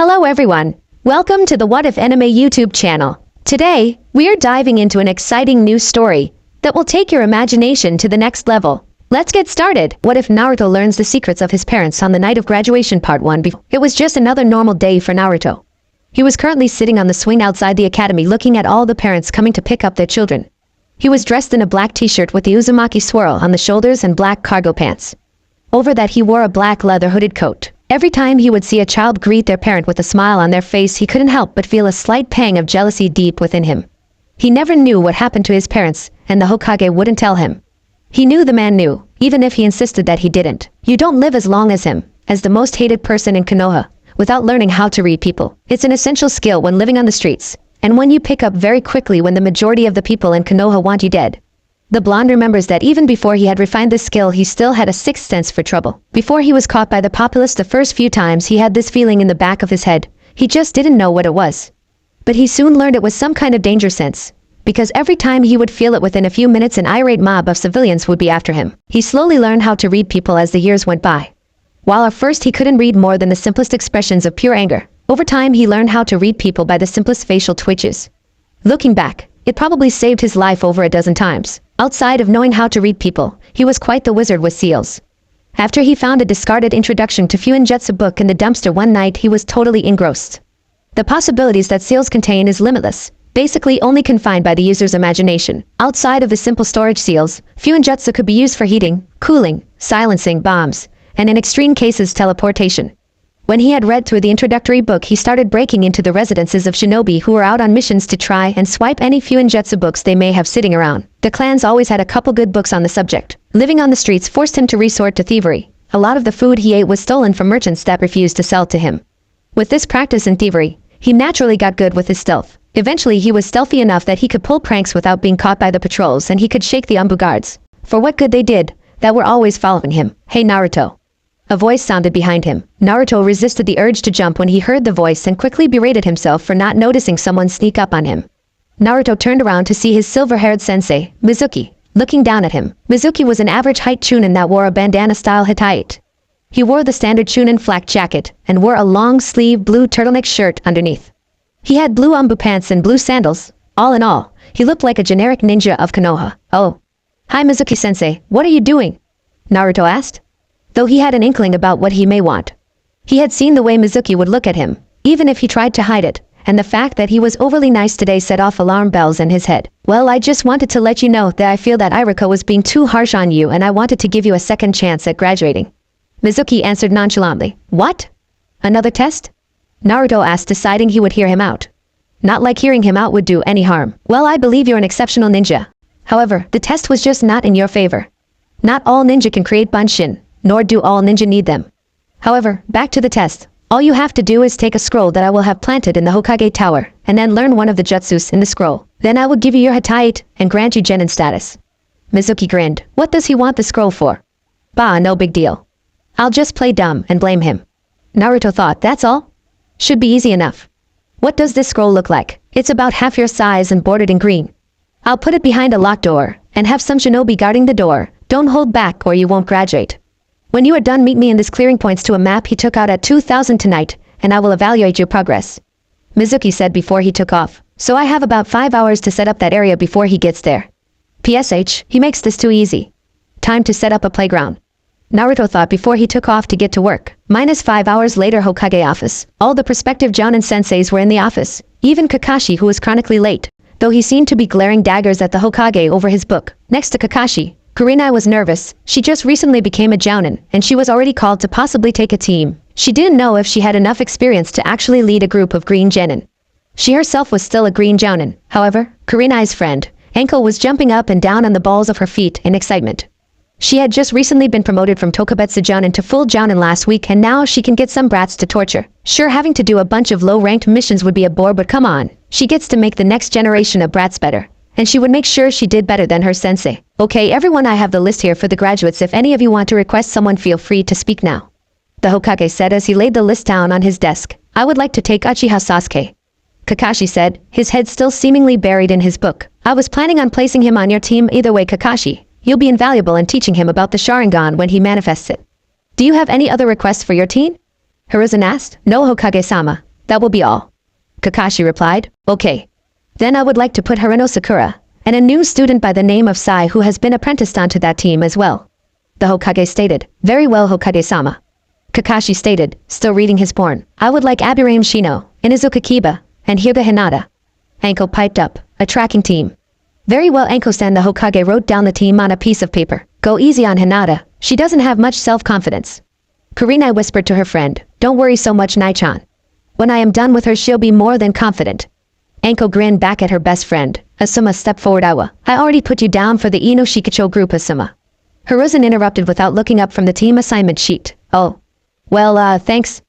Hello everyone. Welcome to the What If Anime YouTube channel. Today, we are diving into an exciting new story that will take your imagination to the next level. Let's get started. What if Naruto learns the secrets of his parents on the night of graduation part 1? It was just another normal day for Naruto. He was currently sitting on the swing outside the academy looking at all the parents coming to pick up their children. He was dressed in a black t-shirt with the Uzumaki swirl on the shoulders and black cargo pants. Over that he wore a black leather hooded coat. Every time he would see a child greet their parent with a smile on their face, he couldn't help but feel a slight pang of jealousy deep within him. He never knew what happened to his parents, and the Hokage wouldn't tell him. He knew the man knew, even if he insisted that he didn't. You don't live as long as him, as the most hated person in Konoha, without learning how to read people. It's an essential skill when living on the streets, and one you pick up very quickly when the majority of the people in Konoha want you dead. The blonde remembers that even before he had refined this skill, he still had a sixth sense for trouble. Before he was caught by the populace the first few times, he had this feeling in the back of his head. He just didn't know what it was. But he soon learned it was some kind of danger sense, because every time he would feel it, within a few minutes an irate mob of civilians would be after him. He slowly learned how to read people as the years went by. While at first he couldn't read more than the simplest expressions of pure anger, over time he learned how to read people by the simplest facial twitches. Looking back, it probably saved his life over a dozen times. Outside of knowing how to read people, he was quite the wizard with seals. After he found a discarded introduction to Fuinjutsu book in the dumpster one night, he was totally engrossed. The possibilities that seals contain is limitless, basically only confined by the user's imagination. Outside of the simple storage seals, Fuinjutsu could be used for heating, cooling, silencing bombs, and in extreme cases teleportation. When he had read through the introductory book, he started breaking into the residences of shinobi who were out on missions to try and swipe any Fuinjutsu books they may have sitting around. The clans always had a couple good books on the subject. Living on the streets forced him to resort to thievery. A lot of the food he ate was stolen from merchants that refused to sell to him. With this practice in thievery, he naturally got good with his stealth. Eventually he was stealthy enough that he could pull pranks without being caught by the patrols, and he could shake the Umbu guards. For what good they did, that were always following him. "Hey Naruto." A voice sounded behind him. Naruto resisted the urge to jump when he heard the voice and quickly berated himself for not noticing someone sneak up on him. Naruto turned around to see his silver-haired sensei, Mizuki, looking down at him. Mizuki was an average-height chunin that wore a bandana-style hitate. He wore the standard chunin flak jacket and wore a long-sleeve blue turtleneck shirt underneath. He had blue umbu pants and blue sandals. All in all, he looked like a generic ninja of Konoha. "Oh. Hi Mizuki-sensei, what are you doing?" Naruto asked, though he had an inkling about what he may want. He had seen the way Mizuki would look at him, even if he tried to hide it, and the fact that he was overly nice today set off alarm bells in his head. "Well, I just wanted to let you know that I feel that Iriko was being too harsh on you, and I wanted to give you a second chance at graduating." Mizuki answered nonchalantly. "What? Another test?" Naruto asked, deciding he would hear him out. Not like hearing him out would do any harm. "Well, I believe you're an exceptional ninja. However, the test was just not in your favor. Not all ninja can create bunshin, nor do all ninja need them. However, back to the test. All you have to do is take a scroll that I will have planted in the Hokage Tower, and then learn one of the jutsus in the scroll. Then I will give you your hitate and grant you genin status." Mizuki grinned. What does he want the scroll for? Bah, no big deal. I'll just play dumb and blame him. Naruto thought, that's all? Should be easy enough. What does this scroll look like? It's about half your size and bordered in green. I'll put it behind a locked door, and have some shinobi guarding the door. Don't hold back or you won't graduate. When you are done, meet me in this clearing. Points to a map he took out at 2000 tonight, and I will evaluate your progress. Mizuki said before he took off. So I have about 5 hours to set up that area before he gets there. PSH, he makes this too easy. Time to set up a playground. Naruto thought before he took off to get to work. -5 hours later, Hokage office. All the prospective Jounin senseis were in the office. Even Kakashi, who was chronically late, though he seemed to be glaring daggers at the Hokage over his book. Next to Kakashi, Kurenai was nervous. She just recently became a Jounin, and she was already called to possibly take a team. She didn't know if she had enough experience to actually lead a group of green genin. She herself was still a green Jounin. However, Kurenai's friend, Ankle, was jumping up and down on the balls of her feet in excitement. She had just recently been promoted from Tokubetsu Jounin to full Jounin last week, and now she can get some brats to torture. Sure, having to do a bunch of low-ranked missions would be a bore, but come on. She gets to make the next generation of brats better. And she would make sure she did better than her sensei. Okay everyone, I have the list here for the graduates. If any of you want to request someone, feel free to speak now. The Hokage said as he laid the list down on his desk. I would like to take Uchiha Sasuke. Kakashi said, his head still seemingly buried in his book. I was planning on placing him on your team. Either way, Kakashi, you'll be invaluable in teaching him about the Sharingan when he manifests it. Do you have any other requests for your team? Hiruzen asked. No, Hokage-sama. That will be all. Kakashi replied, okay. Then I would like to put Harino Sakura, and a new student by the name of Sai who has been apprenticed onto that team as well. The Hokage stated, very well Hokage-sama. Kakashi stated, still reading his porn, I would like Abirame Shino, Inizuka Kiba, and Hyuga Hinata. Anko piped up, a tracking team. Very well Anko-san. The Hokage wrote down the team on a piece of paper. Go easy on Hinata, she doesn't have much self-confidence. Kurenai whispered to her friend, don't worry so much Nai-chan. When I am done with her she'll be more than confident. Anko grinned back at her best friend. Asuma stepped forward. I already put you down for the Ino Shikacho group Asuma. Hiruzen interrupted without looking up from the team assignment sheet. Oh. Well, thanks.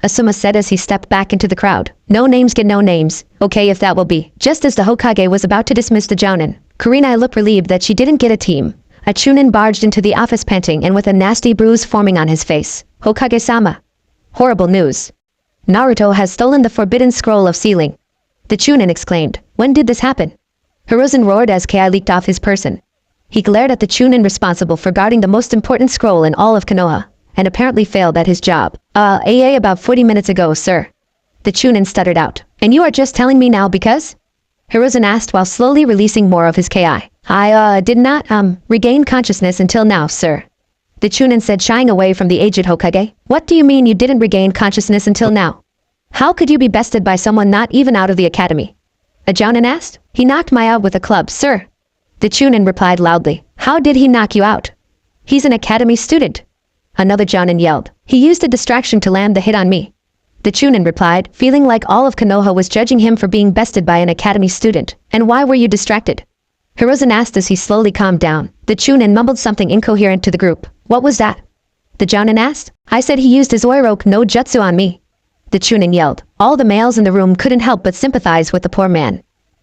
Asuma said as he stepped back into the crowd. No names get no names. Okay if that will be. Just as the Hokage was about to dismiss the Jounin, Kurenai looked relieved that she didn't get a team. A Chunin barged into the office panting and with a nasty bruise forming on his face. Hokage-sama. Horrible news. Naruto has stolen the forbidden scroll of sealing. The Chunin exclaimed. When did this happen? Hiruzen roared as Kai leaked off his person. He glared at the Chunin responsible for guarding the most important scroll in all of Konoha, and apparently failed at his job. About 40 minutes ago, sir. The Chunin stuttered out. And you are just telling me now because? Hiruzen asked while slowly releasing more of his Ki. I did not, regain consciousness until now, sir. The Chunin said, shying away from the aged Hokage. What do you mean you didn't regain consciousness until now? How could you be bested by someone not even out of the academy? A Jounin asked. He knocked me out with a club, sir. The Chunin replied loudly. How did he knock you out? He's an academy student. Another Jounin yelled. He used a distraction to land the hit on me. The Chunin replied, feeling like all of Konoha was judging him for being bested by an academy student. And why were you distracted? Hiruzen asked as he slowly calmed down. The Chunin mumbled something incoherent to the group. What was that? The Jounin asked. I said he used his Oiroke no Jutsu on me. The Chunin yelled. All the males in the room couldn't help but sympathize with the poor man.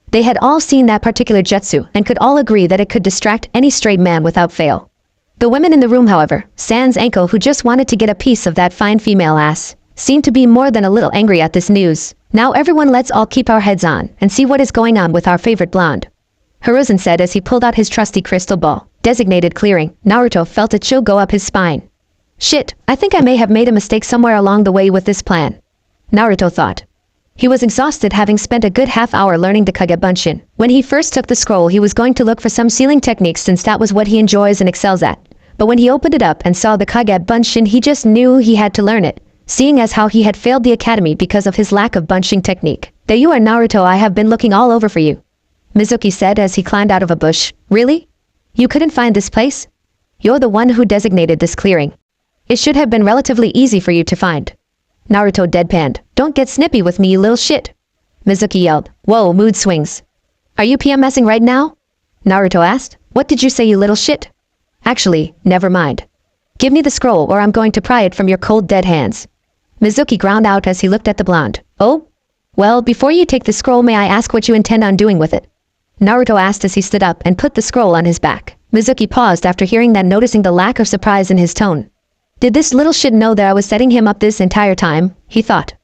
They had all seen that particular jutsu and could all agree that it could distract any straight man without fail. The women in the room, however, sans Anko, who just wanted to get a piece of that fine female ass, seemed to be more than a little angry at this news. Now everyone, let's all keep our heads on and see what is going on with our favorite blonde. Hiruzen said as he pulled out his trusty crystal ball. Designated clearing. Naruto felt a chill go up his spine. Shit, I think I may have made a mistake somewhere along the way with this plan. Naruto thought. He was exhausted, having spent a good half-hour learning the Kage Bunshin. When he first took the scroll he was going to look for some sealing techniques since that was what he enjoys and excels at. But when he opened it up and saw the Kage Bunshin he just knew he had to learn it, seeing as how he had failed the academy because of his lack of bunching technique. There you are Naruto, I have been looking all over for you. Mizuki said as he climbed out of a bush. Really? You couldn't find this place? You're the one who designated this clearing. It should have been relatively easy for you to find. Naruto deadpanned. Don't get snippy with me, you little shit. Mizuki yelled. Whoa, mood swings. Are you PMSing right now? Naruto asked. What did you say, you little shit? Actually, never mind. Give me the scroll or I'm going to pry it from your cold dead hands. Mizuki ground out as he looked at the blonde. Oh? Well, before you take the scroll may I ask what you intend on doing with it? Naruto asked as he stood up and put the scroll on his back. Mizuki paused after hearing that, noticing the lack of surprise in his tone. Did this little shit know that I was setting him up this entire time? He thought.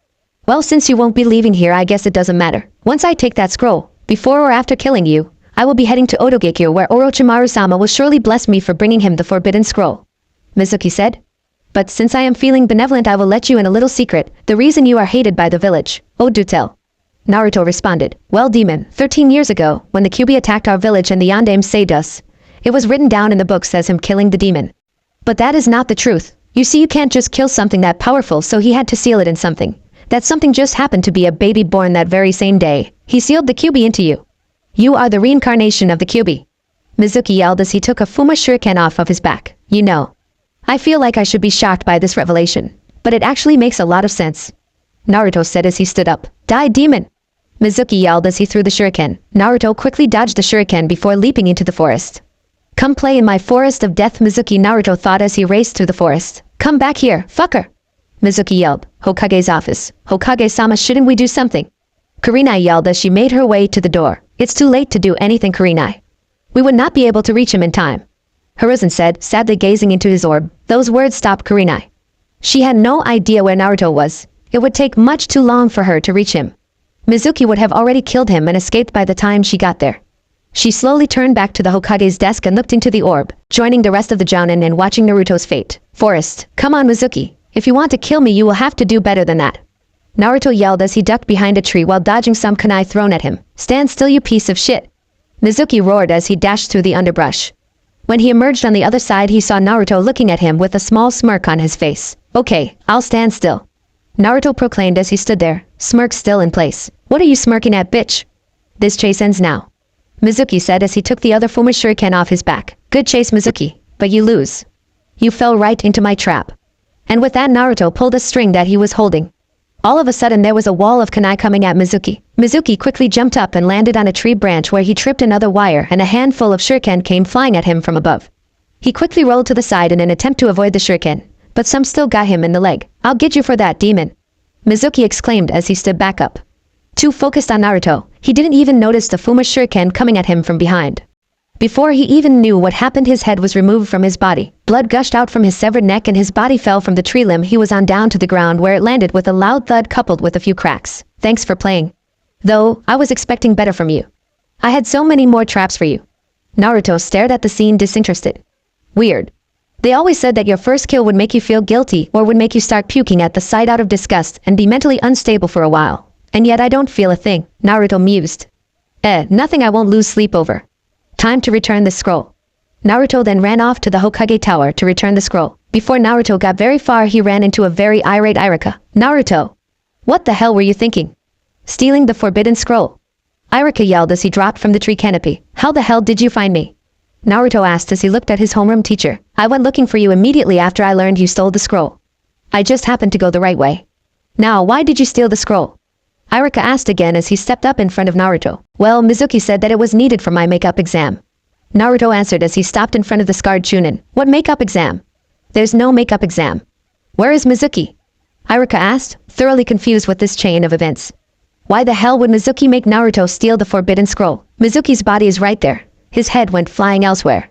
Well, since you won't be leaving here I guess it doesn't matter. Once I take that scroll, before or after killing you, I will be heading to Odogekyo where Orochimaru-sama will surely bless me for bringing him the forbidden scroll. Mizuki said. But since I am feeling benevolent I will let you in a little secret, the reason you are hated by the village. Oh, do tell. Naruto responded. Well, demon, 13 years ago, when the Kyuubi attacked our village and the Yondaime saved us, it was written down in the books as him killing the demon. But that is not the truth. You see, you can't just kill something that powerful, so he had to seal it in something. That something just happened to be a baby born that very same day. He sealed the Kyuubi into you. You are the reincarnation of the Kyuubi. Mizuki yelled as he took a Fuma shuriken off of his back. You know. I feel like I should be shocked by this revelation, but it actually makes a lot of sense. Naruto said as he stood up. Die, demon! Mizuki yelled as he threw the shuriken. Naruto quickly dodged the shuriken before leaping into the forest. Come play in my forest of death, Mizuki, Naruto thought as he raced through the forest. Come back here, fucker! Mizuki yelled. Hokage's office. Hokage-sama, shouldn't we do something? Kurenai yelled as she made her way to the door. It's too late to do anything, Kurenai. We would not be able to reach him in time. Hiruzen said, sadly gazing into his orb. Those words stopped Kurenai. She had no idea where Naruto was. It would take much too long for her to reach him. Mizuki would have already killed him and escaped by the time she got there. She slowly turned back to the Hokage's desk and looked into the orb, joining the rest of the Jounin and watching Naruto's fate. Forest. Come on, Mizuki. If you want to kill me you will have to do better than that. Naruto yelled as he ducked behind a tree while dodging some kunai thrown at him. Stand still, you piece of shit. Mizuki roared as he dashed through the underbrush. When he emerged on the other side, he saw Naruto looking at him with a small smirk on his face. Okay, I'll stand still, Naruto proclaimed as he stood there, smirk still in place. What are you smirking at, bitch? This chase ends now, Mizuki said as he took the other Fuma shuriken off his back. Good chase, Mizuki, but you lose. You fell right into my trap. And with that, Naruto pulled a string that he was holding. All of a sudden there was a wall of kunai coming at Mizuki. Mizuki quickly jumped up and landed on a tree branch where he tripped another wire, and a handful of shuriken came flying at him from above. He quickly rolled to the side in an attempt to avoid the shuriken, but some still got him in the leg. I'll get you for that, demon, Mizuki exclaimed as he stood back up. Too focused on Naruto, he didn't even notice the Fuma shuriken coming at him from behind. Before he even knew what happened, his head was removed from his body. Blood gushed out from his severed neck and his body fell from the tree limb he was on down to the ground, where it landed with a loud thud coupled with a few cracks. Thanks for playing. Though, I was expecting better from you. I had so many more traps for you. Naruto stared at the scene disinterested. Weird. They always said that your first kill would make you feel guilty or would make you start puking at the sight out of disgust and be mentally unstable for a while. And yet I don't feel a thing, Naruto mused. Nothing I won't lose sleep over. Time to return the scroll. Naruto then ran off to the Hokage Tower to return the scroll. Before Naruto got very far, he ran into a very irate Irika. Naruto! What the hell were you thinking? Stealing the forbidden scroll? Irika yelled as he dropped from the tree canopy. How the hell did you find me? Naruto asked as he looked at his homeroom teacher. I went looking for you immediately after I learned you stole the scroll. I just happened to go the right way. Now, why did you steal the scroll? Irika asked again as he stepped up in front of Naruto. Well, Mizuki said that it was needed for my makeup exam. Naruto answered as he stopped in front of the scarred Chunin. What makeup exam? There's no makeup exam. Where is Mizuki? Irika asked, thoroughly confused with this chain of events. Why the hell would Mizuki make Naruto steal the forbidden scroll? Mizuki's body is right there. His head went flying elsewhere,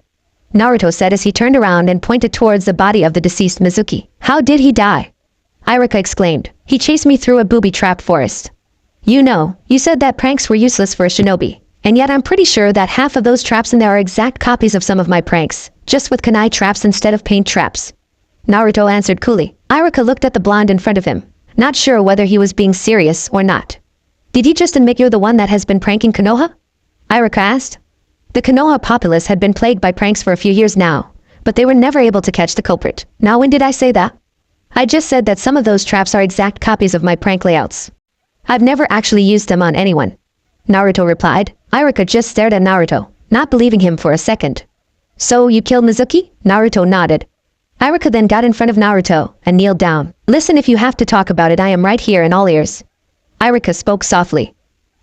Naruto said as he turned around and pointed towards the body of the deceased Mizuki. How did he die? Irika exclaimed. He chased me through a booby-trapped forest. You said that pranks were useless for a shinobi, and yet I'm pretty sure that half of those traps in there are exact copies of some of my pranks, just with kunai traps instead of paint traps, Naruto answered coolly. Irika looked at the blonde in front of him, not sure whether he was being serious or not. Did he just admit you're the one that has been pranking Konoha? Irika asked. The Konoha populace had been plagued by pranks for a few years now, but they were never able to catch the culprit. Now, when did I say that? I just said that some of those traps are exact copies of my prank layouts. I've never actually used them on anyone, Naruto replied. Irika just stared at Naruto, not believing him for a second. So you killed Mizuki? Naruto nodded. Irika then got in front of Naruto and kneeled down. Listen, if you have to talk about it, I am right here and all ears. Irika spoke softly.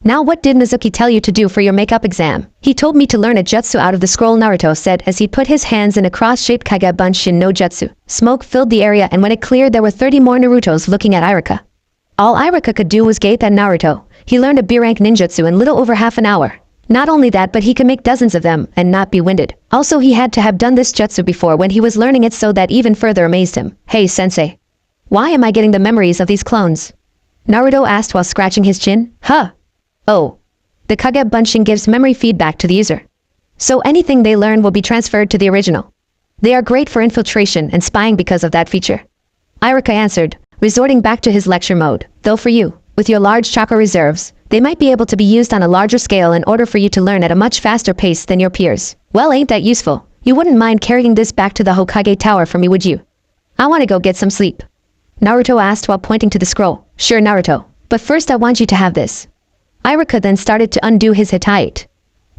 Now, what did Mizuki tell you to do for your makeup exam? He told me to learn a jutsu out of the scroll, Naruto said as he put his hands in a cross-shaped Kage Bunshin no jutsu. Smoke filled the area, and when it cleared there were 30 more Narutos looking at Irika. All Irika could do was gape at Naruto. He learned a B-rank ninjutsu in little over half an hour. Not only that, but he could make dozens of them and not be winded. Also, he had to have done this jutsu before when he was learning it, so that even further amazed him. Hey, sensei. Why am I getting the memories of these clones? Naruto asked while scratching his chin. Oh. The Kage Bunshin gives memory feedback to the user. So anything they learn will be transferred to the original. They are great for infiltration and spying because of that feature, Irika answered, resorting back to his lecture mode. Though for you, with your large chakra reserves, they might be able to be used on a larger scale in order for you to learn at a much faster pace than your peers. Well, ain't that useful? You wouldn't mind carrying this back to the Hokage Tower for me, would you? I want to go get some sleep, Naruto asked while pointing to the scroll. Sure, Naruto, but first I want you to have this. Irika then started to undo his hittite.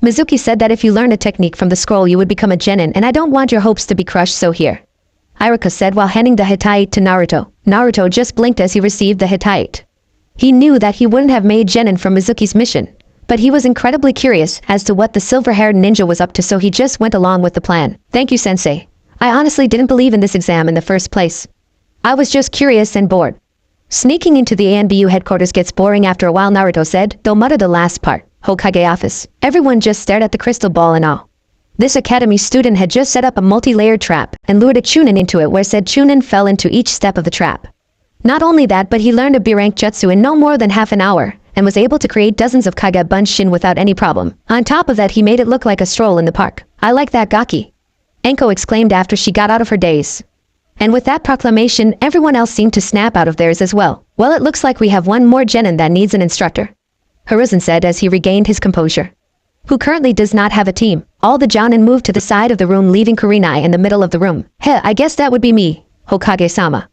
Mizuki said that if you learn a technique from the scroll you would become a genin, and I don't want your hopes to be crushed, so here, Irika said while handing the hittite to Naruto. Naruto just blinked as he received the hittite. He knew that he wouldn't have made genin from Mizuki's mission, but he was incredibly curious as to what the silver-haired ninja was up to, so he just went along with the plan. Thank you, sensei. I honestly didn't believe in this exam in the first place. I was just curious and bored. Sneaking into the ANBU headquarters gets boring after a while, Naruto said, though mutter the last part. Hokage office. Everyone just stared at the crystal ball in awe. This academy student had just set up a multi-layered trap and lured a Chunin into it, where said Chunin fell into each step of the trap. Not only that, but he learned a B-rank jutsu in no more than half an hour and was able to create dozens of Kage Bunshin without any problem. On top of that, he made it look like a stroll in the park. I like that, Gaki, Enko exclaimed after she got out of her daze. And with that proclamation, everyone else seemed to snap out of theirs as well. Well, it looks like we have one more genin that needs an instructor, Hiruzen said as he regained his composure. Who currently does not have a team. All the Jounin moved to the side of the room, leaving Kurenai in the middle of the room. Heh, I guess that would be me, Hokage-sama.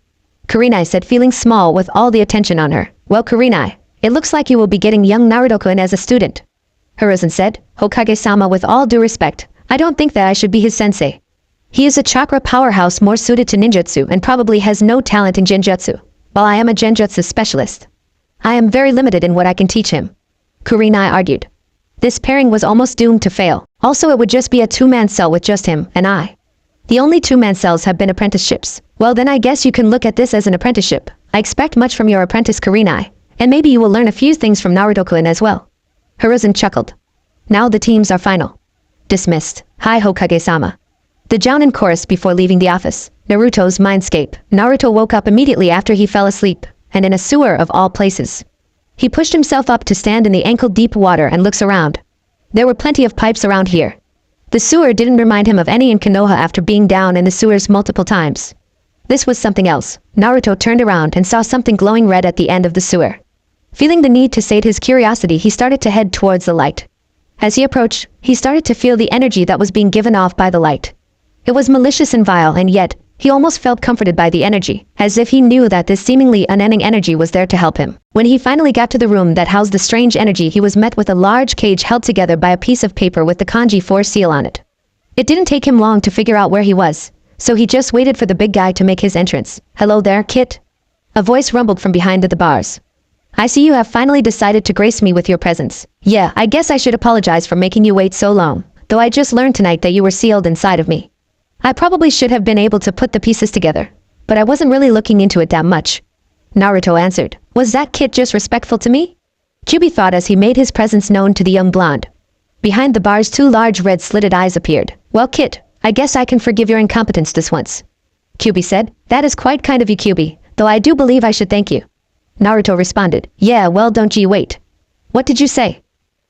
Kurenai said, feeling small with all the attention on her. Well, Kurenai, it looks like you will be getting young Naruto-kun as a student, Hiruzen said. Hokage-sama, with all due respect, I don't think that I should be his sensei. He is a chakra powerhouse more suited to ninjutsu and probably has no talent in genjutsu, while I am a genjutsu specialist. I am very limited in what I can teach him, Kurenai argued. This pairing was almost doomed to fail. Also, it would just be a two-man cell with just him and I. The only two-man cells have been apprenticeships. Well, then I guess you can look at this as an apprenticeship. I expect much from your apprentice Kurenai, and maybe you will learn a few things from Naruto-kun as well. Hiruzen chuckled. Now the teams are final. Dismissed. Hi, Hokage-sama. The Jounin chorused before leaving the office. Naruto's mindscape. Naruto woke up immediately after he fell asleep, and in a sewer of all places. He pushed himself up to stand in the ankle-deep water and looks around. There were plenty of pipes around here. The sewer didn't remind him of any in Konoha after being down in the sewers multiple times. This was something else. Naruto turned around and saw something glowing red at the end of the sewer. Feeling the need to sate his curiosity, he started to head towards the light. As he approached, he started to feel the energy that was being given off by the light. It was malicious and vile, and yet, he almost felt comforted by the energy, as if he knew that this seemingly unending energy was there to help him. When he finally got to the room that housed the strange energy, he was met with a large cage held together by a piece of paper with the kanji 4 seal on it. It didn't take him long to figure out where he was, so he just waited for the big guy to make his entrance. Hello there, Kit. A voice rumbled from behind the bars. I see you have finally decided to grace me with your presence. Yeah, I guess I should apologize for making you wait so long, though I just learned tonight that you were sealed inside of me. I probably should have been able to put the pieces together, but I wasn't really looking into it that much. Naruto answered. Was that Kit just respectful to me? Kyuubi thought as he made his presence known to the young blonde. Behind the bars, 2 large red slitted eyes appeared. Well, Kit, I guess I can forgive your incompetence this once, Kyuubi said. That is quite kind of you, Kyuubi, though I do believe I should thank you. Naruto responded. Yeah, well, don't you wait. What did you say?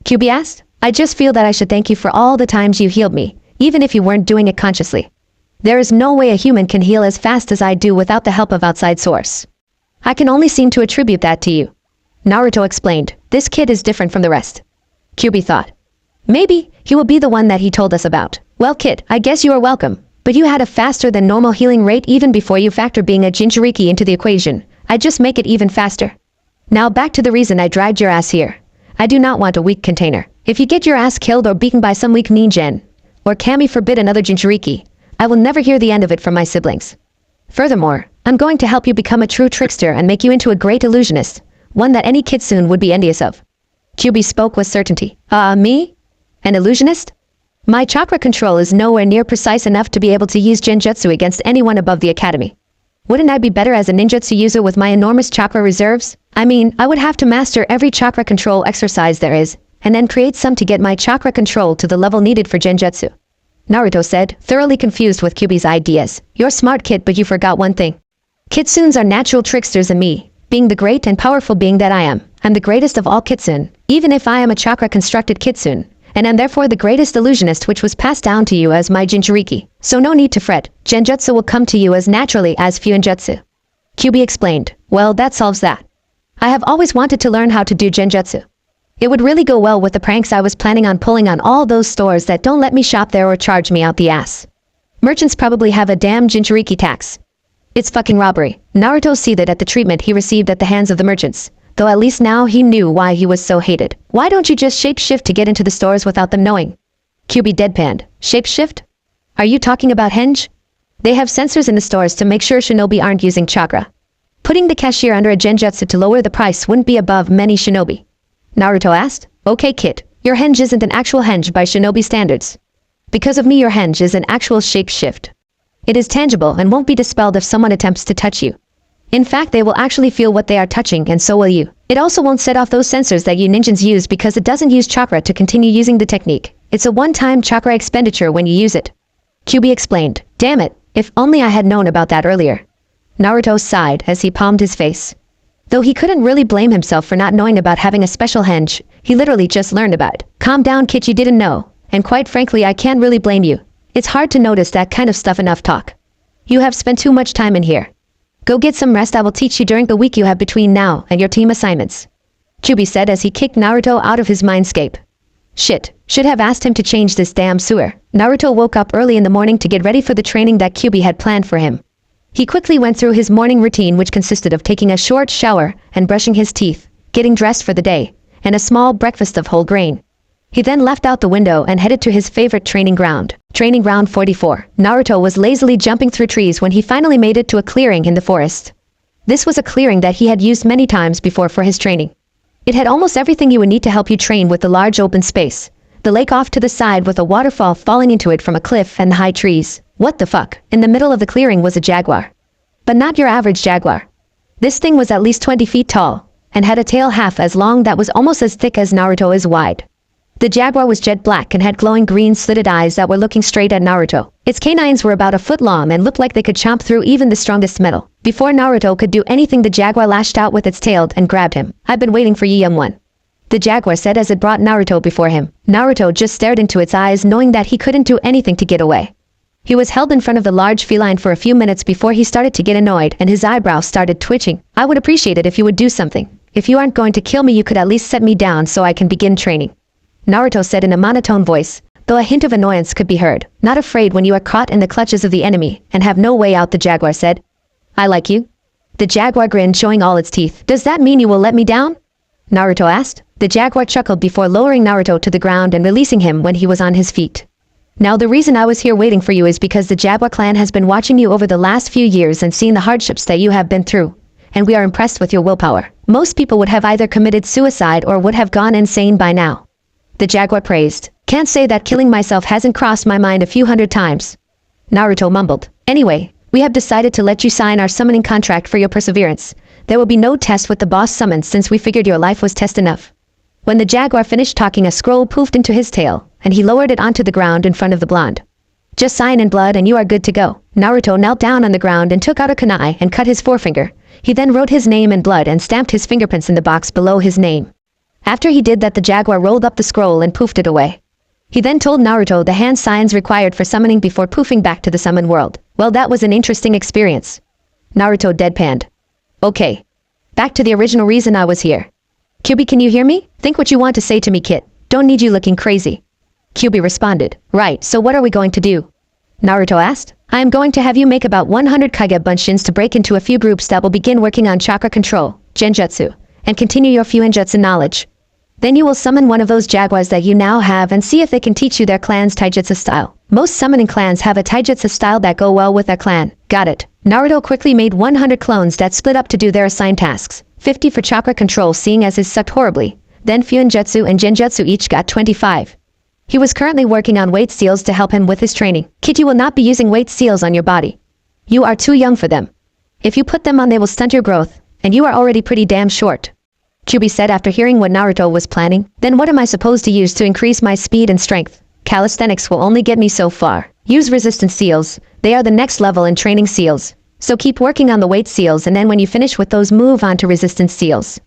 Kyuubi asked. I just feel that I should thank you for all the times you healed me, even if you weren't doing it consciously. There is no way a human can heal as fast as I do without the help of outside source. I can only seem to attribute that to you. Naruto explained. This kid is different from the rest. Kyuubi thought. Maybe he will be the one that he told us about. Well, kid, I guess you are welcome, but you had a faster than normal healing rate even before you factor being a Jinchuriki into the equation. I just make it even faster. Now back to the reason I dragged your ass here. I do not want a weak container. If you get your ass killed or beaten by some weak ninja, or kami forbid another Jinchuriki, I will never hear the end of it from my siblings. Furthermore, I'm going to help you become a true trickster and make you into a great illusionist, one that any kitsune would be envious of. Kyuubi spoke with certainty. Me? An illusionist? My chakra control is nowhere near precise enough to be able to use genjutsu against anyone above the academy. Wouldn't I be better as a ninjutsu user with my enormous chakra reserves? I mean, I would have to master every chakra control exercise there is, and then create some to get my chakra control to the level needed for genjutsu. Naruto said, thoroughly confused with Kyuubi's ideas. You're smart, kid, but you forgot one thing. Kitsunes are natural tricksters, and me, being the great and powerful being that I am, I'm the greatest of all kitsune, even if I am a chakra-constructed kitsune, and am therefore the greatest illusionist, which was passed down to you as my Jinchuriki. So no need to fret, genjutsu will come to you as naturally as fuinjutsu. Kyuubi explained. Well, that solves that. I have always wanted to learn how to do genjutsu. It would really go well with the pranks I was planning on pulling on all those stores that don't let me shop there or charge me out the ass. Merchants probably have a damn Jinchuriki tax. It's fucking robbery. Naruto seethed at the treatment he received at the hands of the merchants, though at least now he knew why he was so hated. Why don't you just shape-shift to get into the stores without them knowing? Kyuubi deadpanned. Shape-shift? Are you talking about henge? They have sensors in the stores to make sure shinobi aren't using chakra. Putting the cashier under a genjutsu to lower the price wouldn't be above many shinobi. Naruto asked. Okay, kid, your henge isn't an actual henge by shinobi standards. Because of me, your henge is an actual shape-shift. It is tangible and won't be dispelled if someone attempts to touch you. In fact, they will actually feel what they are touching, and so will you. It also won't set off those sensors that you ninjas use because it doesn't use chakra to continue using the technique. It's a one-time chakra expenditure when you use it. Kyuubi explained. Damn it, if only I had known about that earlier. Naruto sighed as he palmed his face. Though he couldn't really blame himself for not knowing about having a special henge, he literally just learned about it. Calm down, kid, you didn't know, and quite frankly I can't really blame you. It's hard to notice that kind of stuff enough talk. You have spent too much time in here. Go get some rest. I will teach you during the week you have between now and your team assignments. Kyubi said as he kicked Naruto out of his mindscape. Shit, should have asked him to change this damn sewer. Naruto woke up early in the morning to get ready for the training that Kyubi had planned for him. He quickly went through his morning routine, which consisted of taking a short shower and brushing his teeth, getting dressed for the day, and a small breakfast of whole grain. He then left out the window and headed to his favorite training ground. Training ground 44. Naruto was lazily jumping through trees when he finally made it to a clearing in the forest. This was a clearing that he had used many times before for his training. It had almost everything you would need to help you train, with the large open space, the lake off to the side with a waterfall falling into it from a cliff, and the high trees. What the fuck? In the middle of the clearing was a jaguar. But not your average jaguar. This thing was at least 20 feet tall, and had a tail half as long that was almost as thick as Naruto is wide. The jaguar was jet black and had glowing green slitted eyes that were looking straight at Naruto. Its canines were about a foot long and looked like they could chomp through even the strongest metal. Before Naruto could do anything, the jaguar lashed out with its tail and grabbed him. I've been waiting for you, young one. The jaguar said as it brought Naruto before him. Naruto just stared into its eyes, knowing that he couldn't do anything to get away. He was held in front of the large feline for a few minutes before he started to get annoyed and his eyebrows started twitching. I would appreciate it if you would do something. If you aren't going to kill me, you could at least set me down so I can begin training. Naruto said in a monotone voice, though a hint of annoyance could be heard. Not afraid when you are caught in the clutches of the enemy and have no way out, the jaguar said. I like you. The jaguar grinned, showing all its teeth. Does that mean you will let me down? Naruto asked. The jaguar chuckled before lowering Naruto to the ground and releasing him when he was on his feet. Now the reason I was here waiting for you is because the Jaguar clan has been watching you over the last few years and seen the hardships that you have been through, and we are impressed with your willpower. Most people would have either committed suicide or would have gone insane by now. The Jaguar praised. Can't say that killing myself hasn't crossed my mind a few hundred times. Naruto mumbled. Anyway, we have decided to let you sign our summoning contract for your perseverance. There will be no test with the boss summons since we figured your life was test enough. When the jaguar finished talking, a scroll poofed into his tail, and he lowered it onto the ground in front of the blonde. Just sign in blood and you are good to go. Naruto knelt down on the ground and took out a kunai and cut his forefinger. He then wrote his name in blood and stamped his fingerprints in the box below his name. After he did that, the jaguar rolled up the scroll and poofed it away. He then told Naruto the hand signs required for summoning before poofing back to the summon world. Well, that was an interesting experience. Naruto deadpanned. Okay. Back to the original reason I was here. Kyubi, can you hear me? Think what you want to say to me, kid. Don't need you looking crazy. Kyubi responded. Right, so what are we going to do? Naruto asked. I am going to have you make about 100 Kage Bunshins to break into a few groups that will begin working on chakra control, genjutsu, and continue your fuinjutsu knowledge. Then you will summon one of those jaguars that you now have and see if they can teach you their clan's taijutsu style. Most summoning clans have a taijutsu style that go well with their clan. Got it. Naruto quickly made 100 clones that split up to do their assigned tasks. 50 for chakra control, seeing as his sucked horribly. Then fuinjutsu and genjutsu each got 25. He was currently working on weight seals to help him with his training. Kid, you will not be using weight seals on your body. You are too young for them. If you put them on, they will stunt your growth, and you are already pretty damn short. Kyubi said after hearing what Naruto was planning. Then what am I supposed to use to increase my speed and strength? Calisthenics will only get me so far. Use resistance seals. They are the next level in training seals. So keep working on the weight seals, and then when you finish with those, move on to resistance seals.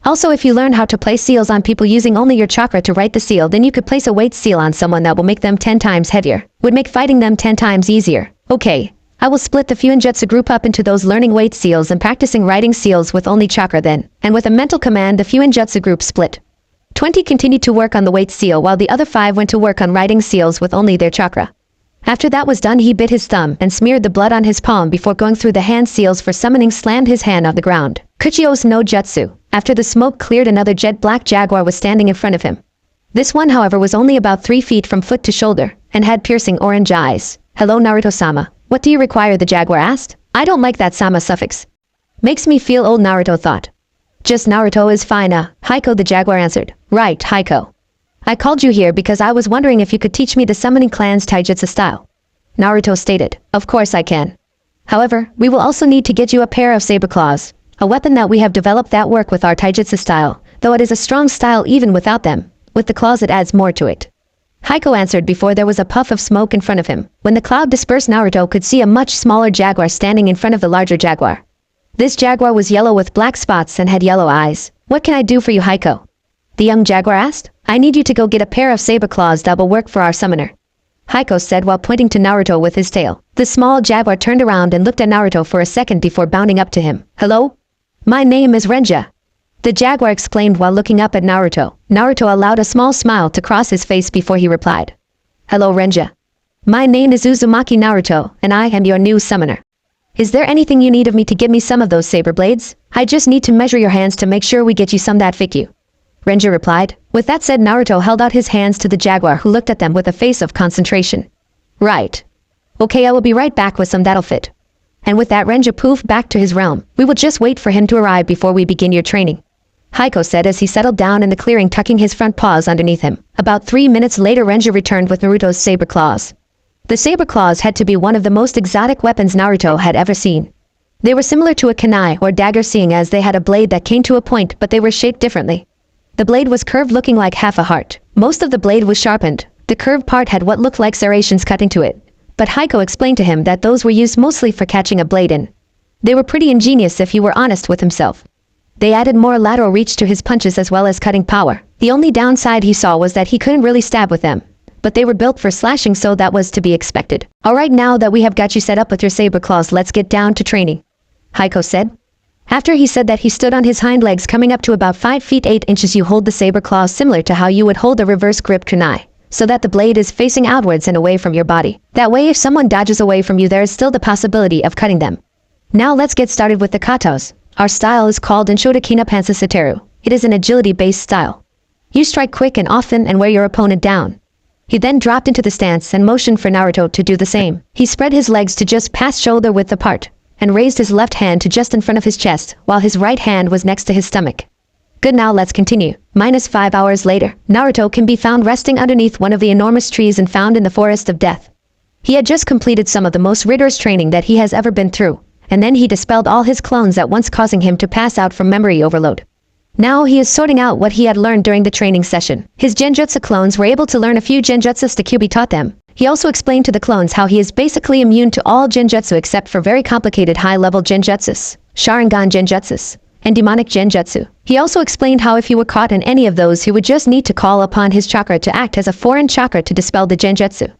Also, if you learn how to place seals on people using only your chakra to write the seal, then you could place a weight seal on someone that will make them 10 times heavier. Would make fighting them 10 times easier. Okay. I will split the fuinjutsu group up into those learning weight seals and practicing writing seals with only chakra then. And with a mental command, the fuinjutsu group split. 20 continued to work on the weight seal while the other 5 went to work on writing seals with only their chakra. After that was done, he bit his thumb and smeared the blood on his palm before going through the hand seals for summoning, slammed his hand on the ground. Kuchios no Jutsu. After the smoke cleared, another jet black jaguar was standing in front of him. This one, however, was only about 3 feet from foot to shoulder and had piercing orange eyes. Hello, Naruto-sama. What do you require? The jaguar asked. I don't like that sama suffix. Makes me feel old, Naruto thought. Just Naruto is fine, Haiko, the jaguar answered. Right, Haiko. I called you here because I was wondering if you could teach me the summoning clan's taijutsu style. Naruto stated. Of course I can. However, we will also need to get you a pair of saber claws, a weapon that we have developed that work with our taijutsu style, though it is a strong style even without them. With the claws it adds more to it. Haiko answered before there was a puff of smoke in front of him. When the cloud dispersed, Naruto could see a much smaller jaguar standing in front of the larger jaguar. This jaguar was yellow with black spots and had yellow eyes. What can I do for you, Haiko? The young jaguar asked. I need you to go get a pair of saber claws that will work for our summoner. Heiko said while pointing to Naruto with his tail. The small jaguar turned around and looked at Naruto for a second before bounding up to him. Hello? My name is Renja. The jaguar exclaimed while looking up at Naruto. Naruto allowed a small smile to cross his face before he replied. Hello Renja. My name is Uzumaki Naruto, and I am your new summoner. Is there anything you need of me to give me some of those saber blades? I just need to measure your hands to make sure we get you some that fit you. Renja replied. With that said, Naruto held out his hands to the jaguar, who looked at them with a face of concentration. Right. Okay, I will be right back with some that'll fit. And with that, Renja poofed back to his realm. We will just wait for him to arrive before we begin your training, Heiko said as he settled down in the clearing, tucking his front paws underneath him. About 3 minutes later, Renja returned with Naruto's saber claws. The saber claws had to be one of the most exotic weapons Naruto had ever seen. They were similar to a kunai or dagger, seeing as they had a blade that came to a point, but they were shaped differently. The blade was curved, looking like half a heart. Most of the blade was sharpened. The curved part had what looked like serrations cut into it, but Heiko explained to him that those were used mostly for catching a blade in. They were pretty ingenious if he were honest with himself. They added more lateral reach to his punches as well as cutting power. The only downside he saw was that he couldn't really stab with them, but they were built for slashing, so that was to be expected. Alright, now that we have got you set up with your saber claws, let's get down to training, Heiko said. After he said that, he stood on his hind legs coming up to about 5 feet 8 inches. You hold the saber claws similar to how you would hold a reverse grip kunai, so that the blade is facing outwards and away from your body. That way, if someone dodges away from you, there is still the possibility of cutting them. Now let's get started with the katos. Our style is called Inshodokina Pansa Sateru. It is an agility-based style. You strike quick and often and wear your opponent down. He then dropped into the stance and motioned for Naruto to do the same. He spread his legs to just past shoulder width apart, and raised his left hand to just in front of his chest, while his right hand was next to his stomach. Good, now let's continue. -5 hours later, Naruto can be found resting underneath one of the enormous trees and found in the Forest of Death. He had just completed some of the most rigorous training that he has ever been through, and then he dispelled all his clones at once, causing him to pass out from memory overload. Now he is sorting out what he had learned during the training session. His genjutsu clones were able to learn a few genjutsus the Kyuubi taught them. He also explained to the clones how he is basically immune to all genjutsu except for very complicated high-level genjutsus, Sharingan genjutsus, and demonic genjutsu. He also explained how if he were caught in any of those, he would just need to call upon his chakra to act as a foreign chakra to dispel the genjutsu.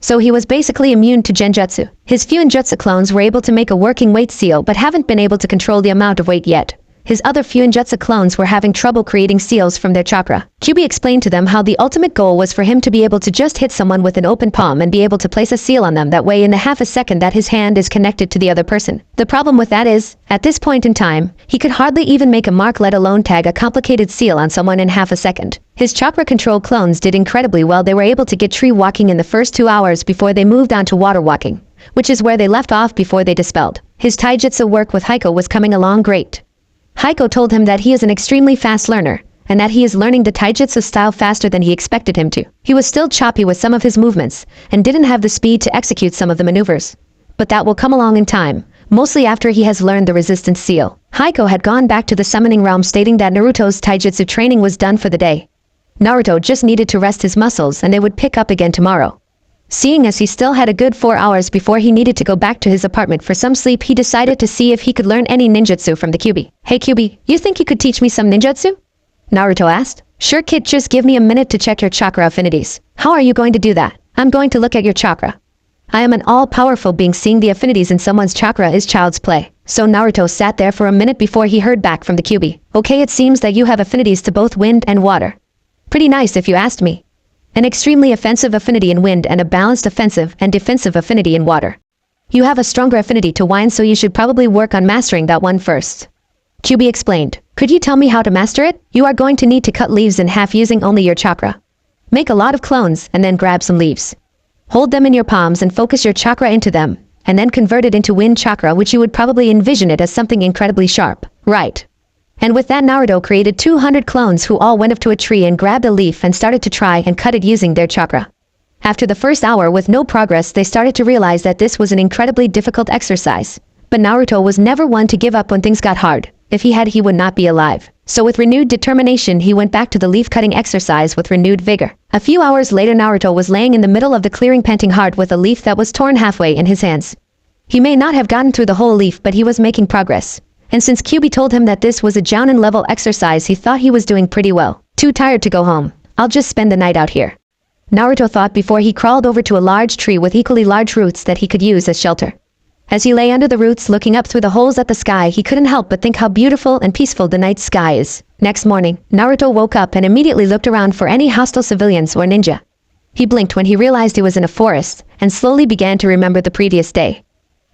So he was basically immune to genjutsu. His few ninjutsu clones were able to make a working weight seal but haven't been able to control the amount of weight yet. His other few ninjutsu clones were having trouble creating seals from their chakra. Kyuubi explained to them how the ultimate goal was for him to be able to just hit someone with an open palm and be able to place a seal on them, that way in the half a second that his hand is connected to the other person. The problem with that is, at this point in time, he could hardly even make a mark, let alone tag a complicated seal on someone in half a second. His chakra control clones did incredibly well. They were able to get tree walking in the first 2 hours before they moved on to water walking, which is where they left off before they dispelled. His taijutsu work with Heiko was coming along great. Heiko told him that he is an extremely fast learner, and that he is learning the taijutsu style faster than he expected him to. He was still choppy with some of his movements, and didn't have the speed to execute some of the maneuvers. But that will come along in time, mostly after he has learned the resistance seal. Heiko had gone back to the summoning realm, stating that Naruto's taijutsu training was done for the day. Naruto just needed to rest his muscles and they would pick up again tomorrow. Seeing as he still had a good 4 hours before he needed to go back to his apartment for some sleep, he decided to see if he could learn any ninjutsu from the Kyuubi. Hey Kyuubi, you think you could teach me some ninjutsu? Naruto asked. Sure kid, just give me a minute to check your chakra affinities. How are you going to do that? I'm going to look at your chakra. I am an all-powerful being. Seeing the affinities in someone's chakra is child's play. So Naruto sat there for a minute before he heard back from the Kyuubi. Okay, it seems that you have affinities to both wind and water. Pretty nice if you asked me. An extremely offensive affinity in wind and a balanced offensive and defensive affinity in water. You have a stronger affinity to wine, so you should probably work on mastering that one first. Kyuubi explained. Could you tell me how to master it? You are going to need to cut leaves in half using only your chakra. Make a lot of clones and then grab some leaves. Hold them in your palms and focus your chakra into them, and then convert it into wind chakra, which you would probably envision it as something incredibly sharp. Right. And with that, Naruto created 200 clones who all went up to a tree and grabbed a leaf and started to try and cut it using their chakra. After the first hour with no progress, they started to realize that this was an incredibly difficult exercise. But Naruto was never one to give up when things got hard. If he had, he would not be alive. So with renewed determination, he went back to the leaf-cutting exercise with renewed vigor. A few hours later, Naruto was laying in the middle of the clearing, panting hard with a leaf that was torn halfway in his hands. He may not have gotten through the whole leaf, but he was making progress. And since Kyuubi told him that this was a jounin level exercise, he thought he was doing pretty well. Too tired to go home. I'll just spend the night out here. Naruto thought before he crawled over to a large tree with equally large roots that he could use as shelter. As he lay under the roots looking up through the holes at the sky, he couldn't help but think how beautiful and peaceful the night sky is. Next morning, Naruto woke up and immediately looked around for any hostile civilians or ninja. He blinked when he realized he was in a forest, and slowly began to remember the previous day.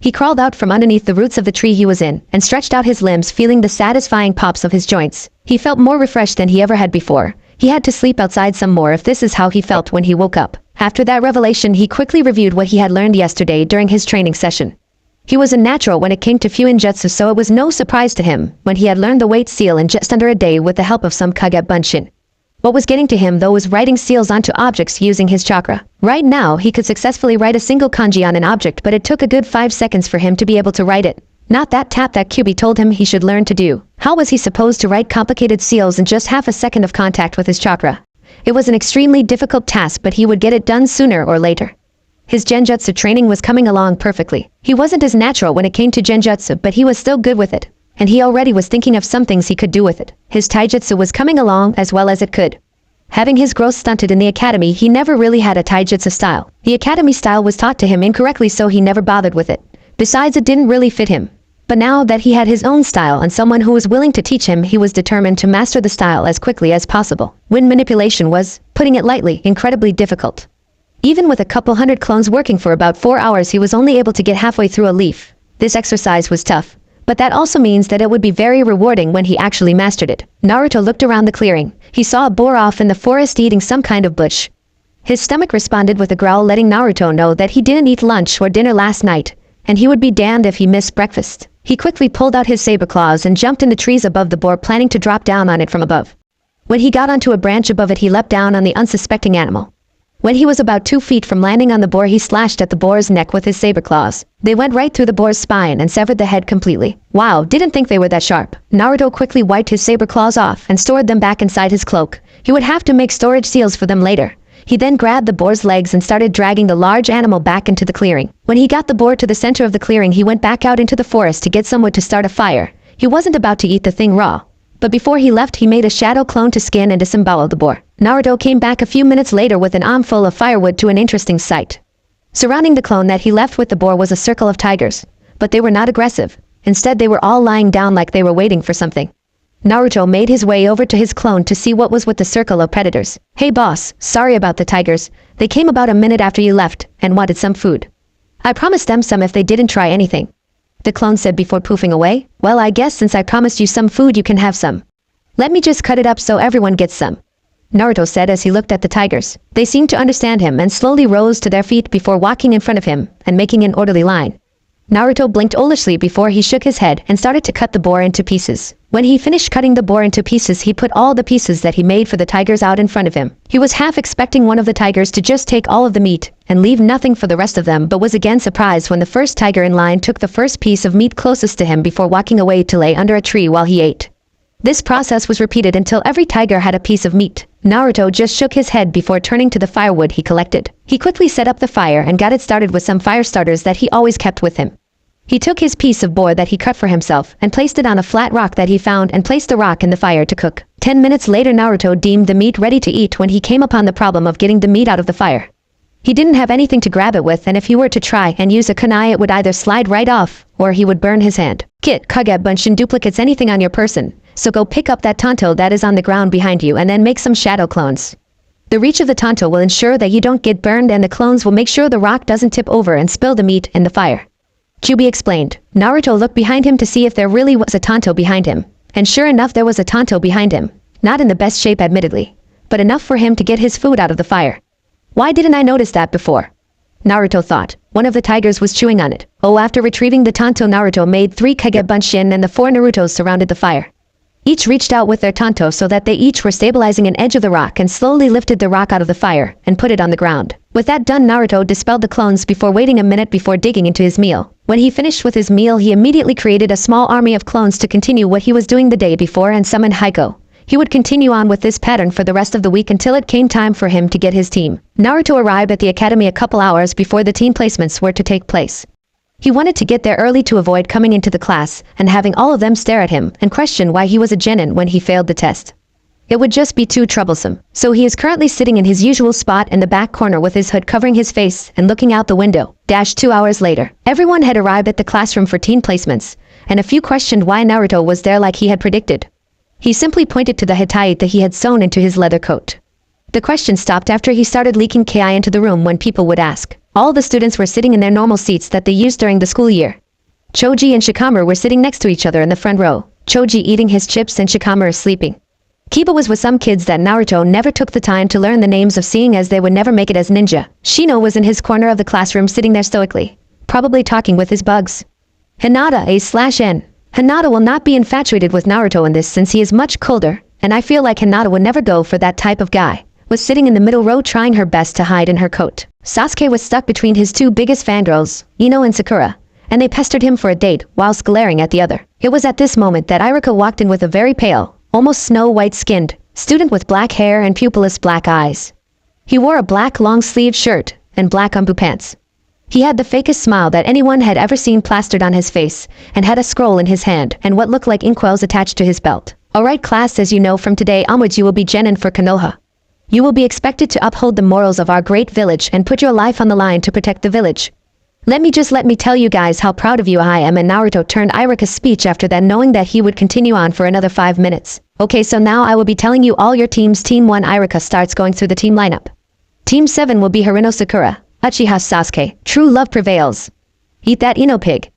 He crawled out from underneath the roots of the tree he was in, and stretched out his limbs, feeling the satisfying pops of his joints. He felt more refreshed than he ever had before. He had to sleep outside some more if this is how he felt when he woke up. After that revelation, he quickly reviewed what he had learned yesterday during his training session. He was a natural when it came to Fuinjutsu, so it was no surprise to him when he had learned the weight seal in just under a day with the help of some Kage Bunshin. What was getting to him though was writing seals onto objects using his chakra. Right now, he could successfully write a single kanji on an object, but it took a good 5 seconds for him to be able to write it. Not that tap that Kyubi told him he should learn to do. How was he supposed to write complicated seals in just half a second of contact with his chakra? It was an extremely difficult task, but he would get it done sooner or later. His genjutsu training was coming along perfectly. He wasn't as natural when it came to genjutsu, but he was still good with it. And he already was thinking of some things he could do with it. His taijutsu was coming along as well as it could. Having his growth stunted in the academy, he never really had a taijutsu style. The academy style was taught to him incorrectly, so he never bothered with it. Besides, it didn't really fit him. But now that he had his own style and someone who was willing to teach him, he was determined to master the style as quickly as possible. Wind manipulation was, putting it lightly, incredibly difficult. Even with a couple hundred clones working for about 4 hours, he was only able to get halfway through a leaf. This exercise was tough. But that also means that it would be very rewarding when he actually mastered it. Naruto looked around the clearing. He saw a boar off in the forest eating some kind of bush. His stomach responded with a growl, letting Naruto know that he didn't eat lunch or dinner last night, and he would be damned if he missed breakfast. He quickly pulled out his saber claws and jumped in the trees above the boar, planning to drop down on it from above. When he got onto a branch above it, he leapt down on the unsuspecting animal. When he was about 2 feet from landing on the boar, he slashed at the boar's neck with his saber claws. They went right through the boar's spine and severed the head completely. Wow, didn't think they were that sharp. Naruto quickly wiped his saber claws off and stored them back inside his cloak. He would have to make storage seals for them later. He then grabbed the boar's legs and started dragging the large animal back into the clearing. When he got the boar to the center of the clearing, he went back out into the forest to get some wood to start a fire. He wasn't about to eat the thing raw. But before he left, he made a shadow clone to skin and disembowel the boar. Naruto came back a few minutes later with an armful of firewood to an interesting sight. Surrounding the clone that he left with the boar was a circle of tigers. But they were not aggressive. Instead, they were all lying down like they were waiting for something. Naruto made his way over to his clone to see what was with the circle of predators. "Hey boss, sorry about the tigers. They came about a minute after you left and wanted some food. I promised them some if they didn't try anything," the clone said before poofing away. "Well, I guess since I promised you some food, you can have some. Let me just cut it up so everyone gets some," Naruto said as he looked at the tigers. They seemed to understand him and slowly rose to their feet before walking in front of him and making an orderly line. Naruto blinked owlishly before he shook his head and started to cut the boar into pieces. When he finished cutting the boar into pieces, he put all the pieces that he made for the tigers out in front of him. He was half expecting one of the tigers to just take all of the meat and leave nothing for the rest of them, but was again surprised when the first tiger in line took the first piece of meat closest to him before walking away to lay under a tree while he ate. This process was repeated until every tiger had a piece of meat. Naruto just shook his head before turning to the firewood he collected. He quickly set up the fire and got it started with some fire starters that he always kept with him. He took his piece of boar that he cut for himself and placed it on a flat rock that he found and placed the rock in the fire to cook. 10 minutes later, Naruto deemed the meat ready to eat when he came upon the problem of getting the meat out of the fire. He didn't have anything to grab it with, and if he were to try and use a kunai, it would either slide right off or he would burn his hand. Get Kage Bunshin duplicates anything on your person, so go pick up that tanto that is on the ground behind you and then make some shadow clones. The reach of the tanto will ensure that you don't get burned, and the clones will make sure the rock doesn't tip over and spill the meat in the fire. Kyubi explained. Naruto looked behind him to see if there really was a tanto behind him. And sure enough, there was a tanto behind him. Not in the best shape admittedly, but enough for him to get his food out of the fire. Why didn't I notice that before? Naruto thought. One of the tigers was chewing on it. Oh, after retrieving the tanto, Naruto made 3 Kage Bunshin and the 4 Narutos surrounded the fire. Each reached out with their tanto so that they each were stabilizing an edge of the rock and slowly lifted the rock out of the fire and put it on the ground. With that done, Naruto dispelled the clones before waiting a minute before digging into his meal. When he finished with his meal, he immediately created a small army of clones to continue what he was doing the day before and summoned Haiko. He would continue on with this pattern for the rest of the week until it came time for him to get his team. Naruto arrived at the academy a couple hours before the team placements were to take place. He wanted to get there early to avoid coming into the class and having all of them stare at him and question why he was a genin when he failed the test. It would just be too troublesome. So he is currently sitting in his usual spot in the back corner with his hood covering his face and looking out the window. 2 hours later, everyone had arrived at the classroom for teen placements, and a few questioned why Naruto was there like he had predicted. He simply pointed to the hetaite that he had sewn into his leather coat. The question stopped after he started leaking ki into the room when people would ask. All the students were sitting in their normal seats that they used during the school year. Choji and Shikamaru were sitting next to each other in the front row, Choji eating his chips and Shikamaru sleeping. Kiba was with some kids that Naruto never took the time to learn the names of, seeing as they would never make it as ninja. Shino was in his corner of the classroom sitting there stoically, probably talking with his bugs. Hinata A/N. Hinata will not be infatuated with Naruto in this since he is much colder, and I feel like Hinata would never go for that type of guy. Was sitting in the middle row trying her best to hide in her coat. Sasuke was stuck between his two biggest fangirls, Ino and Sakura, and they pestered him for a date whilst glaring at the other. It was at this moment that Iruka walked in with a very pale, almost snow-white-skinned student with black hair and pupilless black eyes. He wore a black long-sleeved shirt and black umbu pants. He had the fakest smile that anyone had ever seen plastered on his face, and had a scroll in his hand and what looked like inkwells attached to his belt. Alright class, as you know, from today onwards you will be genin for Konoha. You will be expected to uphold the morals of our great village and put your life on the line to protect the village. Let me tell you guys how proud of you I am. And Naruto turned Iruka's speech after that, knowing that he would continue on for another 5 minutes. Okay, so now I will be telling you all your teams. Team 1 Iruka starts going through the team lineup. Team 7 will be Harino Sakura, Uchiha Sasuke, true love prevails. Eat that Ino pig.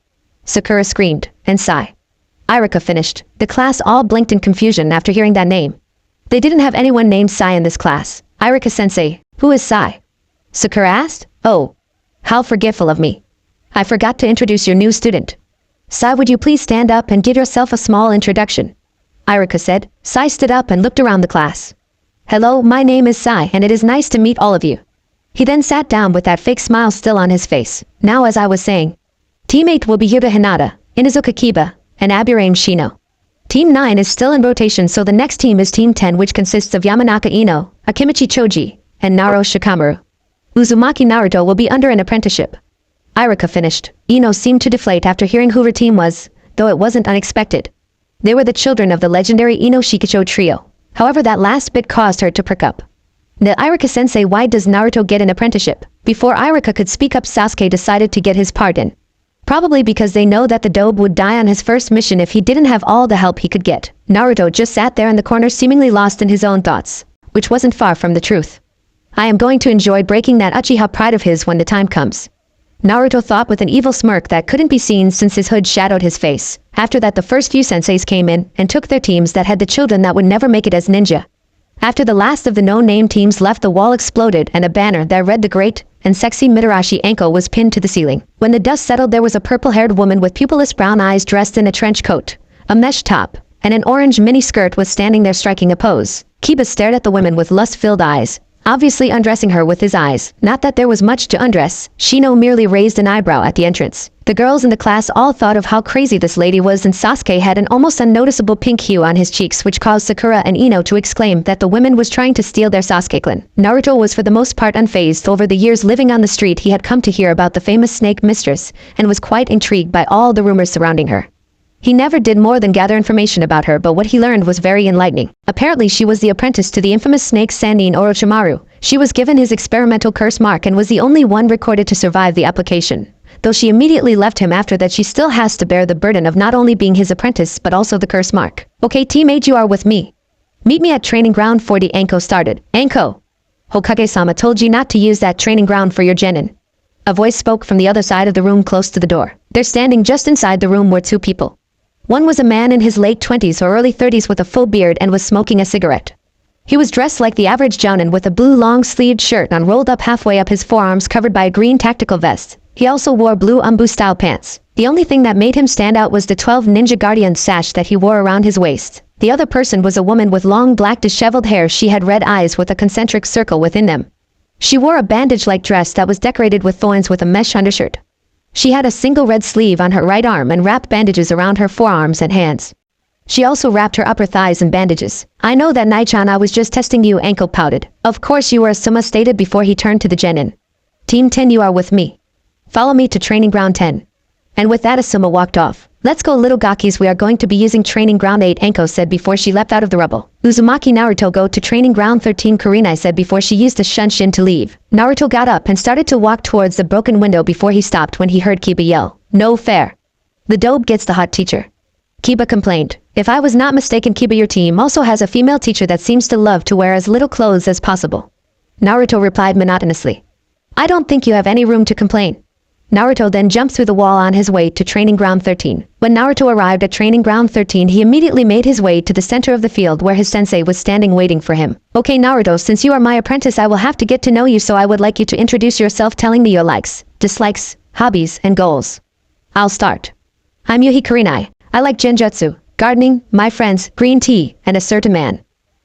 Sakura screamed, and sigh. Iruka finished. The class all blinked in confusion after hearing that name. They didn't have anyone named Sai in this class. Iruka-sensei, who is Sai? Sakura asked. Oh. How forgetful of me. I forgot to introduce your new student. Sai, would you please stand up and give yourself a small introduction? Iruka said. Sai stood up and looked around the class. Hello, my name is Sai, and it is nice to meet all of you. He then sat down with that fake smile still on his face. Now, as I was saying, Team 8 will be Yuta Hinata, Inuzuka Kiba, and Aburaim Shino. Team 9 is still in rotation, so the next team is Team 10, which consists of Yamanaka Ino, Akimichi Choji, and Naro Shikamaru. Uzumaki Naruto will be under an apprenticeship. Iruka finished. Ino seemed to deflate after hearing who her team was, though it wasn't unexpected. They were the children of the legendary Ino Shikicho trio. However, that last bit caused her to perk up. The Iruka-sensei, why does Naruto get an apprenticeship? Before Iruka could speak up, Sasuke decided to get his part in. Probably because they know that the dobe would die on his first mission if he didn't have all the help he could get. Naruto just sat there in the corner seemingly lost in his own thoughts, which wasn't far from the truth. I am going to enjoy breaking that Uchiha pride of his when the time comes. Naruto thought with an evil smirk that couldn't be seen since his hood shadowed his face. After that, the first few senseis came in and took their teams that had the children that would never make it as ninja. After the last of the no-name teams left, the wall exploded and a banner that read "The Great and Sexy Mitarashi Anko" was pinned to the ceiling. When the dust settled, there was a purple-haired woman with pupilless brown eyes dressed in a trench coat, a mesh top, and an orange mini-skirt was standing there striking a pose. Kiba stared at the woman with lust-filled eyes, obviously undressing her with his eyes. Not that there was much to undress. Shino merely raised an eyebrow at the entrance. The girls in the class all thought of how crazy this lady was, and Sasuke had an almost unnoticeable pink hue on his cheeks, which caused Sakura and Ino to exclaim that the woman was trying to steal their Sasuke-clan. Naruto was for the most part unfazed. Over the years living on the street, he had come to hear about the famous snake mistress, and was quite intrigued by all the rumors surrounding her. He never did more than gather information about her, but what he learned was very enlightening. Apparently she was the apprentice to the infamous snake Sannin Orochimaru. She was given his experimental curse mark and was the only one recorded to survive the application. Though she immediately left him after that, she still has to bear the burden of not only being his apprentice but also the curse mark. Okay, Team 8, you are with me. Meet me at training ground 40. Anko started. Anko! Hokage-sama told you not to use that training ground for your genin. A voice spoke from the other side of the room close to the door. There, standing just inside the room, were two people. One was a man in his late 20s or early 30s with a full beard and was smoking a cigarette. He was dressed like the average jounin with a blue long-sleeved shirt on rolled up halfway up his forearms, covered by a green tactical vest. He also wore blue umbu-style pants. The only thing that made him stand out was the 12 Ninja Guardian sash that he wore around his waist. The other person was a woman with long black disheveled hair. She had red eyes with a concentric circle within them. She wore a bandage-like dress that was decorated with thorns with a mesh undershirt. She had a single red sleeve on her right arm and wrapped bandages around her forearms and hands. She also wrapped her upper thighs in bandages. I know that, Nai-chan, I was just testing you, Anko pouted. Of course you were, Asuma stated before he turned to the genin. Team 10, you are with me. Follow me to training ground 10. And with that, Asuma walked off. Let's go little Gakis, we are going to be using training ground 8, Anko said before she leapt out of the rubble. Uzumaki Naruto go to training ground 13, Kurenai said before she used the shunshin to leave. Naruto got up and started to walk towards the broken window before he stopped when he heard Kiba yell, "No fair. The dope gets the hot teacher." Kiba complained, "If I was not mistaken, Kiba, your team also has a female teacher that seems to love to wear as little clothes as possible." Naruto replied monotonously, "I don't think you have any room to complain." Naruto then jumped through the wall on his way to training ground 13. When Naruto arrived at training ground 13, he immediately made his way to the center of the field where his sensei was standing waiting for him. "Okay Naruto, since you are my apprentice, I will have to get to know you, so I would like you to introduce yourself, telling me your likes, dislikes, hobbies, and goals." "I'll start. I'm Yuhi Kurenai. I like genjutsu, gardening, my friends, green tea, and a certain man.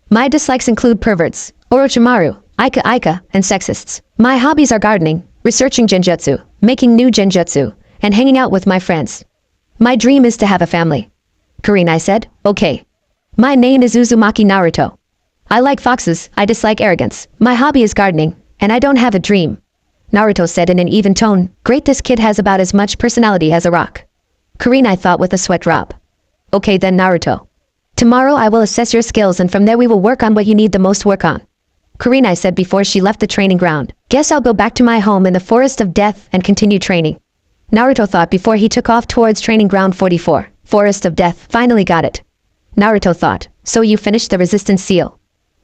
My dislikes include perverts, Orochimaru, Ika, and sexists. My hobbies are gardening, researching genjutsu, making new genjutsu, and hanging out with my friends. My dream is to have a family." Kurenai said, "Okay. My name is Uzumaki Naruto. I like foxes, I dislike arrogance. My hobby is gardening, and I don't have a dream." Naruto said in an even tone, "Great, this kid has about as much personality as a rock." Kurenai thought with a sweat drop. "Okay then Naruto. Tomorrow I will assess your skills, and from there we will work on what you need the most work on," Kurenai said before she left the training ground. "Guess I'll go back to my home in the Forest of Death and continue training," Naruto thought before he took off towards training ground 44. Forest of Death, finally got it. Naruto thought, "So you finished the resistance seal.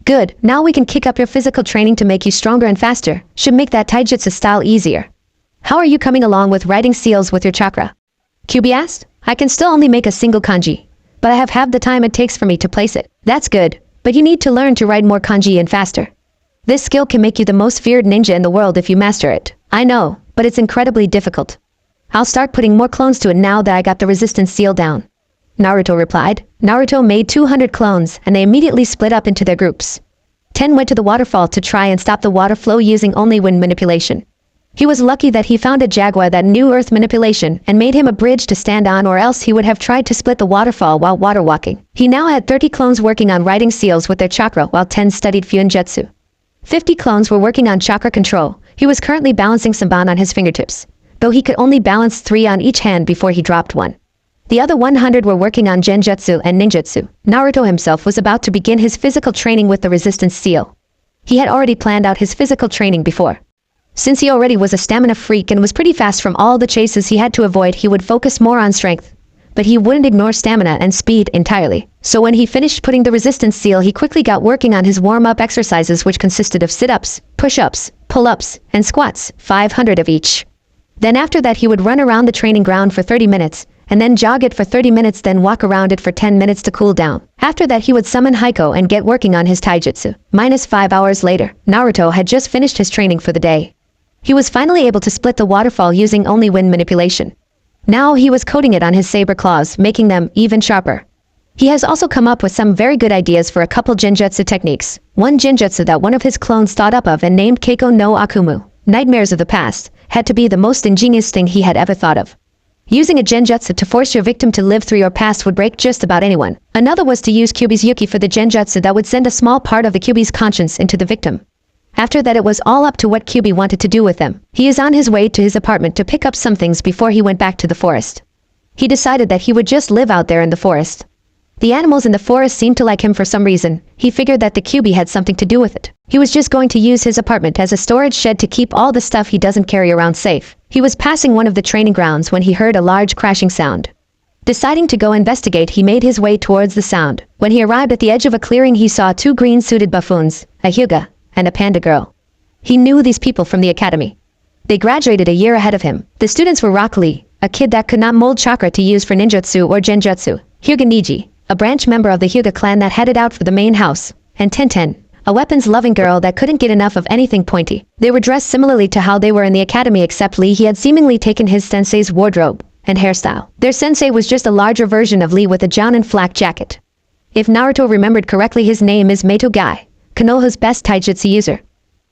Good, now we can kick up your physical training to make you stronger and faster, should make that taijutsu style easier. How are you coming along with writing seals with your chakra?" Kyubi asked. "I can still only make a single kanji, but I have half the time it takes for me to place it." "That's good, but you need to learn to write more kanji and faster. This skill can make you the most feared ninja in the world if you master it." "I know, but it's incredibly difficult. I'll start putting more clones to it now that I got the resistance seal down," Naruto replied. Naruto made 200 clones, and they immediately split up into their groups. 10 went to the waterfall to try and stop the water flow using only wind manipulation. He was lucky that he found a jaguar that knew earth manipulation and made him a bridge to stand on, or else he would have tried to split the waterfall while water walking. He now had 30 clones working on writing seals with their chakra, while 10 studied Fuinjutsu. 50 clones were working on chakra control. He was currently balancing Samban on his fingertips, though he could only balance 3 on each hand before he dropped one. The other 100 were working on genjutsu and ninjutsu. Naruto himself was about to begin his physical training with the resistance seal. He had already planned out his physical training before. Since he already was a stamina freak and was pretty fast from all the chases he had to avoid, he would focus more on strength. But he wouldn't ignore stamina and speed entirely. So when he finished putting the resistance seal, he quickly got working on his warm-up exercises, which consisted of sit-ups, push-ups, pull-ups, and squats, 500 of each. Then after that he would run around the training ground for 30 minutes, and then jog it for 30 minutes, then walk around it for 10 minutes to cool down. After that he would summon Heiko and get working on his taijutsu. -5 hours later, Naruto had just finished his training for the day. He was finally able to split the waterfall using only wind manipulation. Now he was coating it on his saber claws, making them even sharper. He has also come up with some very good ideas for a couple genjutsu techniques. One genjutsu that one of his clones thought up of and named Keiko no Akumu, Nightmares of the Past, had to be the most ingenious thing he had ever thought of. Using a genjutsu to force your victim to live through your past would break just about anyone. Another was to use Kyubi's Yuki for the genjutsu that would send a small part of the Kyubi's conscience into the victim. After that it was all up to what Kyubi wanted to do with them. He is on his way to his apartment to pick up some things before he went back to the forest. He decided that he would just live out there in the forest. The animals in the forest seemed to like him for some reason. He figured that the Kyubi had something to do with it. He was just going to use his apartment as a storage shed to keep all the stuff he doesn't carry around safe. He was passing one of the training grounds when he heard a large crashing sound. Deciding to go investigate, he made his way towards the sound. When he arrived at the edge of a clearing, he saw 2 green-suited buffoons, a Hyuga, and a panda girl. He knew these people from the academy. They graduated a year ahead of him. The students were Rock Lee, a kid that could not mold chakra to use for ninjutsu or genjutsu, Hyuga Niji, a branch member of the Hyuga clan that headed out for the main house, and Tenten, a weapons-loving girl that couldn't get enough of anything pointy. They were dressed similarly to how they were in the academy, except Lee, he had seemingly taken his sensei's wardrobe and hairstyle. Their sensei was just a larger version of Lee with a Jounin flak jacket. If Naruto remembered correctly, his name is Meito Gai, Konoha's best taijutsu user.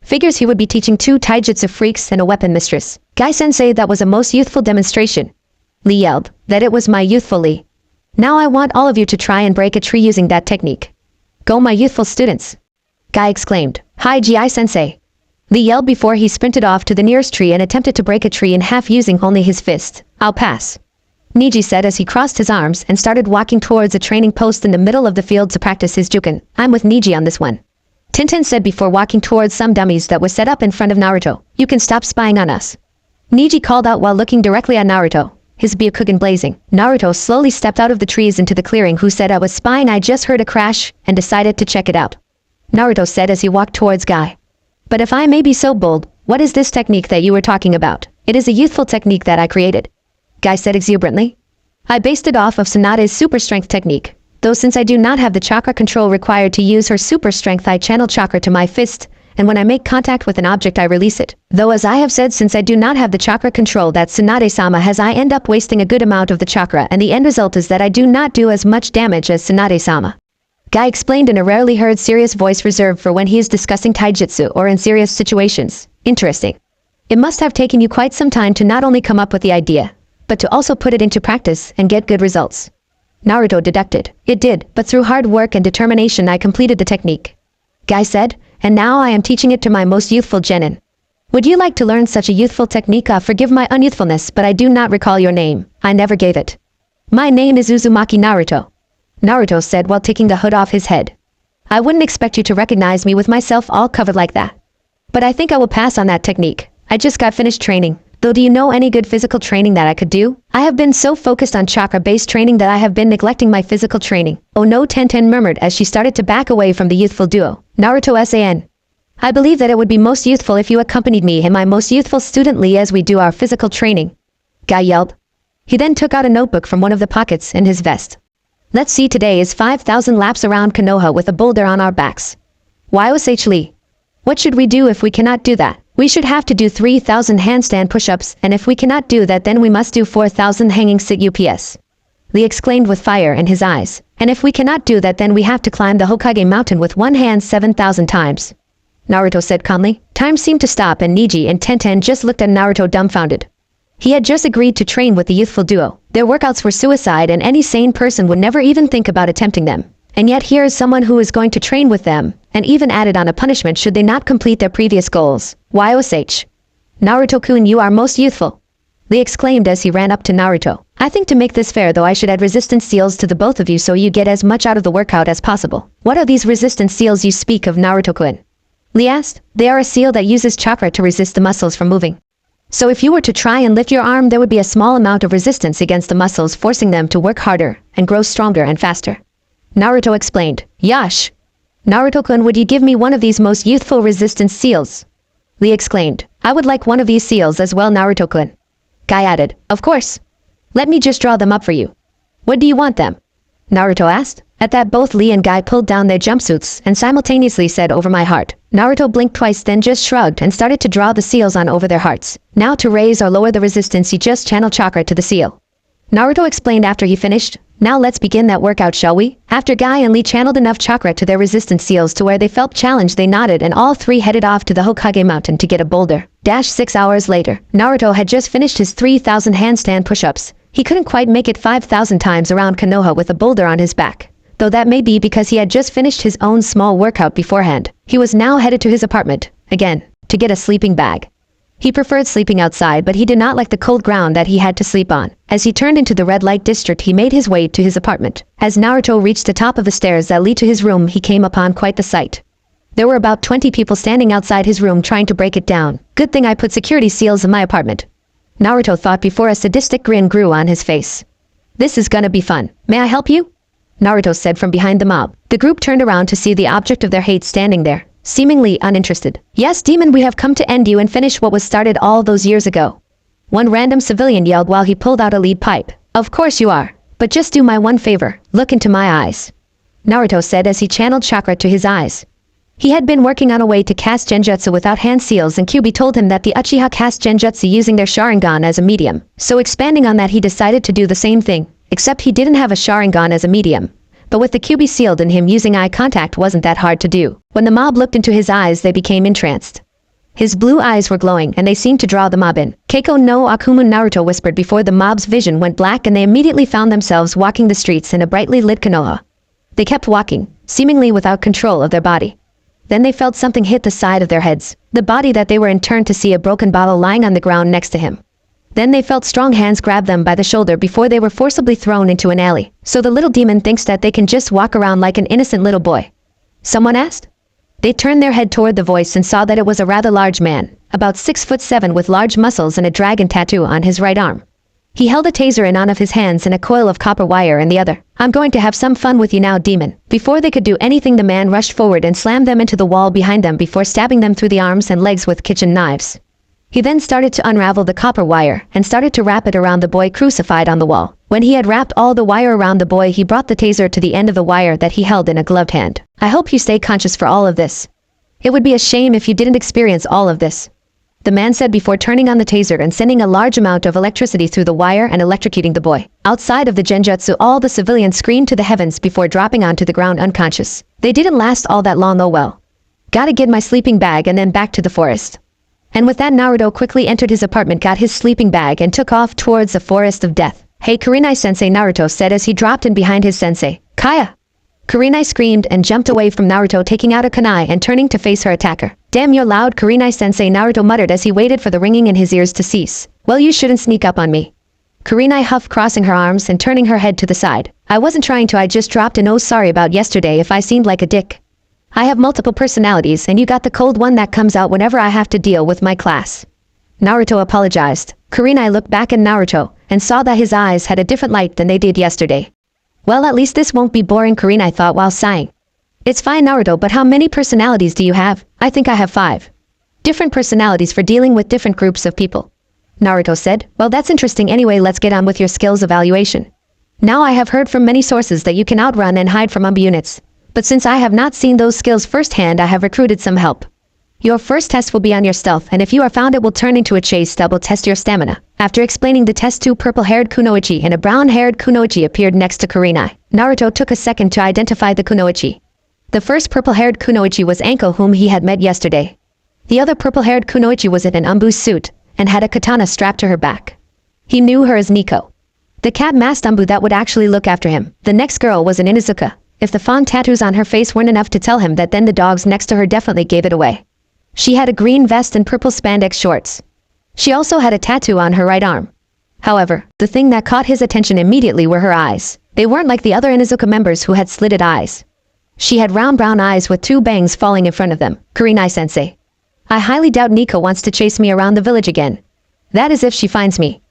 Figures he would be teaching 2 taijutsu freaks and a weapon mistress. Gai sensei, that was a most youthful demonstration. Lee yelled, "That it was my youthful Lee. Now I want all of you to try and break a tree using that technique. Go my youthful students." Gai exclaimed, "Hi Gi sensei." Lee yelled before he sprinted off to the nearest tree and attempted to break a tree in half using only his fist. "I'll pass." Niji said as he crossed his arms and started walking towards a training post in the middle of the field to practice his Juken. I'm with Niji on this one. Tenten said before walking towards some dummies that were set up in front of Naruto. You can stop spying on us. Niji called out while looking directly at Naruto, his Byakugan blazing. Naruto slowly stepped out of the trees into the clearing. Who said I was spying? I just heard a crash and decided to check it out. Naruto said as he walked towards Guy. But if I may be so bold, what is this technique that you were talking about? It is a youthful technique that I created. Guy said exuberantly. I based it off of Tsunade's super strength technique. Though since I do not have the chakra control required to use her super strength, I channel chakra to my fist, and when I make contact with an object I release it. Though as I have said, since I do not have the chakra control that Tsunade-sama has, I end up wasting a good amount of the chakra, and the end result is that I do not do as much damage as Tsunade-sama. Guy explained in a rarely heard serious voice reserved for when he is discussing taijutsu or in serious situations. Interesting. It must have taken you quite some time to not only come up with the idea, but to also put it into practice and get good results. Naruto deducted. It did, but through hard work and determination I completed the technique. Guy said, and now I am teaching it to my most youthful genin. Would you like to learn such a youthful technique? Forgive my unyouthfulness, but I do not recall your name. I never gave it. My name is Uzumaki Naruto. Naruto said while taking the hood off his head. I wouldn't expect you to recognize me with myself all covered like that. But I think I will pass on that technique. I just got finished training. Though do you know any good physical training that I could do? I have been so focused on chakra-based training that I have been neglecting my physical training. Oh no, Tenten murmured as she started to back away from the youthful duo. Naruto-san. I believe that it would be most youthful if you accompanied me and my most youthful student Lee as we do our physical training. Guy yelled. He then took out a notebook from one of the pockets in his vest. Let's see, today is 5,000 laps around Konoha with a boulder on our backs. YOSH Lee. What should we do if we cannot do that? We should have to do 3,000 handstand push-ups, and if we cannot do that then we must do 4,000 hanging sit ups. Lee exclaimed with fire in his eyes. And if we cannot do that then we have to climb the Hokage mountain with one hand 7,000 times. Naruto said calmly. Time seemed to stop and Niji and Tenten just looked at Naruto dumbfounded. He had just agreed to train with the youthful duo. Their workouts were suicide and any sane person would never even think about attempting them. And yet here is someone who is going to train with them, and even added on a punishment should they not complete their previous goals. YOSH. Naruto-kun, you are most youthful. Lee exclaimed as he ran up to Naruto. I think to make this fair though I should add resistance seals to the both of you so you get as much out of the workout as possible. What are these resistance seals you speak of, Naruto-kun? Lee asked. They are a seal that uses chakra to resist the muscles from moving. So if you were to try and lift your arm there would be a small amount of resistance against the muscles, forcing them to work harder and grow stronger and faster. Naruto explained. Yash. Naruto-kun, would you give me one of these most youthful resistance seals? Lee exclaimed. I would like one of these seals as well, Naruto-kun. Guy added. Of course. Let me just draw them up for you. What do you want them? Naruto asked. At that both Lee and Guy pulled down their jumpsuits and simultaneously said, over my heart. Naruto blinked twice then just shrugged and started to draw the seals on over their hearts. Now to raise or lower the resistance you just channel chakra to the seal. Naruto explained after he finished. Now let's begin that workout, shall we? After Guy and Lee channeled enough chakra to their resistance seals to where they felt challenged, they nodded and all three headed off to the Hokage mountain to get a boulder. 6 hours later, Naruto had just finished his 3,000 handstand push-ups. He couldn't quite make it 5,000 times around Konoha with a boulder on his back. Though that may be because he had just finished his own small workout beforehand. He was now headed to his apartment, again, to get a sleeping bag. He preferred sleeping outside, but he did not like the cold ground that he had to sleep on. As he turned into the red light district, he made his way to his apartment. As Naruto reached the top of the stairs that lead to his room, he came upon quite the sight. There were about 20 people standing outside his room trying to break it down. Good thing I put security seals in my apartment. Naruto thought before a sadistic grin grew on his face. This is gonna be fun. May I help you? Naruto said from behind the mob. The group turned around to see the object of their hate standing there, seemingly uninterested. Yes, demon, we have come to end you and finish what was started all those years ago. One random civilian yelled while he pulled out a lead pipe. Of course you are. But just do my one favor. Look into my eyes. Naruto said as he channeled chakra to his eyes. He had been working on a way to cast genjutsu without hand seals, and Kyuubi told him that the Uchiha cast genjutsu using their Sharingan as a medium. So expanding on that, he decided to do the same thing, except he didn't have a Sharingan as a medium. But with the Kyuubi sealed in him, using eye contact wasn't that hard to do. When the mob looked into his eyes, they became entranced. His blue eyes were glowing, and they seemed to draw the mob in. Keiko no Akumu, Naruto whispered before the mob's vision went black, and they immediately found themselves walking the streets in a brightly lit Konoha. They kept walking, seemingly without control of their body. Then they felt something hit the side of their heads. The body that they were in turned to see a broken bottle lying on the ground next to him. Then they felt strong hands grab them by the shoulder before they were forcibly thrown into an alley. So the little demon thinks that they can just walk around like an innocent little boy. Someone asked? They turned their head toward the voice and saw that it was a rather large man, about 6'7" with large muscles and a dragon tattoo on his right arm. He held a taser in one of his hands and a coil of copper wire in the other. I'm going to have some fun with you now, demon. Before they could do anything, the man rushed forward and slammed them into the wall behind them before stabbing them through the arms and legs with kitchen knives. He then started to unravel the copper wire and started to wrap it around the boy crucified on the wall. When he had wrapped all the wire around the boy, he brought the taser to the end of the wire that he held in a gloved hand. I hope you stay conscious for all of this. It would be a shame if you didn't experience all of this, the man said before turning on the taser and sending a large amount of electricity through the wire and electrocuting the boy. Outside of the genjutsu, all the civilians screamed to the heavens before dropping onto the ground unconscious. They didn't last all that long. Oh well. Gotta get my sleeping bag and then back to the forest. And with that, Naruto quickly entered his apartment, got his sleeping bag, and took off towards the forest of death. Hey Kurenai-sensei, Naruto said as he dropped in behind his sensei. Kaya! Kurenai screamed and jumped away from Naruto, taking out a kunai and turning to face her attacker. Damn, you're loud, Kurenai-sensei, Naruto muttered as he waited for the ringing in his ears to cease. Well, you shouldn't sneak up on me. Kurenai huffed, crossing her arms and turning her head to the side. I wasn't trying to, I just dropped in. Oh, sorry about yesterday if I seemed like a dick. I have multiple personalities and you got the cold one that comes out whenever I have to deal with my class. Naruto apologized. Kurenai looked back at Naruto and saw that his eyes had a different light than they did yesterday. Well, at least this won't be boring, Kurenai thought while sighing. It's fine, Naruto, but how many personalities do you have? I think I have 5. Different personalities for dealing with different groups of people. Naruto said. Well, that's interesting. Anyway, let's get on with your skills evaluation. Now I have heard from many sources that you can outrun and hide from units. But since I have not seen those skills firsthand, I have recruited some help. Your first test will be on your stealth, and if you are found, it will turn into a chase that will test your stamina. After explaining the test, 2 purple-haired kunoichi and a brown-haired kunoichi appeared next to Kurenai. Naruto took a second to identify the kunoichi. The first purple-haired kunoichi was Anko, whom he had met yesterday. The other purple-haired kunoichi was in an umbu suit and had a katana strapped to her back. He knew her as Nico, the cat-masked umbu that would actually look after him. The next girl was an Inuzuka. If the fawn tattoos on her face weren't enough to tell him that, then the dogs next to her definitely gave it away. She had a green vest and purple spandex shorts. She also had a tattoo on her right arm. However, the thing that caught his attention immediately were her eyes. They weren't like the other Inuzuka members who had slitted eyes. She had round brown eyes with 2 bangs falling in front of them. Kurenai-sensei. I highly doubt Nico wants to chase me around the village again. That is if she finds me,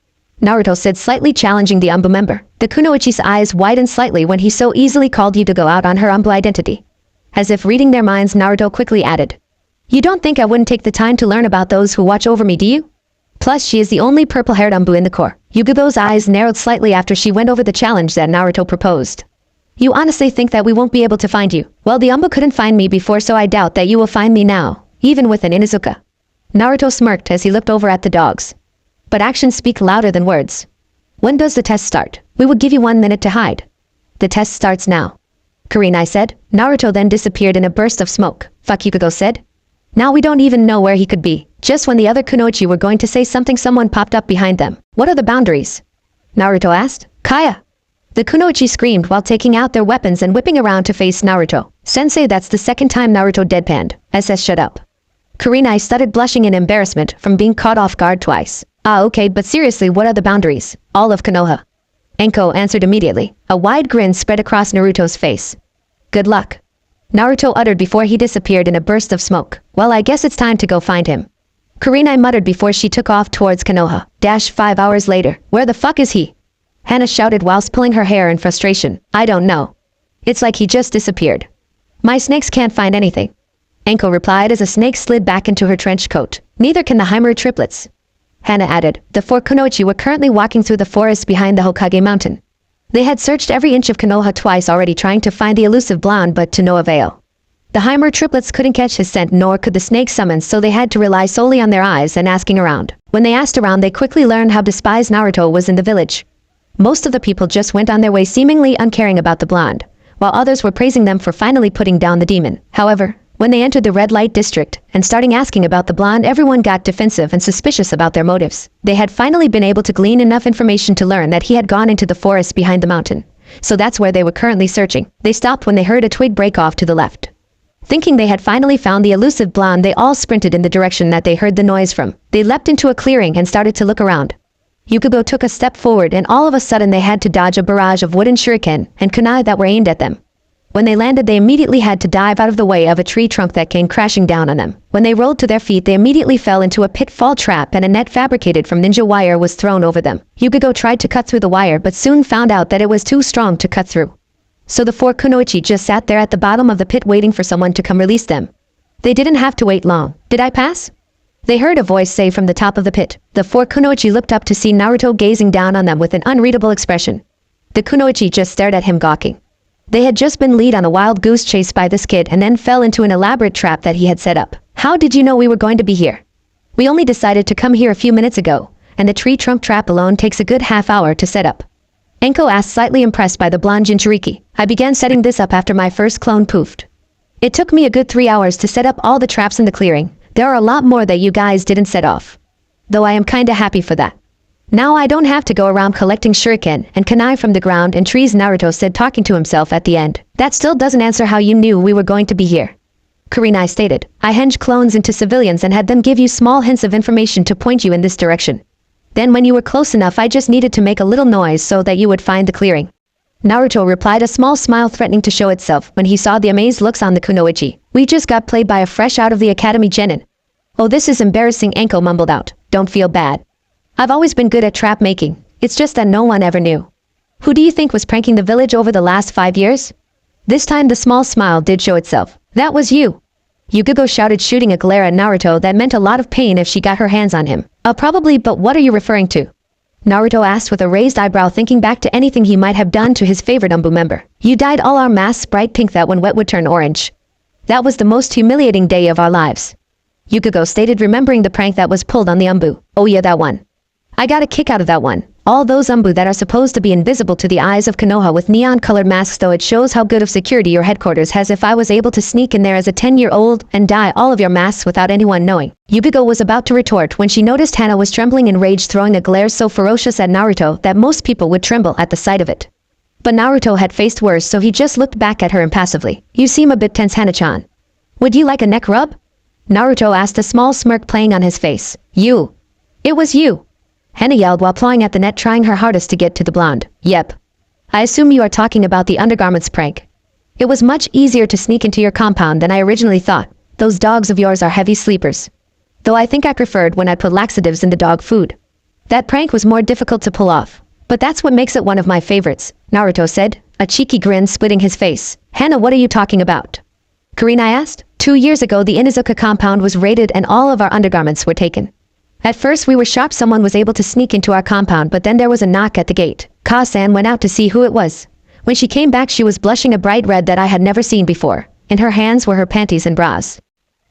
Naruto said, slightly challenging the umbu member. The kunoichi's eyes widened slightly when he so easily called you to go out on her umbu identity. As if reading their minds, Naruto quickly added. You don't think I wouldn't take the time to learn about those who watch over me, do you? Plus, she is the only purple-haired umbu in the corps. Yugubo's eyes narrowed slightly after she went over the challenge that Naruto proposed. You honestly think that we won't be able to find you? Well, the umbu couldn't find me before, so I doubt that you will find me now, even with an Inuzuka. Naruto smirked as he looked over at the dogs. But actions speak louder than words. When does the test start? We will give you 1 minute to hide. The test starts now, Kurenai said. Naruto then disappeared in a burst of smoke. Fuck, Yukigo said. Now we don't even know where he could be. Just when the other kunoichi were going to say something, someone popped up behind them. What are the boundaries? Naruto asked. Kaya! The kunoichi screamed while taking out their weapons and whipping around to face Naruto. Sensei, that's the second time Naruto deadpanned. SS, shut up. Kurenai started blushing in embarrassment from being caught off guard twice. Ah, okay, but seriously, what are the boundaries? All of Konoha. Enko answered immediately. A wide grin spread across Naruto's face. Good luck, Naruto uttered before he disappeared in a burst of smoke. Well, I guess it's time to go find him, Kurenai muttered before she took off towards Konoha. 5 hours later. Where the fuck is he? Hana shouted whilst pulling her hair in frustration. I don't know. It's like he just disappeared. My snakes can't find anything, Enko replied as a snake slid back into her trench coat. Neither can the Himura triplets, Hana added. The 4 kunoichi were currently walking through the forest behind the Hokage mountain. They had searched every inch of Konoha twice already, trying to find the elusive blonde, but to no avail. The Himura triplets couldn't catch his scent, nor could the snake summon, so they had to rely solely on their eyes and asking around. When they asked around, they quickly learned how despised Naruto was in the village. Most of the people just went on their way, seemingly uncaring about the blonde, while others were praising them for finally putting down the demon. However, when they entered the red light district and starting asking about the blonde, everyone got defensive and suspicious about their motives. They had finally been able to glean enough information to learn that he had gone into the forest behind the mountain. So that's where they were currently searching. They stopped when they heard a twig break off to the left. Thinking they had finally found the elusive blonde, they all sprinted in the direction that they heard the noise from. They leapt into a clearing and started to look around. Yukugo took a step forward and all of a sudden they had to dodge a barrage of wooden shuriken and kunai that were aimed at them. When they landed, they immediately had to dive out of the way of a tree trunk that came crashing down on them. When they rolled to their feet, they immediately fell into a pitfall trap and a net fabricated from ninja wire was thrown over them. Yukugo tried to cut through the wire but soon found out that it was too strong to cut through. So the four kunoichi just sat there at the bottom of the pit waiting for someone to come release them. They didn't have to wait long. Did I pass? They heard a voice say from the top of the pit. The four kunoichi looked up to see Naruto gazing down on them with an unreadable expression. The kunoichi just stared at him gawking. They had just been led on a wild goose chase by this kid and then fell into an elaborate trap that he had set up. How did you know we were going to be here? We only decided to come here a few minutes ago, and the tree trunk trap alone takes a good half hour to set up. Enko asked, slightly impressed by the blonde Jinchuriki. I began setting this up after my first clone poofed. It took me a good 3 hours to set up all the traps in the clearing. There are a lot more that you guys didn't set off. Though I am kinda happy for that. Now I don't have to go around collecting shuriken and kunai from the ground and trees, Naruto said, talking to himself at the end. That still doesn't answer how you knew we were going to be here. Kurenai stated. I hinged clones into civilians and had them give you small hints of information to point you in this direction. Then when you were close enough, I just needed to make a little noise so that you would find the clearing. Naruto replied, a small smile threatening to show itself when he saw the amazed looks on the kunoichi. We just got played by a fresh out of the academy genin. Oh, this is embarrassing, Enko mumbled out. Don't feel bad. I've always been good at trap making. It's just that no one ever knew. Who do you think was pranking the village over the last 5 years? This time the small smile did show itself. That was you. Yukugo shouted, shooting a glare at Naruto that meant a lot of pain if she got her hands on him. Probably, but what are you referring to? Naruto asked with a raised eyebrow, thinking back to anything he might have done to his favorite Umbu member. You dyed all our masks bright pink that when wet would turn orange. That was the most humiliating day of our lives. Yukugo stated, remembering the prank that was pulled on the Umbu. Oh yeah, that one. I got a kick out of that one. All those Umbu that are supposed to be invisible to the eyes of Konoha with neon-colored masks, though it shows how good of security your headquarters has if I was able to sneak in there as a 10-year-old and dye all of your masks without anyone knowing. Yukugo was about to retort when she noticed Hana was trembling in rage, throwing a glare so ferocious at Naruto that most people would tremble at the sight of it. But Naruto had faced worse, so he just looked back at her impassively. You seem a bit tense, Hana-chan. Would you like a neck rub? Naruto asked, a small smirk playing on his face. You. It was you. Hana yelled while clawing at the net, trying her hardest to get to the blonde. Yep. I assume you are talking about the undergarments prank. It was much easier to sneak into your compound than I originally thought. Those dogs of yours are heavy sleepers. Though I think I preferred when I put laxatives in the dog food. That prank was more difficult to pull off. But that's what makes it one of my favorites, Naruto said, a cheeky grin splitting his face. Hana, what are you talking about? Kurenai asked. 2 years ago, the Inuzuka compound was raided and all of our undergarments were taken. At first we were shocked someone was able to sneak into our compound, but then there was a knock at the gate. Ka-san went out to see who it was. When she came back, she was blushing a bright red that I had never seen before. In her hands were her panties and bras.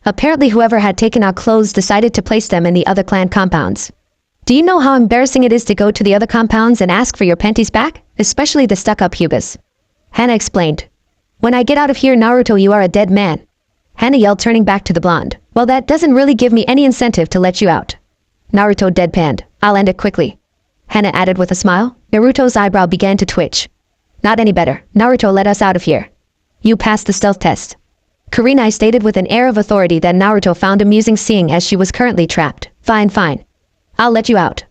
Apparently whoever had taken our clothes decided to place them in the other clan compounds. Do you know how embarrassing it is to go to the other compounds and ask for your panties back? Especially the stuck-up Hyugas. Hana explained. When I get out of here, Naruto, you are a dead man. Hana yelled, turning back to the blonde. Well, that doesn't really give me any incentive to let you out. Naruto deadpanned. I'll end it quickly. Hana added with a smile. Naruto's eyebrow began to twitch. Not any better. Naruto, let us out of here. You passed the stealth test. Kurenai stated with an air of authority that Naruto found amusing, seeing as she was currently trapped. Fine, fine. I'll let you out.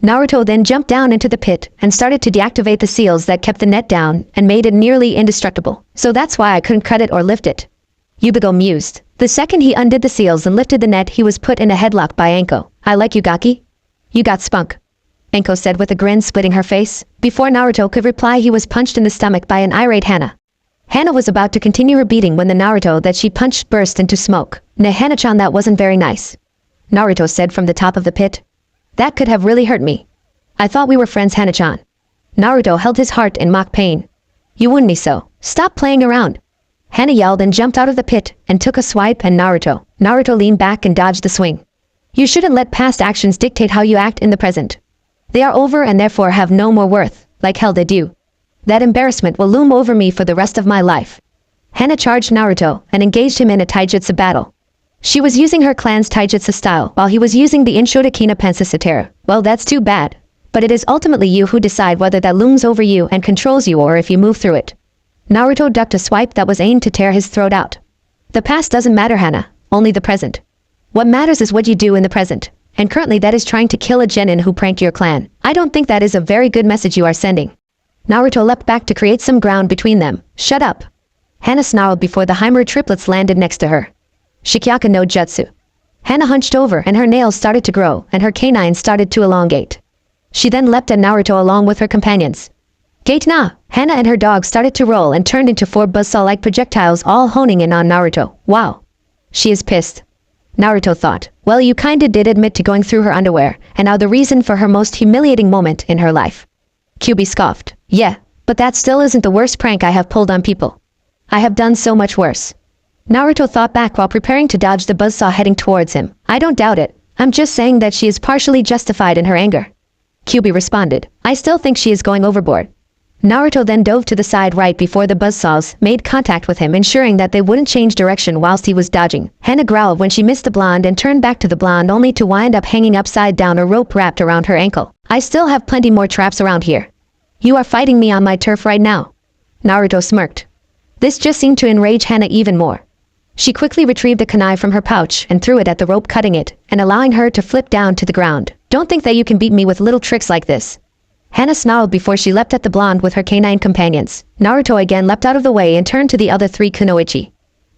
Naruto then jumped down into the pit and started to deactivate the seals that kept the net down and made it nearly indestructible. So that's why I couldn't cut it or lift it. Yubigo mused. The second he undid the seals and lifted the net, he was put in a headlock by Enko. I like you, Gaki. You got spunk. Enko said with a grin, splitting her face. Before Naruto could reply, he was punched in the stomach by an irate Hana. Hana was about to continue her beating when the Naruto that she punched burst into smoke. Nah, Hana-chan, that wasn't very nice. Naruto said from the top of the pit. That could have really hurt me. I thought we were friends, Hana-chan. Naruto held his heart in mock pain. You wouldn't be so. Stop playing around. Hana yelled and jumped out of the pit and took a swipe at Naruto. Naruto leaned back and dodged the swing. You shouldn't let past actions dictate how you act in the present. They are over and therefore have no more worth, like hell they do. That embarrassment will loom over me for the rest of my life. Hana charged Naruto and engaged him in a taijutsu battle. She was using her clan's taijutsu style while he was using the Inshodokina Pansasatera. Well, that's too bad. But it is ultimately you who decide whether that looms over you and controls you or if you move through it. Naruto ducked a swipe that was aimed to tear his throat out. The past doesn't matter, Hana, only the present. What matters is what you do in the present. And currently that is trying to kill a genin who pranked your clan. I don't think that is a very good message you are sending. Naruto leapt back to create some ground between them. Shut up. Hana snarled before the Himera triplets landed next to her. Shikyaka no Jutsu. Hana hunched over and her nails started to grow and her canines started to elongate. She then leapt at Naruto along with her companions. Gate na! Hana and her dog started to roll and turned into 4 buzzsaw-like projectiles all honing in on Naruto. Wow. She is pissed. Naruto thought, well, you kinda did admit to going through her underwear and now the reason for her most humiliating moment in her life. Kyuubi scoffed. Yeah, but that still isn't the worst prank I have pulled on people. I have done so much worse. Naruto thought back while preparing to dodge the buzzsaw heading towards him. I don't doubt it. I'm just saying that she is partially justified in her anger. Kyuubi responded. I still think she is going overboard. Naruto then dove to the side right before the buzzsaws made contact with him, ensuring that they wouldn't change direction whilst he was dodging. Hana growled when she missed the blonde and turned back to the blonde only to wind up hanging upside down, a rope wrapped around her ankle. I still have plenty more traps around here. You are fighting me on my turf right now. Naruto smirked. This just seemed to enrage Hana even more. She quickly retrieved a kunai from her pouch and threw it at the rope, cutting it and allowing her to flip down to the ground. Don't think that you can beat me with little tricks like this. Hana snarled before she leapt at the blonde with her canine companions. Naruto again leapt out of the way and turned to the other 3 kunoichi.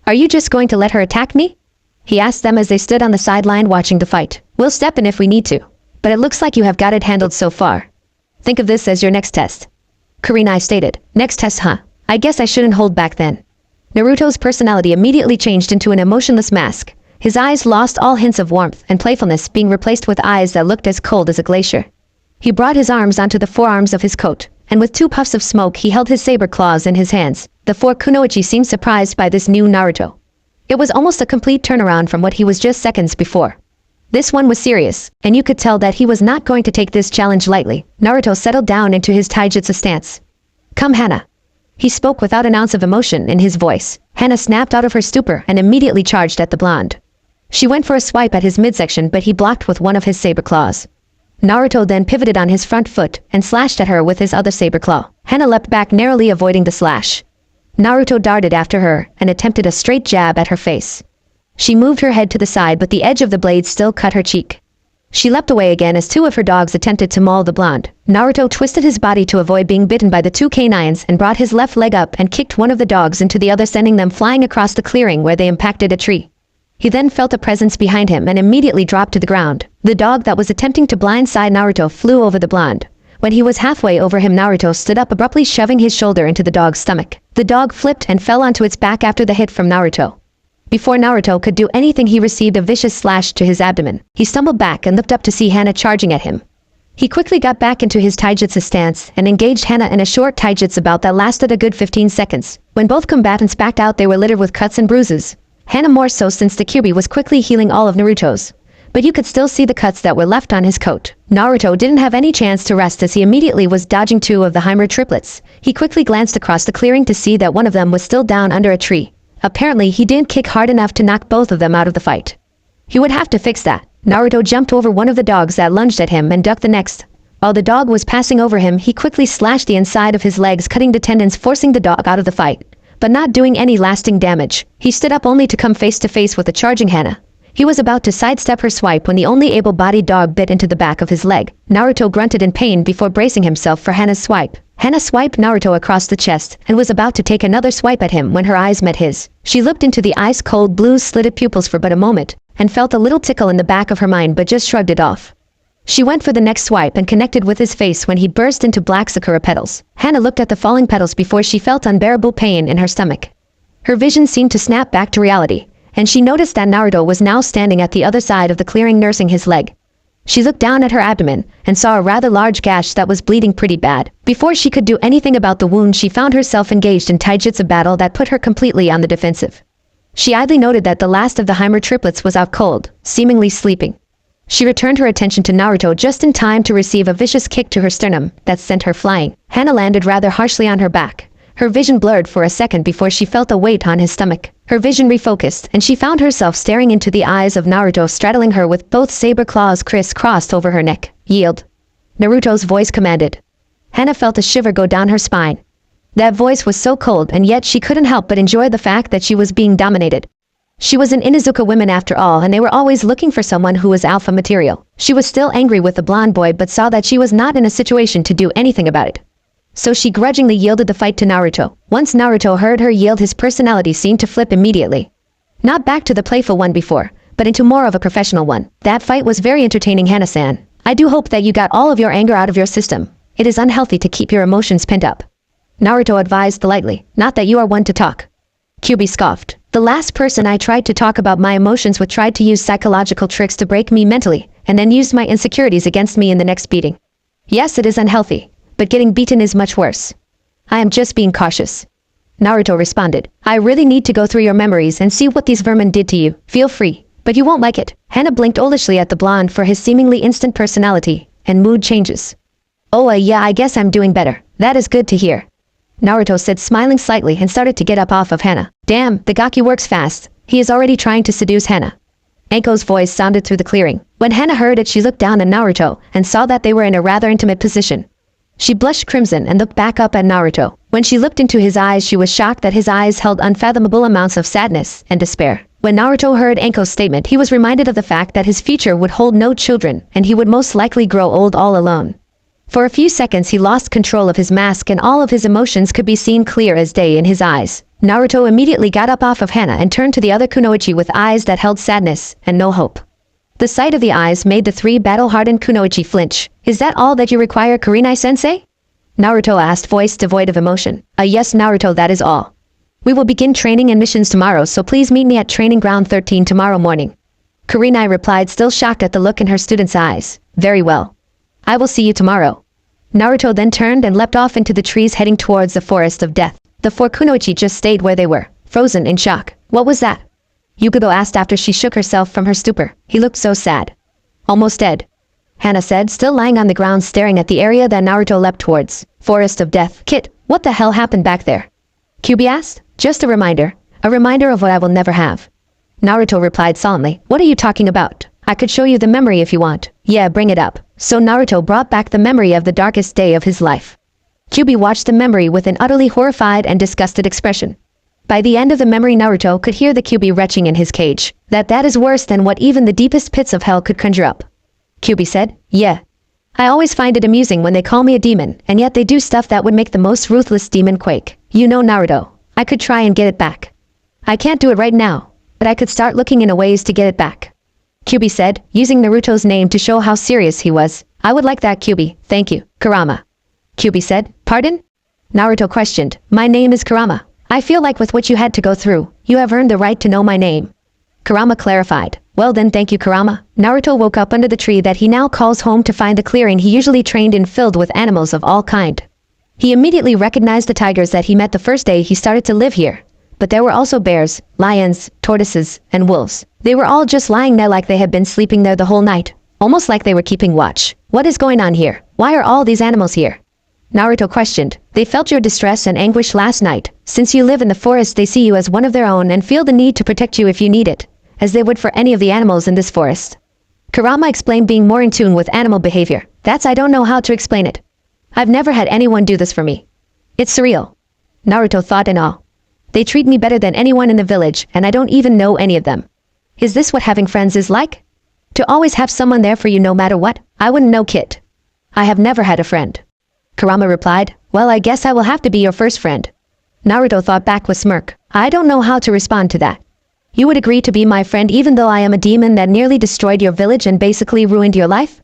Are you just going to let her attack me? He asked them as they stood on the sideline watching the fight. We'll step in if we need to. But it looks like you have got it handled so far. Think of this as your next test. Kurenai stated. Next test, huh? I guess I shouldn't hold back then. Naruto's personality immediately changed into an emotionless mask. His eyes lost all hints of warmth and playfulness, being replaced with eyes that looked as cold as a glacier. He brought his arms onto the forearms of his coat, and with 2 puffs of smoke he held his saber claws in his hands. The 4 kunoichi seemed surprised by this new Naruto. It was almost a complete turnaround from what he was just seconds before. This one was serious, and you could tell that he was not going to take this challenge lightly. Naruto settled down into his taijutsu stance. Come, Hana. He spoke without an ounce of emotion in his voice. Hana snapped out of her stupor and immediately charged at the blonde. She went for a swipe at his midsection, but he blocked with one of his saber claws. Naruto then pivoted on his front foot and slashed at her with his other saber claw. Hana leapt back, narrowly avoiding the slash. Naruto darted after her and attempted a straight jab at her face. She moved her head to the side, but the edge of the blade still cut her cheek. She leapt away again as 2 of her dogs attempted to maul the blonde. Naruto twisted his body to avoid being bitten by the 2 canines and brought his left leg up and kicked one of the dogs into the other, sending them flying across the clearing where they impacted a tree. He then felt a presence behind him and immediately dropped to the ground. The dog that was attempting to blindside Naruto flew over the blonde. When he was halfway over him, Naruto stood up abruptly, shoving his shoulder into the dog's stomach. The dog flipped and fell onto its back after the hit from Naruto. Before Naruto could do anything, he received a vicious slash to his abdomen. He stumbled back and looked up to see Hana charging at him. He quickly got back into his taijutsu stance and engaged Hana in a short taijutsu bout that lasted a good 15 seconds. When both combatants backed out, they were littered with cuts and bruises. Hana more so, since the Kyuubi was quickly healing all of Naruto's. But you could still see the cuts that were left on his coat. Naruto didn't have any chance to rest as he immediately was dodging 2 of the Himera triplets. He quickly glanced across the clearing to see that one of them was still down under a tree. Apparently he didn't kick hard enough to knock both of them out of the fight. He would have to fix that. Naruto jumped over one of the dogs that lunged at him and ducked the next. While the dog was passing over him, he quickly slashed the inside of his legs, cutting the tendons, forcing the dog out of the fight, but not doing any lasting damage. He stood up only to come face to face with the charging Hana. He was about to sidestep her swipe when the only able-bodied dog bit into the back of his leg. Naruto grunted in pain before bracing himself for Hana's swipe. Hana swiped Naruto across the chest and was about to take another swipe at him when her eyes met his. She looked into the ice-cold blue slitted pupils for but a moment and felt a little tickle in the back of her mind, but just shrugged it off. She went for the next swipe and connected with his face when he burst into black sakura petals. Hana looked at the falling petals before she felt unbearable pain in her stomach. Her vision seemed to snap back to reality, and she noticed that Naruto was now standing at the other side of the clearing, nursing his leg. She looked down at her abdomen and saw a rather large gash that was bleeding pretty bad. Before she could do anything about the wound, she found herself engaged in taijutsu battle that put her completely on the defensive. She idly noted that the last of the Himera triplets was out cold, seemingly sleeping. She returned her attention to Naruto just in time to receive a vicious kick to her sternum that sent her flying. Hana landed rather harshly on her back. Her vision blurred for a second before she felt a weight on his stomach. Her vision refocused, and she found herself staring into the eyes of Naruto, straddling her with both saber claws criss-crossed over her neck. Yield. Naruto's voice commanded. Hana felt a shiver go down her spine. That voice was so cold, and yet she couldn't help but enjoy the fact that she was being dominated. She was an Inuzuka woman after all, and they were always looking for someone who was alpha material. She was still angry with the blonde boy but saw that she was not in a situation to do anything about it. So she grudgingly yielded the fight to Naruto. Once Naruto heard her yield, his personality seemed to flip immediately. Not back to the playful one before, but into more of a professional one. That fight was very entertaining, Hana-san. I do hope that you got all of your anger out of your system. It is unhealthy to keep your emotions pent up. Naruto advised lightly, not that you are one to talk. Kyuubi scoffed. The last person I tried to talk about my emotions with tried to use psychological tricks to break me mentally, and then used my insecurities against me in the next beating. Yes, it is unhealthy, but getting beaten is much worse. I am just being cautious. Naruto responded. I really need to go through your memories and see what these vermin did to you. Feel free, but you won't like it. Hana blinked olishly at the blonde for his seemingly instant personality and mood changes. Oh yeah, I guess I'm doing better. That is good to hear. Naruto said, smiling slightly, and started to get up off of Hana. Damn, the Gaki works fast. He is already trying to seduce Hana. Anko's voice sounded through the clearing. When Hana heard it, she looked down at Naruto and saw that they were in a rather intimate position. She blushed crimson and looked back up at Naruto. When she looked into his eyes, she was shocked that his eyes held unfathomable amounts of sadness and despair. When Naruto heard Anko's statement, he was reminded of the fact that his future would hold no children, and he would most likely grow old all alone. For a few seconds he lost control of his mask, and all of his emotions could be seen clear as day in his eyes. Naruto immediately got up off of Hana and turned to the other kunoichi with eyes that held sadness and no hope. The sight of the eyes made the three battle-hardened kunoichi flinch. Is that all that you require, Kurenai-sensei? Naruto asked, voice devoid of emotion. Yes, Naruto, that is all. We will begin training and missions tomorrow, so please meet me at Training Ground 13 tomorrow morning. Kurenai replied, still shocked at the look in her student's eyes. Very well. I will see you tomorrow. Naruto then turned and leapt off into the trees, heading towards the forest of death. The four kunoichi just stayed where they were, frozen in shock. What was that? Yukido asked after she shook herself from her stupor. He looked so sad. Almost dead. Hana said, still lying on the ground staring at the area that Naruto leapt towards. Forest of death. Kit, what the hell happened back there? Kyuubi asked. Just a reminder of what I will never have. Naruto replied solemnly. What are you talking about? I could show you the memory if you want. Yeah, bring it up. So Naruto brought back the memory of the darkest day of his life. Kyuubi watched the memory with an utterly horrified and disgusted expression. By the end of the memory, Naruto could hear the Kyuubi retching in his cage. That is worse than what even the deepest pits of hell could conjure up. Kyuubi said, yeah. I always find it amusing when they call me a demon, and yet they do stuff that would make the most ruthless demon quake. You know, Naruto, I could try and get it back. I can't do it right now, but I could start looking into ways to get it back. Kyuubi said, using Naruto's name to show how serious he was. I would like that, Kyuubi, thank you. Kurama. Kyuubi said, pardon? Naruto questioned. My name is Kurama. I feel like with what you had to go through, you have earned the right to know my name. Kurama clarified. Well then, thank you, Kurama. Naruto woke up under the tree that he now calls home to find the clearing he usually trained in filled with animals of all kind. He immediately recognized the tigers that he met the first day he started to live here. But there were also bears, lions, tortoises, and wolves. They were all just lying there like they had been sleeping there the whole night, almost like they were keeping watch. What is going on here? Why are all these animals here? Naruto questioned. They felt your distress and anguish last night. Since you live in the forest, they see you as one of their own and feel the need to protect you if you need it, as they would for any of the animals in this forest. Kurama explained, being more in tune with animal behavior. I don't know how to explain it. I've never had anyone do this for me. It's surreal. Naruto thought in awe. They treat me better than anyone in the village, and I don't even know any of them. Is this what having friends is like? To always have someone there for you no matter what? I wouldn't know, Kit. I have never had a friend. Kurama replied. Well, I guess I will have to be your first friend. Naruto thought back with smirk. I don't know how to respond to that. You would agree to be my friend even though I am a demon that nearly destroyed your village and basically ruined your life?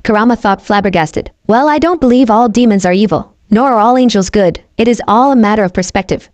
Kurama thought, flabbergasted. Well, I don't believe all demons are evil, nor are all angels good. It is all a matter of perspective.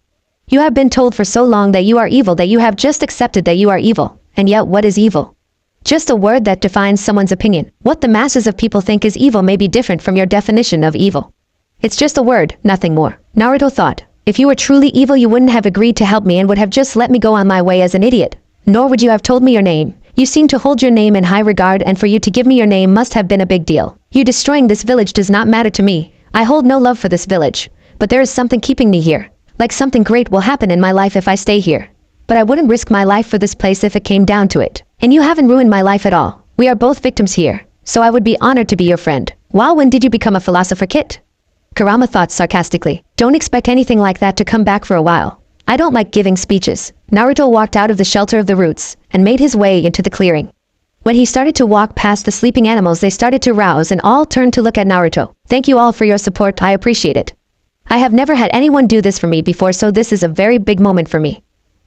You have been told for so long that you are evil that you have just accepted that you are evil. And yet, what is evil? Just a word that defines someone's opinion. What the masses of people think is evil may be different from your definition of evil. It's just a word, nothing more. Naruto thought. If you were truly evil, you wouldn't have agreed to help me and would have just let me go on my way as an idiot. Nor would you have told me your name. You seem to hold your name in high regard, and for you to give me your name must have been a big deal. You destroying this village does not matter to me. I hold no love for this village. But there is something keeping me here. Like something great will happen in my life if I stay here. But I wouldn't risk my life for this place if it came down to it. And you haven't ruined my life at all. We are both victims here. So I would be honored to be your friend. Wow, when did you become a philosopher, Kit? Kurama thought sarcastically. Don't expect anything like that to come back for a while. I don't like giving speeches. Naruto walked out of the shelter of the roots and made his way into the clearing. When he started to walk past the sleeping animals, they started to rouse and all turned to look at Naruto. Thank you all for your support, I appreciate it. I have never had anyone do this for me before, so this is a very big moment for me.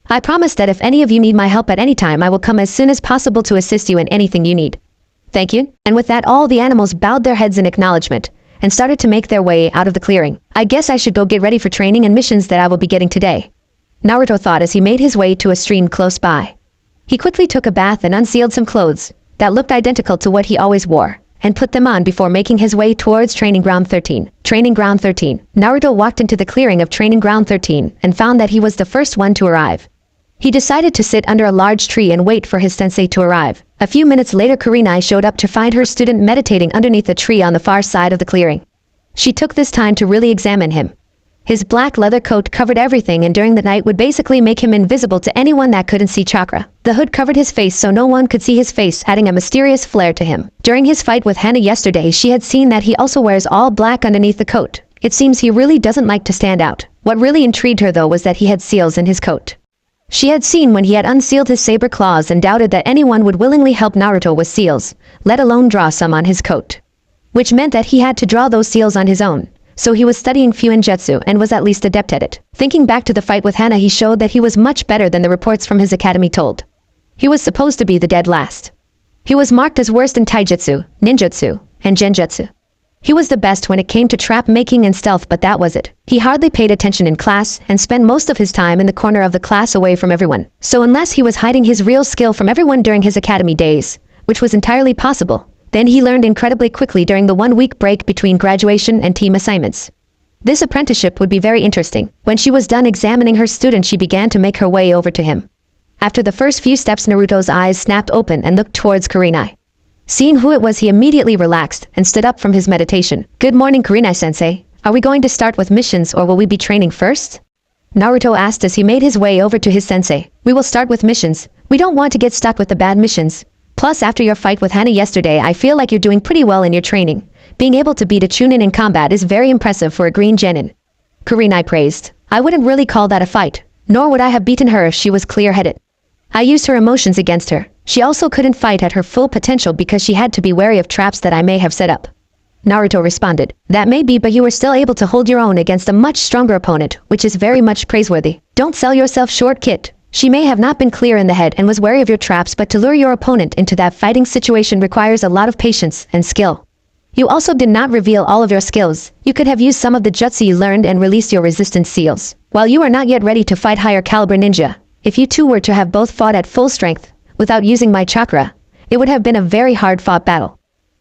I promise that if any of you need my help at any time, I will come as soon as possible to assist you in anything you need. Thank you. And with that, all the animals bowed their heads in acknowledgement and started to make their way out of the clearing. I guess I should go get ready for training and missions that I will be getting today, Naruto thought as he made his way to a stream close by. He quickly took a bath and unsealed some clothes that looked identical to what he always wore, and put them on before making his way towards Training Ground 13. Training Ground 13. Naruto walked into the clearing of Training Ground 13 and found that he was the first one to arrive. He decided to sit under a large tree and wait for his sensei to arrive. A few minutes later, Kurenai showed up to find her student meditating underneath a tree on the far side of the clearing. She took this time to really examine him. His black leather coat covered everything, and during the night would basically make him invisible to anyone that couldn't see chakra. The hood covered his face so no one could see his face, adding a mysterious flair to him. During his fight with Hana yesterday, she had seen that he also wears all black underneath the coat. It seems he really doesn't like to stand out. What really intrigued her though was that he had seals in his coat. She had seen when he had unsealed his saber claws and doubted that anyone would willingly help Naruto with seals, let alone draw some on his coat. Which meant that he had to draw those seals on his own. So he was studying Fuinjutsu and was at least adept at it. Thinking back to the fight with Hana, he showed that he was much better than the reports from his academy told. He was supposed to be the dead last. He was marked as worst in taijutsu, ninjutsu, and genjutsu. He was the best when it came to trap making and stealth, but that was it. He hardly paid attention in class and spent most of his time in the corner of the class away from everyone. So unless he was hiding his real skill from everyone during his academy days, which was entirely possible, then he learned incredibly quickly during the 1-week break between graduation and team assignments. This apprenticeship would be very interesting. When she was done examining her student, she began to make her way over to him. After the first few steps, Naruto's eyes snapped open and looked towards Kurenai. Seeing who it was, he immediately relaxed and stood up from his meditation. Good morning, Kurenai-sensei. Are we going to start with missions or will we be training first? Naruto asked as he made his way over to his sensei. We will start with missions. We don't want to get stuck with the bad missions. Plus, after your fight with Hana yesterday, I feel like you're doing pretty well in your training. Being able to beat a Chunin in combat is very impressive for a green genin. Kurenai praised. I wouldn't really call that a fight, nor would I have beaten her if she was clear-headed. I used her emotions against her. She also couldn't fight at her full potential because she had to be wary of traps that I may have set up. Naruto responded. That may be, but you were still able to hold your own against a much stronger opponent, which is very much praiseworthy. Don't sell yourself short, kid. She may have not been clear in the head and was wary of your traps, but to lure your opponent into that fighting situation requires a lot of patience and skill. You also did not reveal all of your skills. You could have used some of the jutsu you learned and released your resistance seals. While you are not yet ready to fight higher caliber ninja, if you two were to have both fought at full strength, without using my chakra, it would have been a very hard-fought battle.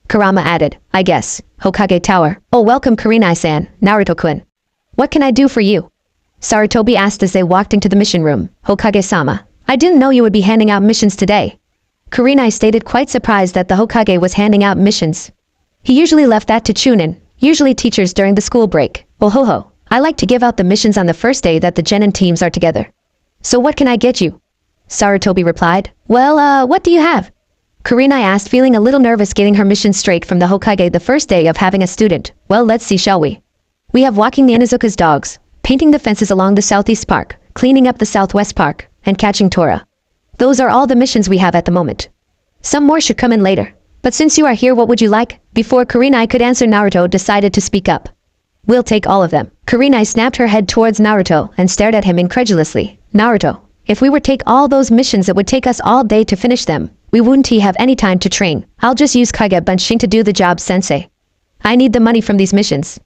Kurama added, I guess. Hokage Tower. Oh, welcome Kurenai-san, Naruto-kun. What can I do for you? Sarutobi asked as they walked into the mission room. Hokage-sama, I didn't know you would be handing out missions today. Kurenai stated, quite surprised that the Hokage was handing out missions. He usually left that to Chunin, usually teachers during the school break. Oh ho ho, I like to give out the missions on the first day that the genin teams are together. So what can I get you? Sarutobi replied. Well, what do you have? Kurenai asked, feeling a little nervous getting her mission straight from the Hokage the first day of having a student. Well, let's see, shall we? We have walking the Inuzuka's dogs, painting the fences along the southeast park, cleaning up the southwest park, and catching Tora. Those are all the missions we have at the moment. Some more should come in later. But since you are here, what would you like? Before Kurenai could answer, Naruto decided to speak up. We'll take all of them. Kurenai snapped her head towards Naruto and stared at him incredulously. Naruto, if we were to take all those missions, it would take us all day to finish them. We wouldn't have any time to train. I'll just use Kage Bunshin to do the job, sensei. I need the money from these missions.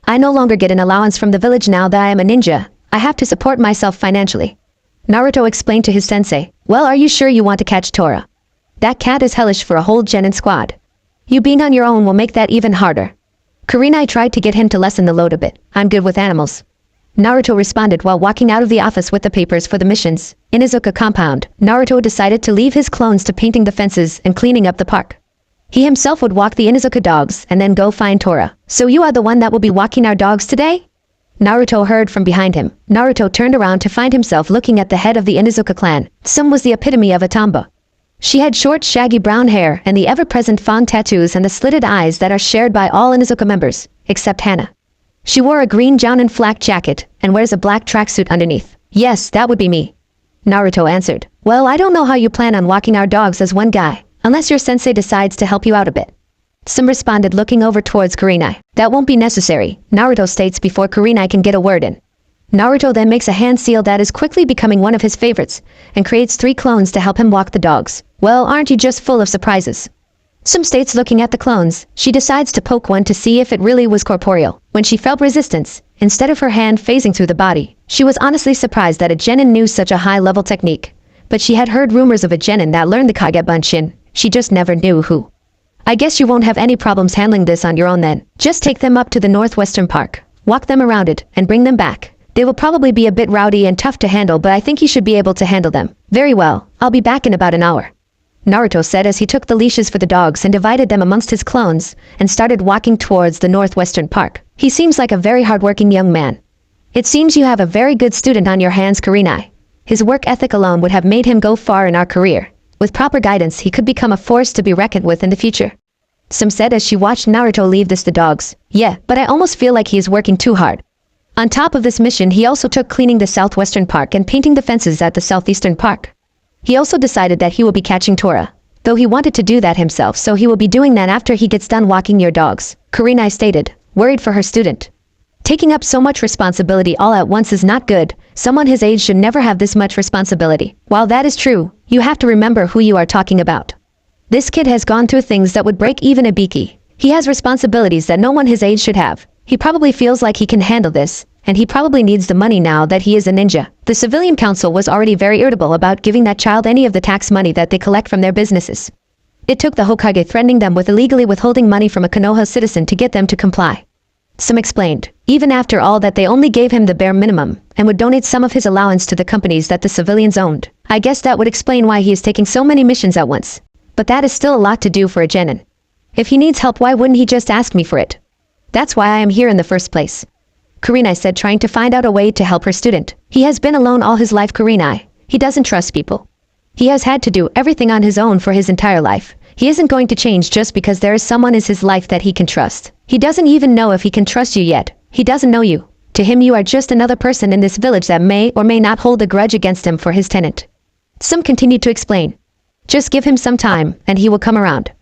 I no longer get an allowance from the village now that I am a ninja. I have to support myself financially. Naruto explained to his sensei. Well, are you sure you want to catch Tora? That cat is hellish for a whole genin squad. You being on your own will make that even harder. Kurenai tried to get him to lessen the load a bit. I'm good with animals. Naruto responded while walking out of the office with the papers for the missions. In Inuzuka compound, Naruto decided to leave his clones to painting the fences and cleaning up the park. He himself would walk the Inuzuka dogs and then go find Tora. So you are the one that will be walking our dogs today? Naruto heard from behind him. Naruto turned around to find himself looking at the head of the Inuzuka clan. Some was the epitome of a tomboy. She had short, shaggy brown hair and the ever-present fawn tattoos and the slitted eyes that are shared by all Inuzuka members, except Hana. She wore a green jounin flak jacket and wears a black tracksuit underneath. Yes, that would be me. Naruto answered. Well, I don't know how you plan on walking our dogs as one guy, unless your sensei decides to help you out a bit. Some responded, looking over towards Kurenai. That won't be necessary, Naruto states before Kurenai can get a word in. Naruto then makes a hand seal that is quickly becoming one of his favorites, and creates 3 clones to help him walk the dogs. Well, aren't you just full of surprises? Some states, looking at the clones. She decides to poke one to see if it really was corporeal. When she felt resistance, instead of her hand phasing through the body, she was honestly surprised that a genin knew such a high-level technique. But she had heard rumors of a genin that learned the Kagebunshin. She just never knew who. I guess you won't have any problems handling this on your own then. Just take them up to the northwestern park, walk them around it, and bring them back. They will probably be a bit rowdy and tough to handle, but I think you should be able to handle them. Very well, I'll be back in about an hour, Naruto said as he took the leashes for the dogs and divided them amongst his clones, and started walking towards the northwestern park. He seems like a very hardworking young man. It seems you have a very good student on your hands, Kurenai. His work ethic alone would have made him go far in our career. With proper guidance, he could become a force to be reckoned with in the future. Some said as she watched Naruto leave the dogs. Yeah, but I almost feel like he is working too hard. On top of this mission, he also took cleaning the southwestern park and painting the fences at the southeastern park. He also decided that he will be catching Tora, though he wanted to do that himself, so he will be doing that after he gets done walking your dogs, Kurenai stated, worried for her student. Taking up so much responsibility all at once is not good. Someone his age should never have this much responsibility. While that is true, you have to remember who you are talking about. This kid has gone through things that would break even a Biki. He has responsibilities that no one his age should have. He probably feels like he can handle this, and he probably needs the money now that he is a ninja. The civilian council was already very irritable about giving that child any of the tax money that they collect from their businesses. It took the Hokage threatening them with illegally withholding money from a Konoha citizen to get them to comply. Some explained, even after all that they only gave him the bare minimum, and would donate some of his allowance to the companies that the civilians owned. I guess that would explain why he is taking so many missions at once. But that is still a lot to do for a genin. If he needs help, why wouldn't he just ask me for it? That's why I am here in the first place, Kurenai said, trying to find out a way to help her student. He has been alone all his life, Kurenai. He doesn't trust people. He has had to do everything on his own for his entire life. He isn't going to change just because there is someone in his life that he can trust. He doesn't even know if he can trust you yet. He doesn't know you. To him, you are just another person in this village that may or may not hold a grudge against him for his tenant. Some continued to explain. Just give him some time, and he will come around.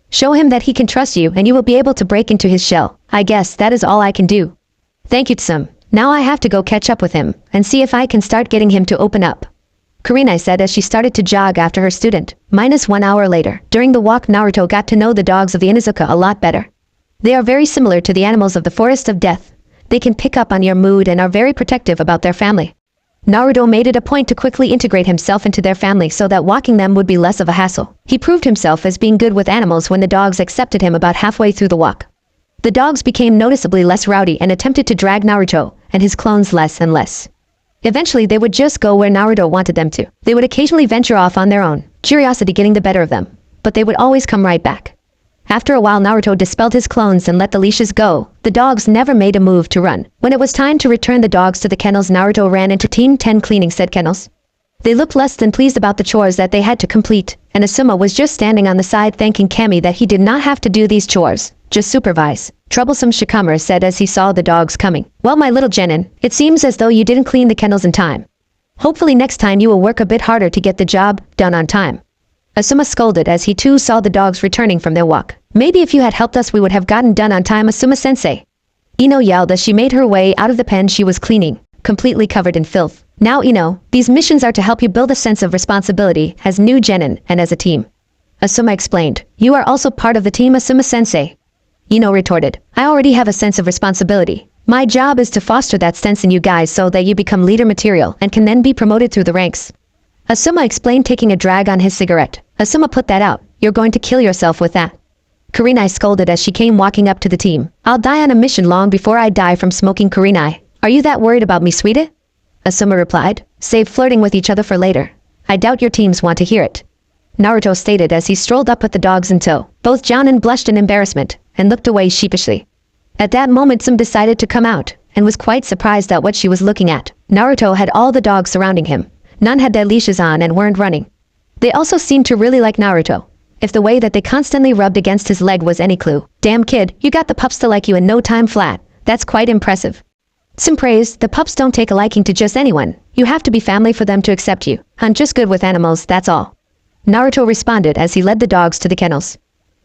Show him that he can trust you, and you will be able to break into his shell. I guess that is all I can do. Thank you, Tsum. Now I have to go catch up with him, and see if I can start getting him to open up, Kurenai said as she started to jog after her student. -1 hour later, during the walk, Naruto got to know the dogs of the Inuzuka a lot better. They are very similar to the animals of the Forest of Death. They can pick up on your mood and are very protective about their family. Naruto made it a point to quickly integrate himself into their family so that walking them would be less of a hassle. He proved himself as being good with animals when the dogs accepted him about halfway through the walk. The dogs became noticeably less rowdy and attempted to drag Naruto and his clones less and less. Eventually, they would just go where Naruto wanted them to. They would occasionally venture off on their own, curiosity getting the better of them, but they would always come right back. After a while, Naruto dispelled his clones and let the leashes go. The dogs never made a move to run. When it was time to return the dogs to the kennels, Naruto ran into Team 10 cleaning said kennels. They looked less than pleased about the chores that they had to complete, and Asuma was just standing on the side thanking Kami that he did not have to do these chores, just supervise. Troublesome Shikamaru said as he saw the dogs coming. Well, my little genin, it seems as though you didn't clean the kennels in time. Hopefully next time you will work a bit harder to get the job done on time. Asuma scolded as he too saw the dogs returning from their walk. Maybe if you had helped us we would have gotten done on time, Asuma-sensei. Ino yelled as she made her way out of the pen she was cleaning, completely covered in filth. Now Ino, these missions are to help you build a sense of responsibility as new genin and as a team. Asuma explained. You are also part of the team, Asuma-sensei. Ino retorted. I already have a sense of responsibility. My job is to foster that sense in you guys so that you become leader material and can then be promoted through the ranks. Asuma explained, taking a drag on his cigarette. Asuma, put that out. You're going to kill yourself with that. Kurenai scolded as she came walking up to the team. I'll die on a mission long before I die from smoking, Kurenai. Are you that worried about me, sweetie? Asuma replied. Save flirting with each other for later. I doubt your teams want to hear it, Naruto stated as he strolled up with the dogs in tow. Both Jonin blushed in embarrassment and looked away sheepishly. At that moment, Tsum decided to come out and was quite surprised at what she was looking at. Naruto had all the dogs surrounding him. None had their leashes on and weren't running. They also seemed to really like Naruto, if the way that they constantly rubbed against his leg was any clue. Damn kid, you got the pups to like you in no time flat. That's quite impressive. Sim praised, the pups don't take a liking to just anyone. You have to be family for them to accept you. I'm just good with animals, that's all. Naruto responded as he led the dogs to the kennels.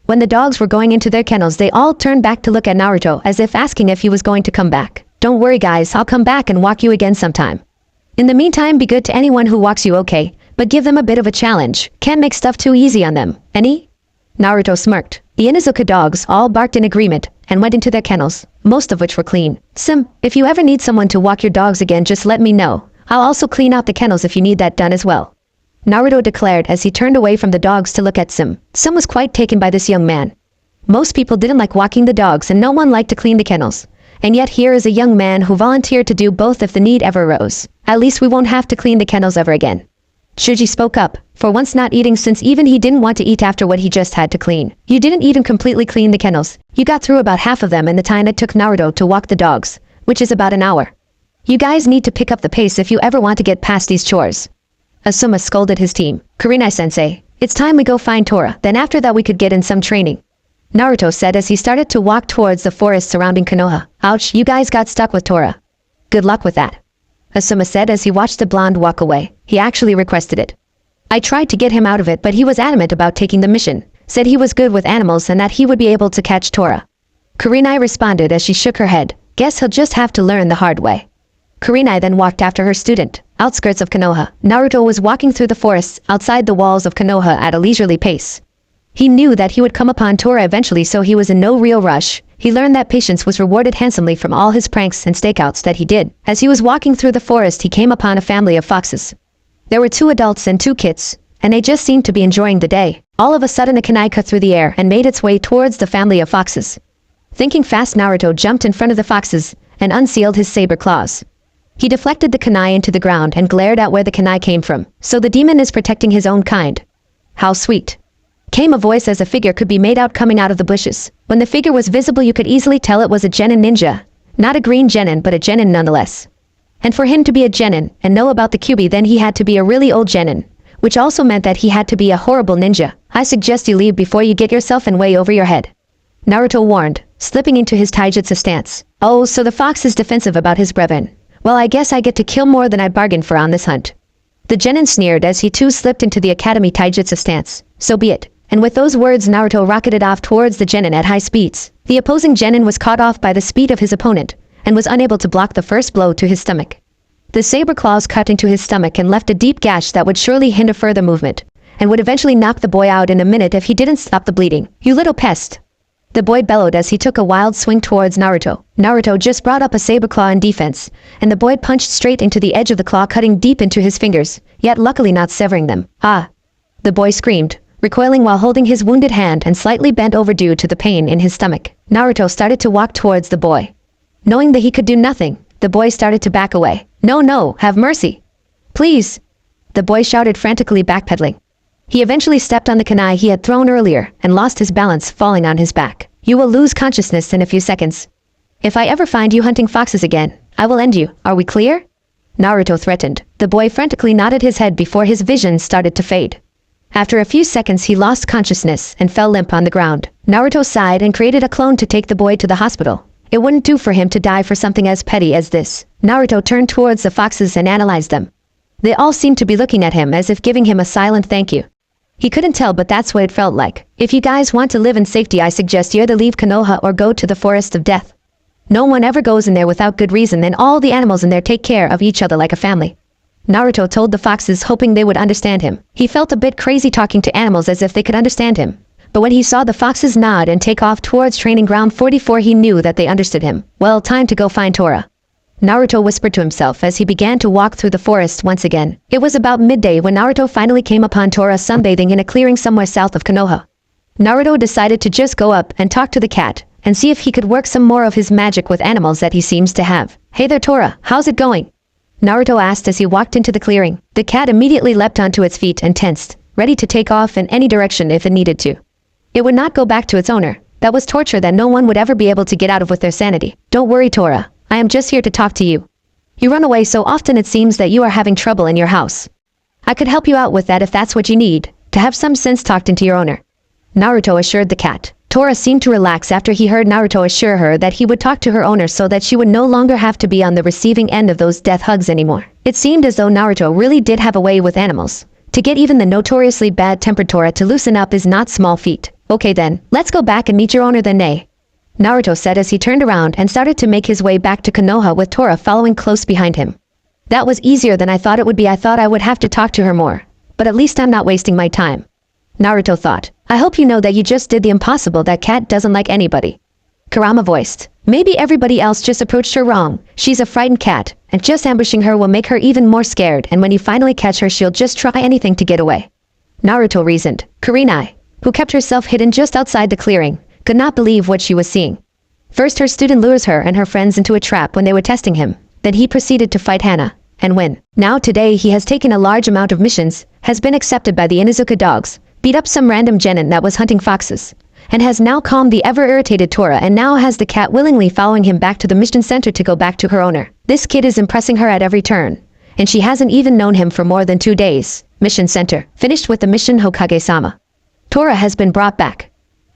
When the dogs were going into their kennels, they all turned back to look at Naruto as if asking if he was going to come back. Don't worry guys, I'll come back and walk you again sometime. In the meantime, be good to anyone who walks you, okay? But give them a bit of a challenge. Can't make stuff too easy on them. Any? Naruto smirked. The Inuzuka dogs all barked in agreement and went into their kennels, most of which were clean. Sim, if you ever need someone to walk your dogs again, just let me know. I'll also clean out the kennels if you need that done as well. Naruto declared as he turned away from the dogs to look at Sim. Sim was quite taken by this young man. Most people didn't like walking the dogs and no one liked to clean the kennels. And yet here is a young man who volunteered to do both if the need ever arose. At least we won't have to clean the kennels ever again. Shuji spoke up, for once not eating since even he didn't want to eat after what he just had to clean. You didn't even completely clean the kennels. You got through about half of them in the time it took Naruto to walk the dogs, which is about an hour. You guys need to pick up the pace if you ever want to get past these chores. Asuma scolded his team. Kurenai-sensei, it's time we go find Tora, then after that we could get in some training. Naruto said as he started to walk towards the forest surrounding Konoha. Ouch, you guys got stuck with Tora. Good luck with that. Asuma said as he watched the blonde walk away. He actually requested it. I tried to get him out of it, but he was adamant about taking the mission. Said he was good with animals and that he would be able to catch Tora. Kurenai responded as she shook her head. Guess he'll just have to learn the hard way. Kurenai then walked after her student. Outskirts of Konoha, Naruto was walking through the forests outside the walls of Konoha at a leisurely pace. He knew that he would come upon Tora eventually, so he was in no real rush. He learned that patience was rewarded handsomely from all his pranks and stakeouts that he did. As he was walking through the forest, he came upon a family of foxes. There were 2 adults and 2 kids, and they just seemed to be enjoying the day. All of a sudden a kunai cut through the air and made its way towards the family of foxes. Thinking fast, Naruto jumped in front of the foxes and unsealed his saber claws. He deflected the kunai into the ground and glared at where the kunai came from. So the demon is protecting his own kind. How sweet. Came a voice as a figure could be made out coming out of the bushes. When the figure was visible, you could easily tell it was a genin ninja. Not a green genin, but a genin nonetheless. And for him to be a genin and know about the Kyuubi, then he had to be a really old genin, which also meant that he had to be a horrible ninja. I suggest you leave before you get yourself in way over your head. Naruto warned, slipping into his taijutsu stance. Oh, so the fox is defensive about his brethren. Well, I guess I get to kill more than I bargained for on this hunt. The genin sneered as he too slipped into the academy taijutsu stance. So be it. And with those words, Naruto rocketed off towards the genin at high speeds. The opposing genin was caught off by the speed of his opponent, and was unable to block the first blow to his stomach. The saber claws cut into his stomach and left a deep gash that would surely hinder further movement, and would eventually knock the boy out in a minute if he didn't stop the bleeding. You little pest! The boy bellowed as he took a wild swing towards Naruto. Naruto just brought up a saber claw in defense, and the boy punched straight into the edge of the claw, cutting deep into his fingers, yet luckily not severing them. Ah! The boy screamed, recoiling while holding his wounded hand and slightly bent over due to the pain in his stomach. Naruto started to walk towards the boy. Knowing that he could do nothing, the boy started to back away. No, have mercy. Please! The boy shouted frantically, backpedaling. He eventually stepped on the kunai he had thrown earlier and lost his balance, falling on his back. You will lose consciousness in a few seconds. If I ever find you hunting foxes again, I will end you. Are we clear? Naruto threatened. The boy frantically nodded his head before his vision started to fade. After a few seconds he lost consciousness and fell limp on the ground. Naruto sighed and created a clone to take the boy to the hospital. It wouldn't do for him to die for something as petty as this. Naruto turned towards the foxes and analyzed them. They all seemed to be looking at him as if giving him a silent thank you. He couldn't tell, but that's what it felt like. If you guys want to live in safety, I suggest you either leave Konoha or go to the Forest of Death. No one ever goes in there without good reason, and all the animals in there take care of each other like a family. Naruto told the foxes, hoping they would understand him. He felt a bit crazy talking to animals as if they could understand him. But when he saw the foxes nod and take off towards Training Ground 44, he knew that they understood him. Well, time to go find Tora. Naruto whispered to himself as he began to walk through the forest once again. It was about midday when Naruto finally came upon Tora sunbathing in a clearing somewhere south of Konoha. Naruto decided to just go up and talk to the cat, and see if he could work some more of his magic with animals that he seems to have. Hey there Tora, how's it going? Naruto asked as he walked into the clearing. The cat immediately leapt onto its feet and tensed, ready to take off in any direction if it needed to. It would not go back to its owner. That was torture that no one would ever be able to get out of with their sanity. Don't worry Tora, I am just here to talk to you. You run away so often it seems that you are having trouble in your house. I could help you out with that if that's what you need, to have some sense talked into your owner. Naruto assured the cat. Tora seemed to relax after he heard Naruto assure her that he would talk to her owner so that she would no longer have to be on the receiving end of those death hugs anymore. It seemed as though Naruto really did have a way with animals. To get even the notoriously bad-tempered Tora to loosen up is not small feat. Okay then, let's go back and meet your owner then, nay. Naruto said as he turned around and started to make his way back to Konoha with Tora following close behind him. That was easier than I thought it would be. I thought I would have to talk to her more. But at least I'm not wasting my time. Naruto thought. I hope you know that you just did the impossible. That cat doesn't like anybody. Kurama voiced. Maybe everybody else just approached her wrong. She's a frightened cat, and just ambushing her will make her even more scared, and when you finally catch her she'll just try anything to get away. Naruto reasoned. Kurenai, who kept herself hidden just outside the clearing, could not believe what she was seeing. First her student lures her and her friends into a trap when they were testing him. Then he proceeded to fight Hana, and win. Now today he has taken a large amount of missions, has been accepted by the Inuzuka dogs, beat up some random genin that was hunting foxes, and has now calmed the ever-irritated Tora, and now has the cat willingly following him back to the mission center to go back to her owner. This kid is impressing her at every turn, and she hasn't even known him for more than 2 days. Mission center. Finished with the mission, Hokage-sama. Tora has been brought back,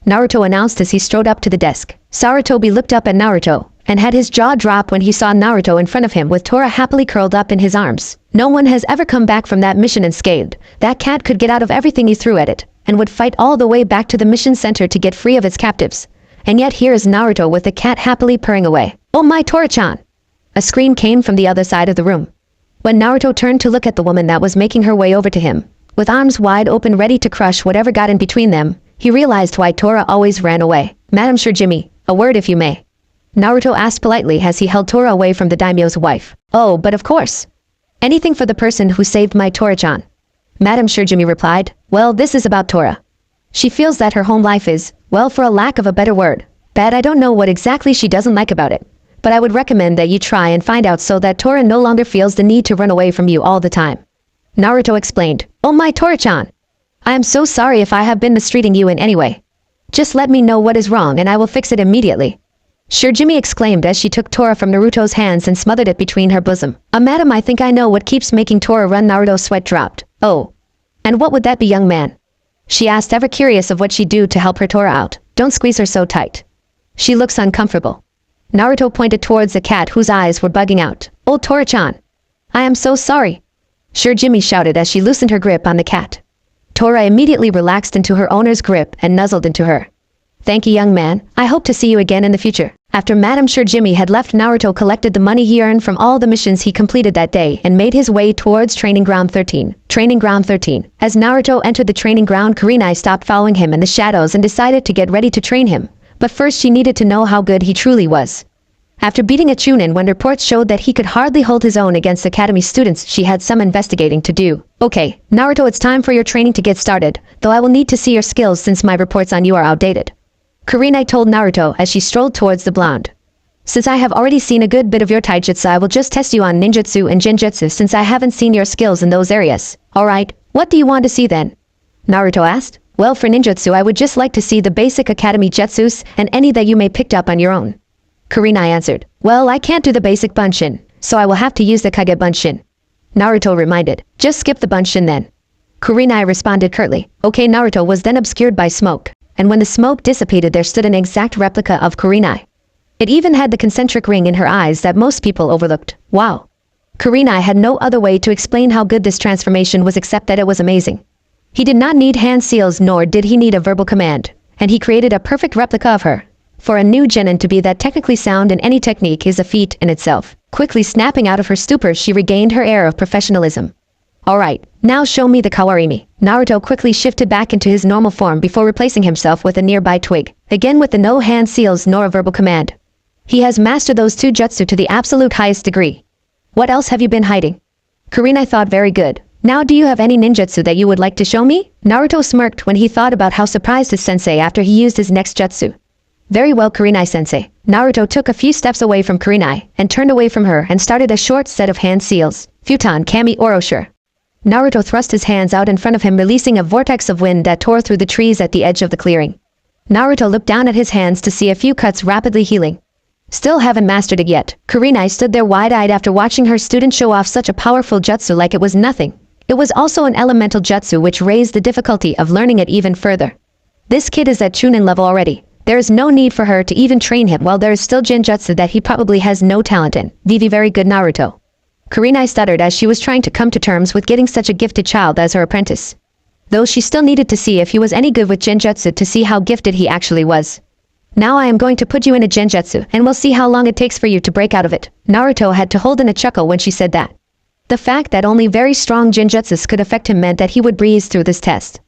Naruto announced as he strode up to the desk. Sarutobi looked up at Naruto, and had his jaw drop when he saw Naruto in front of him with Tora happily curled up in his arms. No one has ever come back from that mission unscathed. That cat could get out of everything he threw at it, and would fight all the way back to the mission center to get free of its captives. And yet here is Naruto with the cat happily purring away. Oh my, Tora-chan! A scream came from the other side of the room. When Naruto turned to look at the woman that was making her way over to him, with arms wide open ready to crush whatever got in between them, he realized why Tora always ran away. Madam Shirjimi, a word if you may. Naruto asked politely as he held Tora away from the daimyo's wife. Oh, but of course. Anything for the person who saved my Tora-chan. Madam Shirjimi replied. Well, this is about Tora. She feels that her home life is, well, for a lack of a better word, bad. I don't know what exactly she doesn't like about it, but I would recommend that you try and find out so that Tora no longer feels the need to run away from you all the time. Naruto explained. Oh my, Tora-chan. I am so sorry if I have been mistreating you in any way. Just let me know what is wrong and I will fix it immediately. Shirjimi exclaimed as she took Tora from Naruto's hands and smothered it between her bosom. Madam, I think I know what keeps making Tora run. Naruto's sweat dropped. Oh. And what would that be, young man? She asked, ever curious of what she'd do to help her Tora out. Don't squeeze her so tight. She looks uncomfortable. Naruto pointed towards the cat whose eyes were bugging out. Oh, Tora-chan. I am so sorry. Shirjimi shouted as she loosened her grip on the cat. Tora immediately relaxed into her owner's grip and nuzzled into her. Thank you, young man. I hope to see you again in the future. After Madam Shirjimi had left, Naruto collected the money he earned from all the missions he completed that day and made his way towards Training Ground 13. Training Ground 13. As Naruto entered the training ground, Kurenai stopped following him in the shadows and decided to get ready to train him. But first she needed to know how good he truly was. After beating a Chunin when reports showed that he could hardly hold his own against academy students, she had some investigating to do. Okay, Naruto, it's time for your training to get started, though I will need to see your skills since my reports on you are outdated. Kurenai told Naruto as she strolled towards the blonde. Since I have already seen a good bit of your taijutsu, I will just test you on ninjutsu and genjutsu since I haven't seen your skills in those areas. Alright, what do you want to see then? Naruto asked. Well, for ninjutsu I would just like to see the basic academy jutsus and any that you may picked up on your own. Kurenai answered. Well, I can't do the basic bunshin, so I will have to use the Kage bunshin. Naruto reminded. Just skip the bunshin then. Kurenai responded curtly. Okay, Naruto was then obscured by smoke, and when the smoke dissipated there stood an exact replica of Kurenai. It even had the concentric ring in her eyes that most people overlooked. Wow. Kurenai had no other way to explain how good this transformation was except that it was amazing. He did not need hand seals nor did he need a verbal command, and he created a perfect replica of her. For a new genin to be that technically sound in any technique is a feat in itself. Quickly snapping out of her stupor, she regained her air of professionalism. Alright, now show me the Kawarimi. Naruto quickly shifted back into his normal form before replacing himself with a nearby twig, again with the no hand seals nor a verbal command. He has mastered those two jutsu to the absolute highest degree. What else have you been hiding? Kurenai thought. Very good. Now do you have any ninjutsu that you would like to show me? Naruto smirked when he thought about how surprised his sensei after he used his next jutsu. Very well, Kurenai-sensei. Naruto took a few steps away from Kurenai and turned away from her and started a short set of hand seals. Futon Kami Oroshur. Naruto thrust his hands out in front of him, releasing a vortex of wind that tore through the trees at the edge of the clearing. Naruto looked down at his hands to see a few cuts rapidly healing. Still haven't mastered it yet. Kurenai stood there wide-eyed after watching her student show off such a powerful jutsu like it was nothing. It was also an elemental jutsu which raised the difficulty of learning it even further. This kid is at Chunin level already, There is no need for her to even train him while there is still genjutsu that he probably has no talent in. Vivi very good Naruto. Kurenai stuttered as she was trying to come to terms with getting such a gifted child as her apprentice. Though she still needed to see if he was any good with genjutsu to see how gifted he actually was. Now I am going to put you in a genjutsu and we'll see how long it takes for you to break out of it. Naruto had to hold in a chuckle when she said that. The fact that only very strong genjutsus could affect him meant that he would breeze through this test.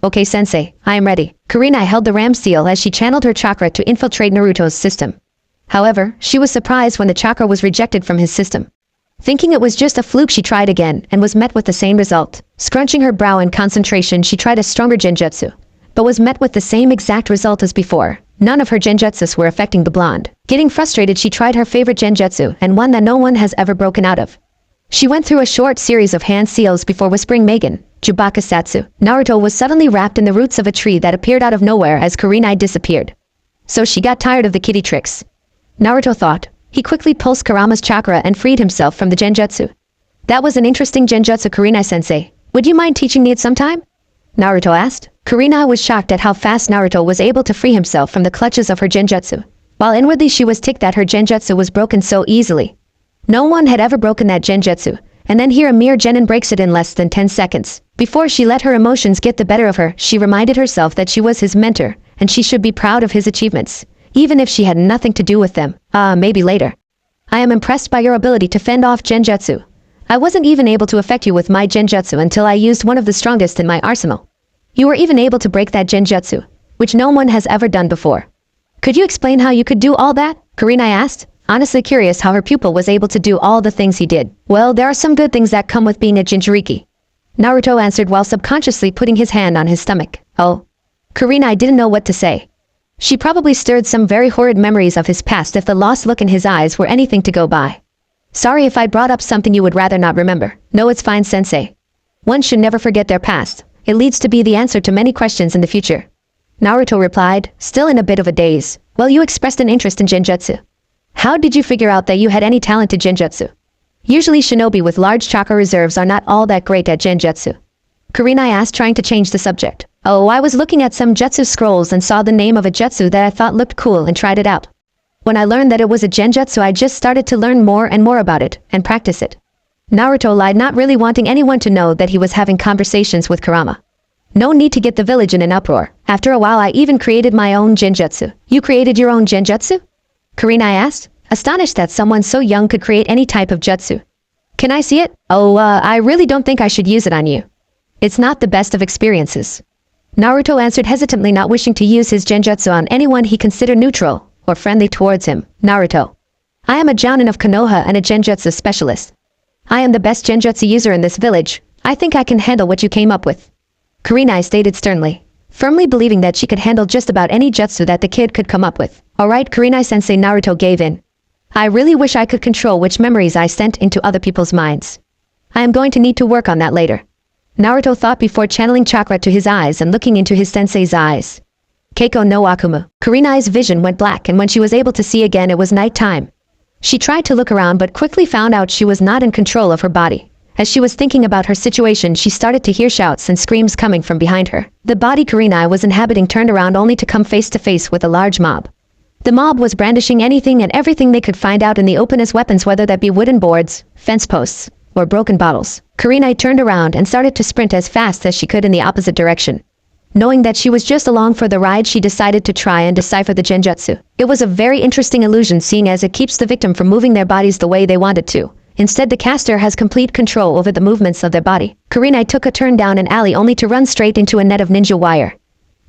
Okay sensei, I am ready. Kurenai held the ram seal as she channeled her chakra to infiltrate Naruto's system. However, she was surprised when the chakra was rejected from his system. Thinking it was just a fluke, she tried again and was met with the same result. Scrunching her brow in concentration, she tried a stronger genjutsu, but was met with the same exact result as before. None of her genjutsus were affecting the blonde. Getting frustrated, she tried her favorite genjutsu and one that no one has ever broken out of. She went through a short series of hand seals before whispering Megan, Chewbacca Satsu. Naruto was suddenly wrapped in the roots of a tree that appeared out of nowhere as Kurenai disappeared. So she got tired of the kitty tricks. Naruto thought. He quickly pulsed Kurama's chakra and freed himself from the genjutsu. That was an interesting genjutsu, Kurenai-sensei. Would you mind teaching me it sometime? Naruto asked. Kurenai was shocked at how fast Naruto was able to free himself from the clutches of her genjutsu, while inwardly she was ticked that her genjutsu was broken so easily. No one had ever broken that genjutsu, and then here a mere genin breaks it in less than 10 seconds. Before she let her emotions get the better of her, she reminded herself that she was his mentor, and she should be proud of his achievements, even if she had nothing to do with them. Maybe later. I am impressed by your ability to fend off genjutsu. I wasn't even able to affect you with my genjutsu until I used one of the strongest in my arsenal. You were even able to break that genjutsu, which no one has ever done before. Could you explain how you could do all that? Kurenai asked, honestly curious how her pupil was able to do all the things he did. Well, there are some good things that come with being a Jinchuriki. Naruto answered while subconsciously putting his hand on his stomach. Oh. Kurenai didn't know what to say. She probably stirred some very horrid memories of his past if the lost look in his eyes were anything to go by. Sorry if I brought up something you would rather not remember. No, it's fine, sensei. One should never forget their past. It leads to be the answer to many questions in the future. Naruto replied, still in a bit of a daze. Well, you expressed an interest in genjutsu. How did you figure out that you had any talent to genjutsu? Usually shinobi with large chakra reserves are not all that great at genjutsu. Kurenai asked, trying to change the subject. Oh, I was looking at some jutsu scrolls and saw the name of a jutsu that I thought looked cool and tried it out. When I learned that it was a genjutsu, I just started to learn more and more about it, and practice it. Naruto lied, not really wanting anyone to know that he was having conversations with Kurama. No need to get the village in an uproar. After a while I even created my own genjutsu. You created your own genjutsu? Kurenai asked, astonished that someone so young could create any type of jutsu. Can I see it? Oh, I really don't think I should use it on you. It's not the best of experiences. Naruto answered hesitantly, not wishing to use his genjutsu on anyone he considered neutral or friendly towards him. Naruto. I am a jounin of Konoha and a genjutsu specialist. I am the best genjutsu user in this village. I think I can handle what you came up with. Kurenai stated sternly, firmly believing that she could handle just about any jutsu that the kid could come up with. Alright, Kurenai-sensei. Naruto gave in. I really wish I could control which memories I sent into other people's minds. I am going to need to work on that later. Naruto thought before channeling chakra to his eyes and looking into his sensei's eyes. Keiko no Akumu. Kurenai's vision went black, and when she was able to see again, it was night time. She tried to look around but quickly found out she was not in control of her body. As she was thinking about her situation, she started to hear shouts and screams coming from behind her. The body Kurenai was inhabiting turned around only to come face to face with a large mob. The mob was brandishing anything and everything they could find out in the open as weapons, whether that be wooden boards, fence posts, or broken bottles. Kurenai turned around and started to sprint as fast as she could in the opposite direction. Knowing that she was just along for the ride, she decided to try and decipher the genjutsu. It was a very interesting illusion, seeing as it keeps the victim from moving their bodies the way they wanted to. Instead, the caster has complete control over the movements of their body. Kurenai took a turn down an alley only to run straight into a net of ninja wire.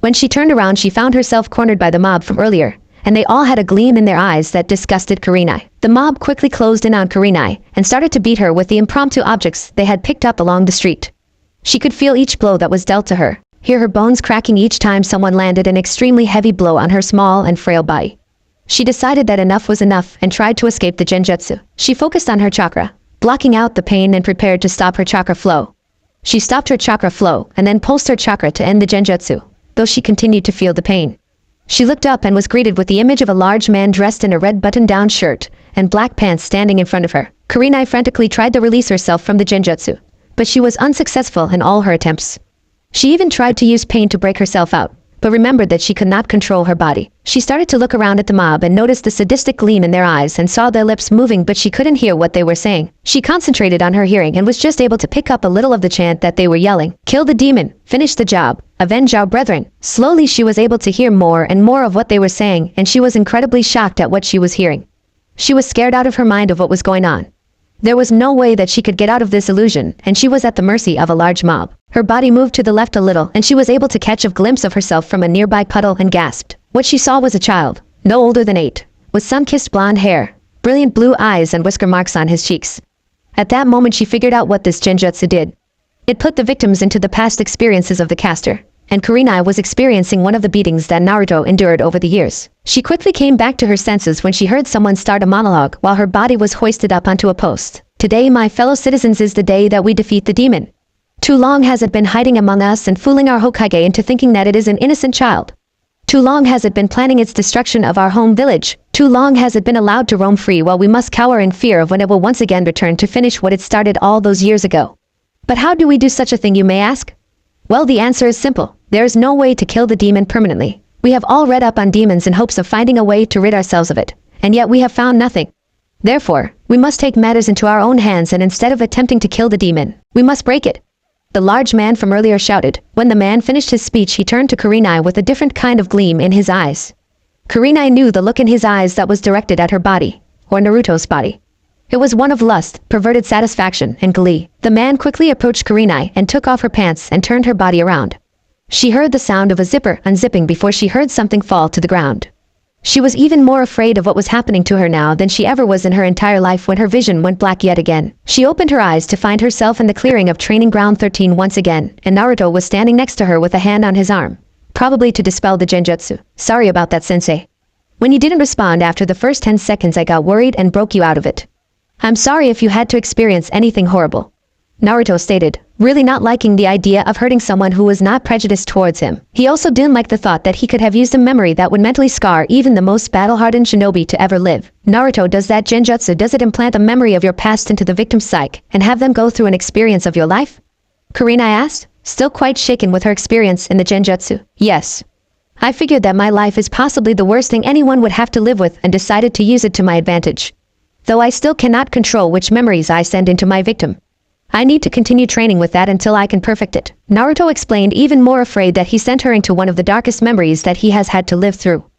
When she turned around, she found herself cornered by the mob from earlier, and they all had a gleam in their eyes that disgusted Kurenai. The mob quickly closed in on Kurenai and started to beat her with the impromptu objects they had picked up along the street. She could feel each blow that was dealt to her, hear her bones cracking each time someone landed an extremely heavy blow on her small and frail body. She decided that enough was enough and tried to escape the genjutsu. She focused on her chakra, blocking out the pain, and prepared to stop her chakra flow. She stopped her chakra flow and then pulsed her chakra to end the genjutsu, though she continued to feel the pain. She looked up and was greeted with the image of a large man dressed in a red button-down shirt and black pants standing in front of her. Kurenai frantically tried to release herself from the genjutsu, but she was unsuccessful in all her attempts. She even tried to use pain to break herself out, but remembered that she could not control her body. She started to look around at the mob and noticed the sadistic gleam in their eyes and saw their lips moving, but she couldn't hear what they were saying. She concentrated on her hearing and was just able to pick up a little of the chant that they were yelling. Kill the demon, finish the job, avenge our brethren. Slowly she was able to hear more and more of what they were saying, and she was incredibly shocked at what she was hearing. She was scared out of her mind of what was going on. There was no way that she could get out of this illusion, and she was at the mercy of a large mob. Her body moved to the left a little, and she was able to catch a glimpse of herself from a nearby puddle and gasped. What she saw was a child, no older than 8, with sun-kissed blonde hair, brilliant blue eyes and whisker marks on his cheeks. At that moment she figured out what this genjutsu did. It put the victims into the past experiences of the caster, and Kurenai was experiencing one of the beatings that Naruto endured over the years. She quickly came back to her senses when she heard someone start a monologue while her body was hoisted up onto a post. Today, my fellow citizens, is the day that we defeat the demon. Too long has it been hiding among us and fooling our Hokage into thinking that it is an innocent child. Too long has it been planning its destruction of our home village. Too long has it been allowed to roam free while we must cower in fear of when it will once again return to finish what it started all those years ago. But how do we do such a thing, you may ask? Well, the answer is simple. There is no way to kill the demon permanently. We have all read up on demons in hopes of finding a way to rid ourselves of it, and yet we have found nothing. Therefore, we must take matters into our own hands, and instead of attempting to kill the demon, we must break it. The large man from earlier shouted. When the man finished his speech, he turned to Kurenai with a different kind of gleam in his eyes. Kurenai knew the look in his eyes that was directed at her body, or Naruto's body. It was one of lust, perverted satisfaction, and glee. The man quickly approached Kurenai and took off her pants and turned her body around. She heard the sound of a zipper unzipping before she heard something fall to the ground. She was even more afraid of what was happening to her now than she ever was in her entire life when her vision went black yet again. She opened her eyes to find herself in the clearing of Training Ground 13 once again, and Naruto was standing next to her with a hand on his arm, probably to dispel the genjutsu. Sorry about that, sensei. When you didn't respond after the first 10 seconds, I got worried and broke you out of it. I'm sorry if you had to experience anything horrible. Naruto stated, really not liking the idea of hurting someone who was not prejudiced towards him. He also didn't like the thought that he could have used a memory that would mentally scar even the most battle-hardened shinobi to ever live. Naruto, does that genjutsu, does it implant a memory of your past into the victim's psyche and have them go through an experience of your life? Kurenai asked, still quite shaken with her experience in the genjutsu. Yes. I figured that my life is possibly the worst thing anyone would have to live with and decided to use it to my advantage. Though I still cannot control which memories I send into my victim. I need to continue training with that until I can perfect it. Naruto explained, even more afraid that he sent her into one of the darkest memories that he has had to live through.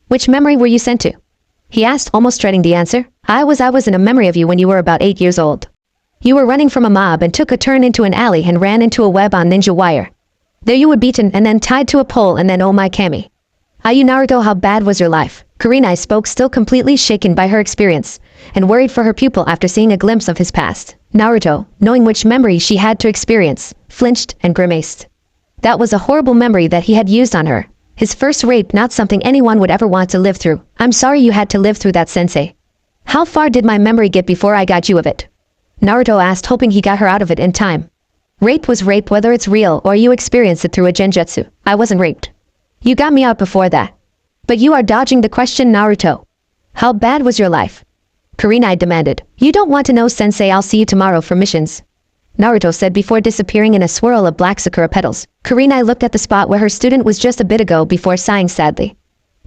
Which memory were you sent to? He asked, almost dreading the answer. I was in a memory of you when you were about 8 years old. You were running from a mob and took a turn into an alley and ran into a web on ninja wire. There you were beaten and then tied to a pole, and then oh my Kami. You Naruto, how bad was your life? Kurenai spoke, still completely shaken by her experience, and worried for her pupil after seeing a glimpse of his past. Naruto, knowing which memory she had to experience, flinched and grimaced. That was a horrible memory that he had used on her. His first rape, not something anyone would ever want to live through. I'm sorry you had to live through that, sensei. How far did my memory get before I got you of it? Naruto asked, hoping he got her out of it in time. Rape was rape whether it's real or you experienced it through a genjutsu. I wasn't raped. You got me out before that. But you are dodging the question, Naruto. How bad was your life? Kurenai demanded. You don't want to know, sensei. I'll see you tomorrow for missions. Naruto said before disappearing in a swirl of black sakura petals. Kurenai looked at the spot where her student was just a bit ago before sighing sadly.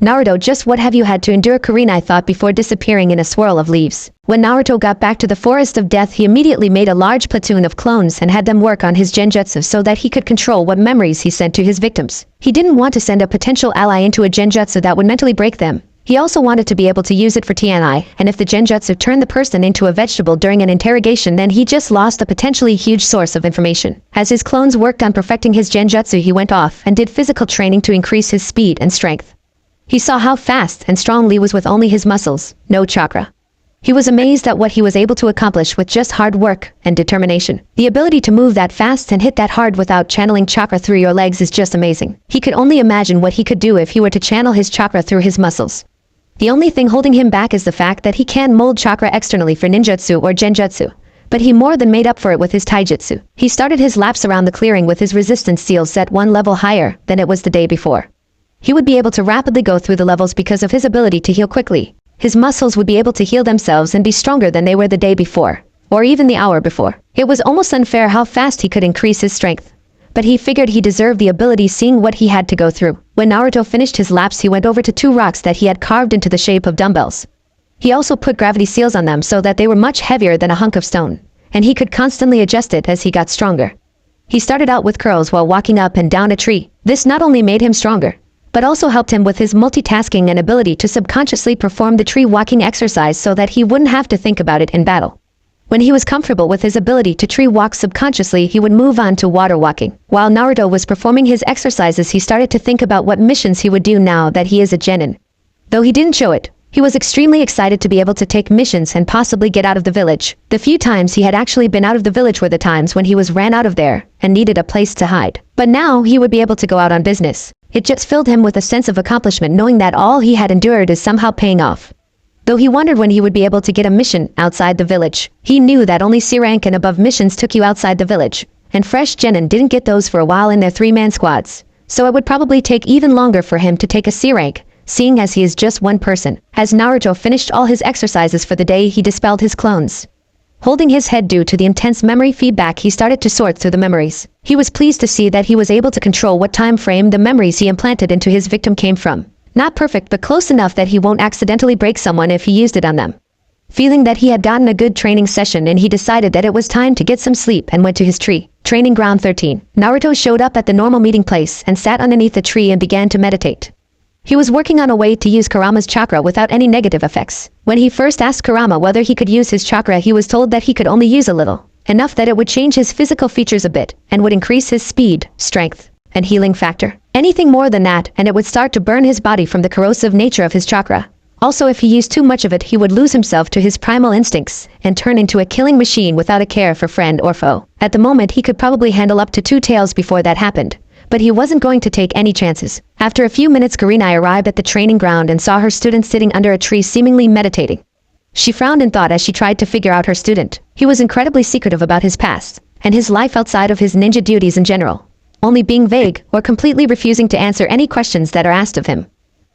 Naruto, just what have you had to endure? Kurenai thought before disappearing in a swirl of leaves. When Naruto got back to the forest of death, he immediately made a large platoon of clones and had them work on his genjutsu so that he could control what memories he sent to his victims. He didn't want to send a potential ally into a genjutsu that would mentally break them. He also wanted to be able to use it for TNI, and if the genjutsu turned the person into a vegetable during an interrogation, then he just lost a potentially huge source of information. As his clones worked on perfecting his genjutsu, he went off and did physical training to increase his speed and strength. He saw how fast and strong Lee was with only his muscles, no chakra. He was amazed at what he was able to accomplish with just hard work and determination. The ability to move that fast and hit that hard without channeling chakra through your legs is just amazing. He could only imagine what he could do if he were to channel his chakra through his muscles. The only thing holding him back is the fact that he can mold chakra externally for ninjutsu or genjutsu, but he more than made up for it with his taijutsu. He started his laps around the clearing with his resistance seal set one level higher than it was the day before. He would be able to rapidly go through the levels because of his ability to heal quickly. His muscles would be able to heal themselves and be stronger than they were the day before, or even the hour before. It was almost unfair how fast he could increase his strength. but he figured he deserved the ability seeing what he had to go through. When Naruto finished his laps, he went over to 2 rocks that he had carved into the shape of dumbbells. He also put gravity seals on them so that they were much heavier than a hunk of stone, and he could constantly adjust it as he got stronger. He started out with curls while walking up and down a tree. This not only made him stronger, but also helped him with his multitasking and ability to subconsciously perform the tree walking exercise so that he wouldn't have to think about it in battle. When he was comfortable with his ability to tree walk subconsciously, he would move on to water walking. While Naruto was performing his exercises, he started to think about what missions he would do now that he is a genin. Though he didn't show it, he was extremely excited to be able to take missions and possibly get out of the village. The few times he had actually been out of the village were the times when he was ran out of there and needed a place to hide. But now he would be able to go out on business. It just filled him with a sense of accomplishment knowing that all he had endured is somehow paying off. Though he wondered when he would be able to get a mission outside the village. He knew that only C rank and above missions took you outside the village, and fresh genin didn't get those for a while in their 3-man squads. So it would probably take even longer for him to take a C rank, seeing as he is just one person. As Naruto finished all his exercises for the day, he dispelled his clones. Holding his head due to the intense memory feedback, he started to sort through the memories. He was pleased to see that he was able to control what time frame the memories he implanted into his victim came from. Not perfect, but close enough that he won't accidentally break someone if he used it on them. Feeling that he had gotten a good training session, and he decided that it was time to get some sleep and went to his tree. Training ground 13. Naruto showed up at the normal meeting place and sat underneath the tree and began to meditate. He was working on a way to use Kurama's chakra without any negative effects. When he first asked Kurama whether he could use his chakra, he was told that he could only use a little, enough that it would change his physical features a bit, and would increase his speed, strength, and healing factor. Anything more than that, and it would start to burn his body from the corrosive nature of his chakra. Also, if he used too much of it, he would lose himself to his primal instincts and turn into a killing machine without a care for friend or foe. At the moment, he could probably handle up to 2 tails before that happened, but he wasn't going to take any chances. After a few minutes, Kurenai arrived at the training ground and saw her student sitting under a tree seemingly meditating. She frowned in thought as she tried to figure out her student. He was incredibly secretive about his past, and his life outside of his ninja duties in general, only being vague or completely refusing to answer any questions that are asked of him.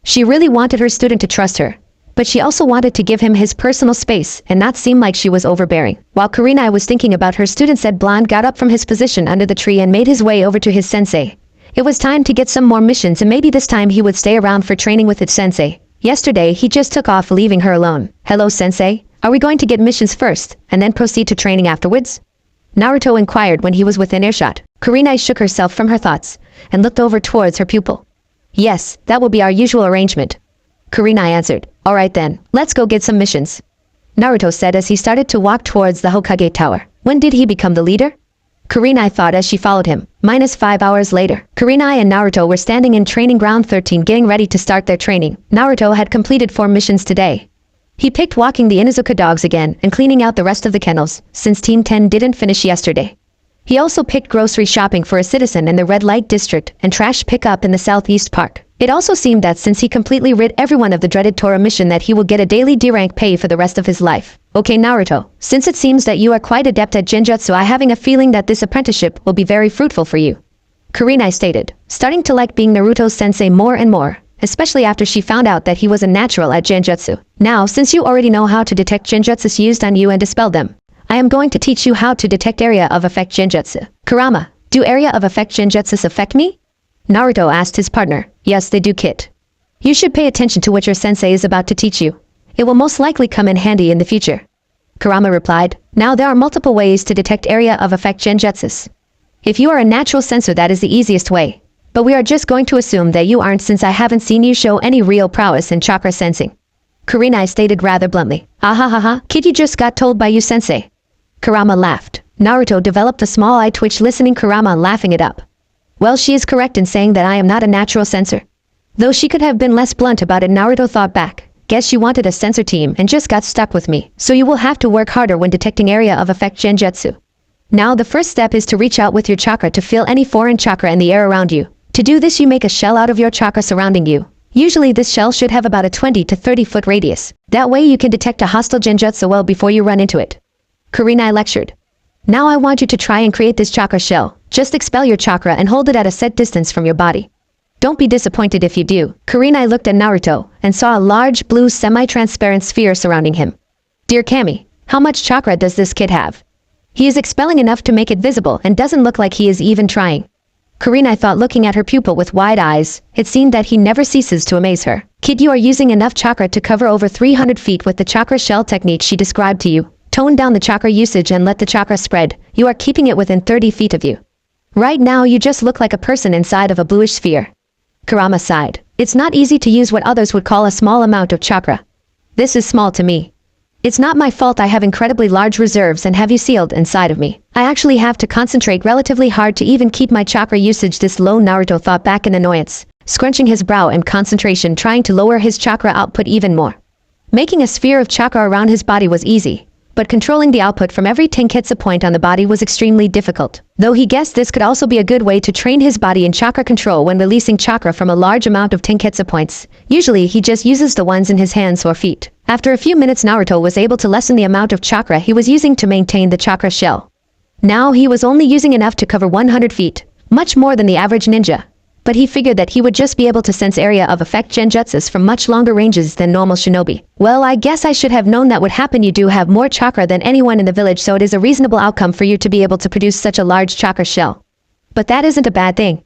She really wanted her student to trust her, but she also wanted to give him his personal space and not seem like she was overbearing. While Kurenai was thinking about her student, said blonde got up from his position under the tree and made his way over to his sensei. It was time to get some more missions, and maybe this time he would stay around for training with his sensei. Yesterday, he just took off, leaving her alone. Hello, sensei. Are we going to get missions first, and then proceed to training afterwards? Naruto inquired when he was within earshot. Kurenai shook herself from her thoughts, and looked over towards her pupil. Yes, that will be our usual arrangement. Kurenai answered. Alright then, let's go get some missions. Naruto said as he started to walk towards the Hokage tower. When did he become the leader? Kurenai thought as she followed him. -5 hours later, Kurenai and Naruto were standing in training ground 13 getting ready to start their training. Naruto had completed 4 missions today. He picked walking the Inuzuka dogs again and cleaning out the rest of the kennels, since Team 10 didn't finish yesterday. He also picked grocery shopping for a citizen in the red light district and trash pickup in the southeast park. It also seemed that since he completely rid everyone of the dreaded Tora mission, that he will get a daily D-rank pay for the rest of his life. Okay Naruto, since it seems that you are quite adept at genjutsu, I having a feeling that this apprenticeship will be very fruitful for you. Kurenai stated, starting to like being Naruto's sensei more and more, especially after she found out that he was a natural at genjutsu. Now, since you already know how to detect genjutsus used on you and dispel them, I am going to teach you how to detect area of effect genjutsu. Kurama, do area of effect genjutsus affect me? Naruto asked his partner. Yes, they do, Kit. You should pay attention to what your sensei is about to teach you. It will most likely come in handy in the future. Kurama replied. Now there are multiple ways to detect area of effect genjutsus. If you are a natural sensor, that is the easiest way. But we are just going to assume that you aren't, since I haven't seen you show any real prowess in chakra sensing. Kurenai stated rather bluntly. Ahahaha, kid, you just got told by you sensei. Kurama laughed. Naruto developed a small eye twitch listening Kurama laughing it up. Well, she is correct in saying that I am not a natural sensor. Though she could have been less blunt about it, Naruto thought back. Guess she wanted a sensor team and just got stuck with me. So you will have to work harder when detecting area of effect genjutsu. Now the first step is to reach out with your chakra to feel any foreign chakra in the air around you. To do this, you make a shell out of your chakra surrounding you. Usually this shell should have about a 20 to 30 foot radius. That way you can detect a hostile genjutsu well before you run into it. Kurenai lectured. Now I want you to try and create this chakra shell. Just expel your chakra and hold it at a set distance from your body. Don't be disappointed if you do. Kurenai looked at Naruto and saw a large blue semi-transparent sphere surrounding him. Dear Kami, how much chakra does this kid have? He is expelling enough to make it visible and doesn't look like he is even trying. Kurenai thought, looking at her pupil with wide eyes. It seemed that he never ceases to amaze her. Kid, you are using enough chakra to cover over 300 feet with the chakra shell technique she described to you. Tone down the chakra usage and let the chakra spread. You are keeping it within 30 feet of you. Right now you just look like a person inside of a bluish sphere. Kurama sighed. It's not easy to use what others would call a small amount of chakra. This is small to me. It's not my fault I have incredibly large reserves and have you sealed inside of me. I actually have to concentrate relatively hard to even keep my chakra usage this low, Naruto thought back in annoyance, scrunching his brow in concentration, trying to lower his chakra output even more. Making a sphere of chakra around his body was easy, but controlling the output from every Tenketsu point on the body was extremely difficult. Though he guessed this could also be a good way to train his body in chakra control when releasing chakra from a large amount of Tenketsu points. Usually he just uses the ones in his hands or feet. After a few minutes, Naruto was able to lessen the amount of chakra he was using to maintain the chakra shell. Now he was only using enough to cover 100 feet, much more than the average ninja. But he figured that he would just be able to sense area of effect genjutsus from much longer ranges than normal shinobi. Well, I guess I should have known that would happen. You do have more chakra than anyone in the village, so it is a reasonable outcome for you to be able to produce such a large chakra shell. But that isn't a bad thing.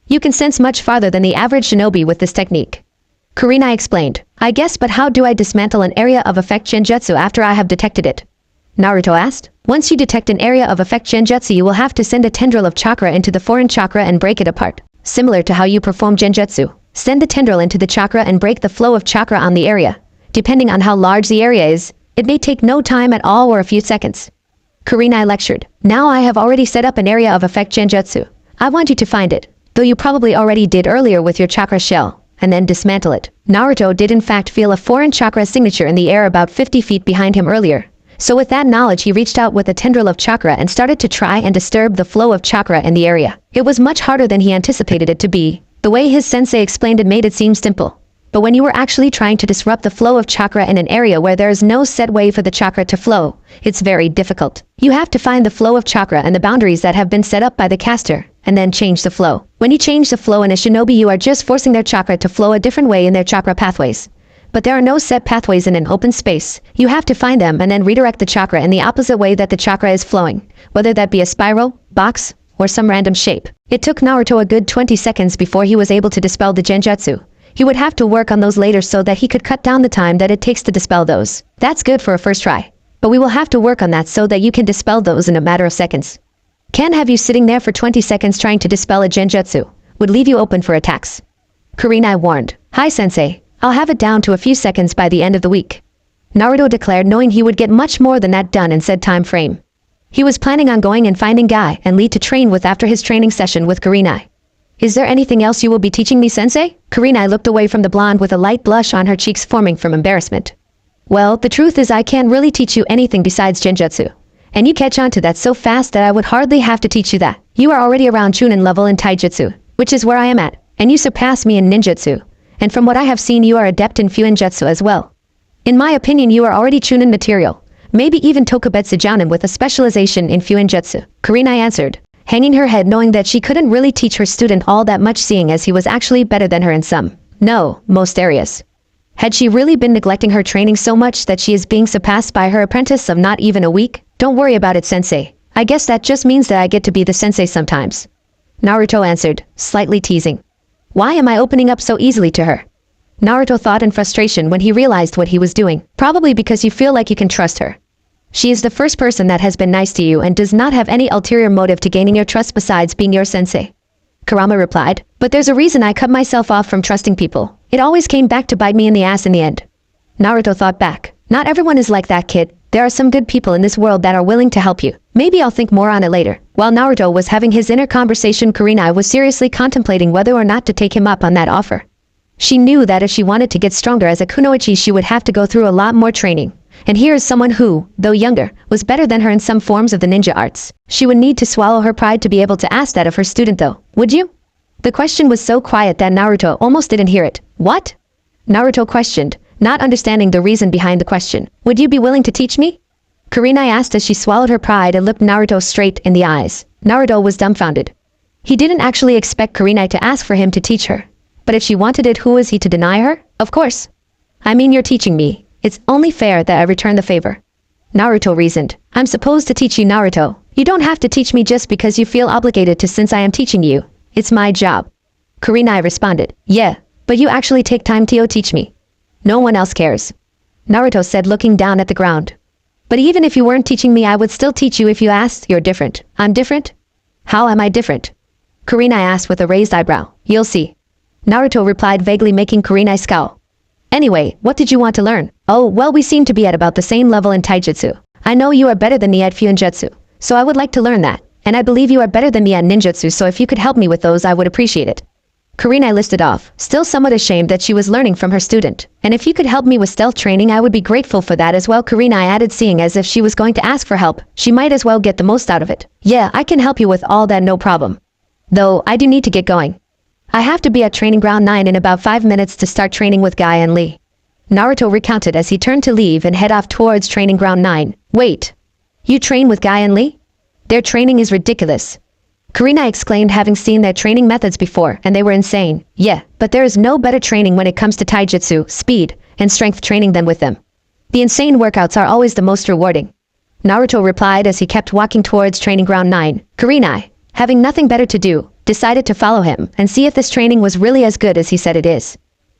You can sense much farther than the average shinobi with this technique. Kurenai explained. I guess, but how do I dismantle an area of effect genjutsu after I have detected it? Naruto asked. Once you detect an area of effect genjutsu, you will have to send a tendril of chakra into the foreign chakra and break it apart. Similar to how you perform genjutsu, send the tendril into the chakra and break the flow of chakra on the area. Depending on how large the area is, it may take no time at all or a few seconds. Kurenai lectured. Now I have already set up an area of effect genjutsu. I want you to find it, though you probably already did earlier with your chakra shell, and then dismantle it. Naruto did in fact feel a foreign chakra signature in the air about 50 feet behind him earlier. So with that knowledge, he reached out with a tendril of chakra and started to try and disturb the flow of chakra in the area. It was much harder than he anticipated it to be. The way his sensei explained it made it seem simple. But when you were actually trying to disrupt the flow of chakra in an area where there is no set way for the chakra to flow, it's very difficult. You have to find the flow of chakra and the boundaries that have been set up by the caster, and then change the flow. When you change the flow in a shinobi, you are just forcing their chakra to flow a different way in their chakra pathways. But there are no set pathways in an open space. You have to find them and then redirect the chakra in the opposite way that the chakra is flowing, whether that be a spiral, box, or some random shape. It took Naruto a good 20 seconds before he was able to dispel the genjutsu. He would have to work on those later so that he could cut down the time that it takes to dispel those. That's good for a first try, but we will have to work on that so that you can dispel those in a matter of seconds. Can't have you sitting there for 20 seconds trying to dispel a genjutsu. Would leave you open for attacks. Kurenai warned. Hi sensei. I'll have it down to a few seconds by the end of the week. Naruto declared, knowing he would get much more than that done in said time frame. He was planning on going and finding Guy and Lee to train with after his training session with Kurenai. Is there anything else you will be teaching me, sensei? Kurenai looked away from the blonde with a light blush on her cheeks forming from embarrassment. Well, the truth is I can't really teach you anything besides genjutsu. And you catch on to that so fast that I would hardly have to teach you that. You are already around Chunin level in taijutsu, which is where I am at, and you surpass me in ninjutsu. And from what I have seen, you are adept in fuinjutsu as well. In my opinion, you are already Chunin material, maybe even Tokubetsu Jounin with a specialization in fuinjutsu. Kurenai answered, hanging her head, knowing that she couldn't really teach her student all that much, seeing as he was actually better than her in some, no, most areas. Had she really been neglecting her training so much that she is being surpassed by her apprentice of not even a week? Don't worry about it, sensei. I guess that just means that I get to be the sensei sometimes. Naruto answered, slightly teasing. Why am I opening up so easily to her? Naruto thought in frustration when he realized what he was doing. Probably because you feel like you can trust her. She is the first person that has been nice to you and does not have any ulterior motive to gaining your trust besides being your sensei. Kurama replied, but there's a reason I cut myself off from trusting people. It always came back to bite me in the ass in the end. Naruto thought back. Not everyone is like that, kid. There are some good people in this world that are willing to help you. Maybe I'll think more on it later. While Naruto was having his inner conversation, Kurenai was seriously contemplating whether or not to take him up on that offer. She knew that if she wanted to get stronger as a kunoichi, she would have to go through a lot more training. And here is someone who, though younger, was better than her in some forms of the ninja arts. She would need to swallow her pride to be able to ask that of her student, though. Would you? The question was so quiet that Naruto almost didn't hear it. What? Naruto questioned, not understanding the reason behind the question. Would you be willing to teach me? Kurenai asked as she swallowed her pride and looked Naruto straight in the eyes. Naruto was dumbfounded. He didn't actually expect Kurenai to ask for him to teach her. But if she wanted it, who was he to deny her? Of course. I mean, you're teaching me. It's only fair that I return the favor. Naruto reasoned. I'm supposed to teach you, Naruto. You don't have to teach me just because you feel obligated to, since I am teaching you. It's my job. Kurenai responded, yeah, but you actually take time to teach me. No one else cares. Naruto said, looking down at the ground. But even if you weren't teaching me, I would still teach you if you asked. You're different. I'm different? How am I different? Kurenai asked with a raised eyebrow. You'll see. Naruto replied, vaguely, making Kurenai scowl. Anyway, what did you want to learn? Oh, well, we seem to be at about the same level in taijutsu. I know you are better than me at fuinjutsu, so I would like to learn that. And I believe you are better than me at ninjutsu, so if you could help me with those, I would appreciate it. Kurenai listed off, still somewhat ashamed that she was learning from her student. And if you could help me with stealth training, I would be grateful for that as well, Kurenai added, seeing as if she was going to ask for help. She might as well get the most out of it. Yeah, I can help you with all that, no problem. Though, I do need to get going. I have to be at Training Ground 9 in about 5 minutes to start training with Guy and Lee. Naruto recounted as he turned to leave and head off towards Training Ground 9. Wait. You train with Guy and Lee? Their training is ridiculous. Kurenai exclaimed, having seen their training methods before, and they were insane. Yeah, but there is no better training when it comes to taijutsu, speed, and strength training than with them. The insane workouts are always the most rewarding. Naruto replied as he kept walking towards Training Ground 9. Kurenai, having nothing better to do, decided to follow him and see if this training was really as good as he said it is.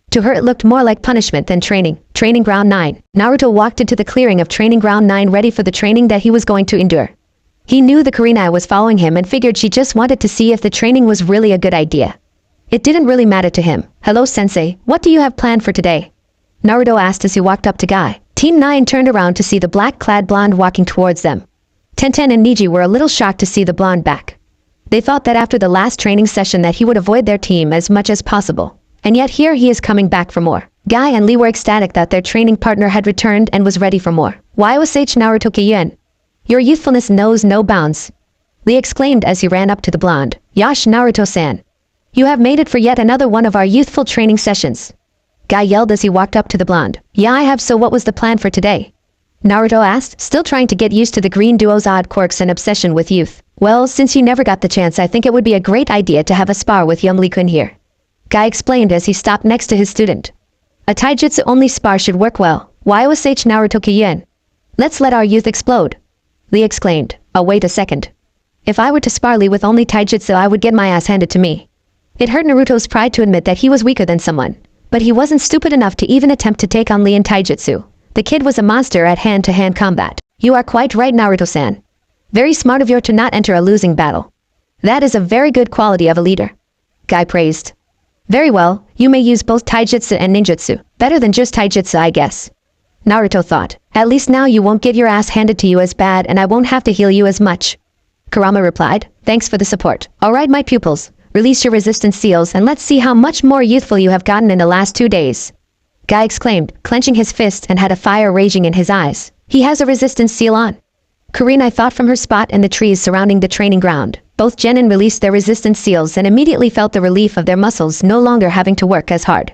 To her it looked more like punishment than training. Training Ground 9. Naruto walked into the clearing of Training Ground 9 ready for the training that he was going to endure. He knew the Kurenai was following him and figured she just wanted to see if the training was really a good idea. It didn't really matter to him. Hello sensei, what do you have planned for today? Naruto asked as he walked up to Guy. Team 9 turned around to see the black-clad blonde walking towards them. Tenten and Niji were a little shocked to see the blonde back. They thought that after the last training session that he would avoid their team as much as possible. And yet here he is coming back for more. Guy and Lee were ecstatic that their training partner had returned and was ready for more. YOSH Naruto Kiyuen. Your youthfulness knows no bounds. Lee exclaimed as he ran up to the blonde. Yash Naruto-san. You have made it for yet another one of our youthful training sessions. Guy yelled as he walked up to the blonde. Yeah, I have, so what was the plan for today? Naruto asked, still trying to get used to the green duo's odd quirks and obsession with youth. Well, since you never got the chance, I think it would be a great idea to have a spar with Yumli-kun here. Guy explained as he stopped next to his student. A taijutsu-only spar should work well. YOSH Naruto Kiyuen. Let's let our youth explode. Lee exclaimed. Oh, wait a second. If I were to spar Lee with only taijutsu, I would get my ass handed to me. It hurt Naruto's pride to admit that he was weaker than someone. But he wasn't stupid enough to even attempt to take on Lee in taijutsu. The kid was a monster at hand-to-hand combat. You are quite right, Naruto-san. Very smart of you to not enter a losing battle. That is a very good quality of a leader. Guy praised. Very well, you may use both taijutsu and ninjutsu. Better than just taijutsu, I guess. Naruto thought. At least now you won't get your ass handed to you as bad and I won't have to heal you as much. Kurama replied. Thanks for the support. Alright, my pupils. Release your resistance seals and let's see how much more youthful you have gotten in the last 2 days. Guy exclaimed, clenching his fist and had a fire raging in his eyes. He has a resistance seal on. Kurenai thought from her spot in the trees surrounding the training ground. Both genin released their resistance seals and immediately felt the relief of their muscles no longer having to work as hard.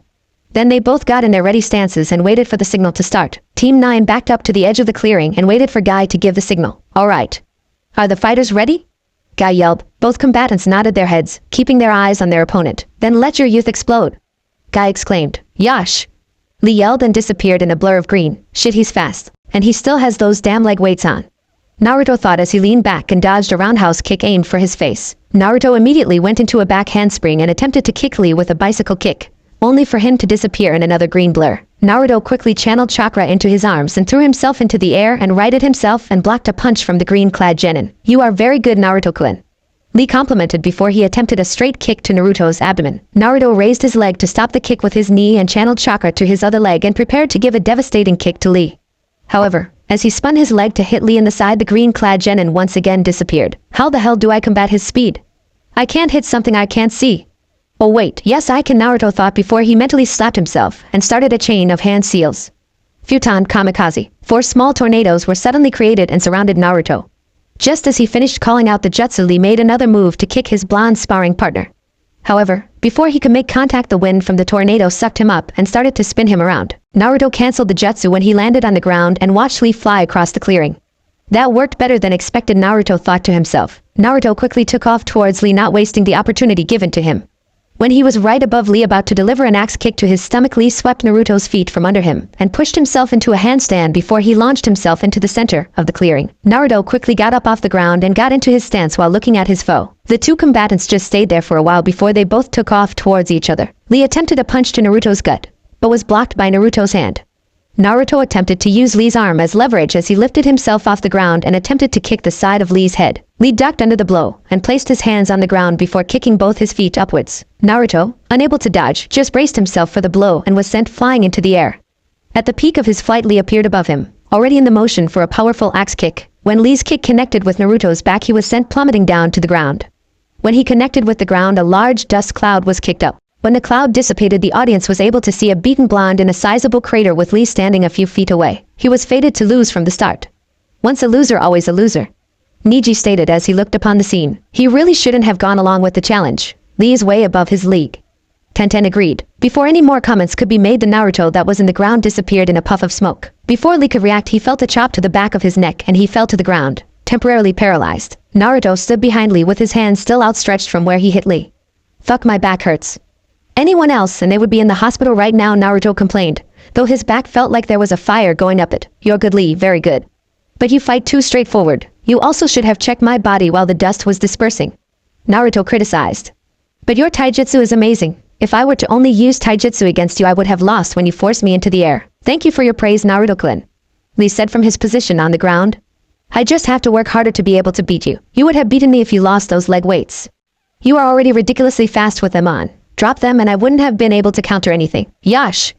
Then they both got in their ready stances and waited for the signal to start. Team 9 backed up to the edge of the clearing and waited for Guy to give the signal. Alright. Are the fighters ready? Guy yelled. Both combatants nodded their heads, keeping their eyes on their opponent. Then let your youth explode. Guy exclaimed. Yash. Lee yelled and disappeared in a blur of green. Shit, he's fast. And he still has those damn leg weights on. Naruto thought as he leaned back and dodged a roundhouse kick aimed for his face. Naruto immediately went into a back handspring and attempted to kick Lee with a bicycle kick, only for him to disappear in another green blur. Naruto quickly channeled chakra into his arms and threw himself into the air and righted himself and blocked a punch from the green-clad genin. You are very good, Naruto-kun. Lee complimented before he attempted a straight kick to Naruto's abdomen. Naruto raised his leg to stop the kick with his knee and channeled chakra to his other leg and prepared to give a devastating kick to Lee. However, as he spun his leg to hit Lee in the side, the green-clad genin once again disappeared. How the hell do I combat his speed? I can't hit something I can't see. Oh wait, yes I can, Naruto thought before he mentally slapped himself and started a chain of hand seals. Futon Kamikaze. 4 small tornadoes were suddenly created and surrounded Naruto. Just as he finished calling out the jutsu, Lee made another move to kick his blonde sparring partner. However, before he could make contact, the wind from the tornado sucked him up and started to spin him around. Naruto canceled the jutsu when he landed on the ground and watched Lee fly across the clearing. That worked better than expected, Naruto thought to himself. Naruto quickly took off towards Lee, not wasting the opportunity given to him. When he was right above Lee about to deliver an axe kick to his stomach, Lee swept Naruto's feet from under him and pushed himself into a handstand before he launched himself into the center of the clearing. Naruto quickly got up off the ground and got into his stance while looking at his foe. The two combatants just stayed there for a while before they both took off towards each other. Lee attempted a punch to Naruto's gut, but was blocked by Naruto's hand. Naruto attempted to use Lee's arm as leverage as he lifted himself off the ground and attempted to kick the side of Lee's head. Lee ducked under the blow and placed his hands on the ground before kicking both his feet upwards. Naruto, unable to dodge, just braced himself for the blow and was sent flying into the air. At the peak of his flight, Lee appeared above him, already in the motion for a powerful axe kick. When Lee's kick connected with Naruto's back, he was sent plummeting down to the ground. When he connected with the ground, a large dust cloud was kicked up. When the cloud dissipated, the audience was able to see a beaten blonde in a sizable crater with Lee standing a few feet away. He was fated to lose from the start. Once a loser, always a loser, Niji stated as he looked upon the scene. He really shouldn't have gone along with the challenge. Lee is way above his league. Tenten agreed. Before any more comments could be made, the Naruto that was in the ground disappeared in a puff of smoke. Before Lee could react, he felt a chop to the back of his neck and he fell to the ground, temporarily paralyzed. Naruto stood behind Lee with his hands still outstretched from where he hit Lee. "Fuck, my back hurts. Anyone else and they would be in the hospital right now," Naruto complained, though his back felt like there was a fire going up it. "You're good, Lee, very good. But you fight too straightforward. You also should have checked my body while the dust was dispersing," Naruto criticized. "But your taijutsu is amazing. If I were to only use taijutsu against you, I would have lost when you forced me into the air." "Thank you for your praise, Naruto-kun," Lee said from his position on the ground. "I just have to work harder to be able to beat you. You would have beaten me if you lost those leg weights. You are already ridiculously fast with them on. Drop them and I wouldn't have been able to counter anything." "Yash!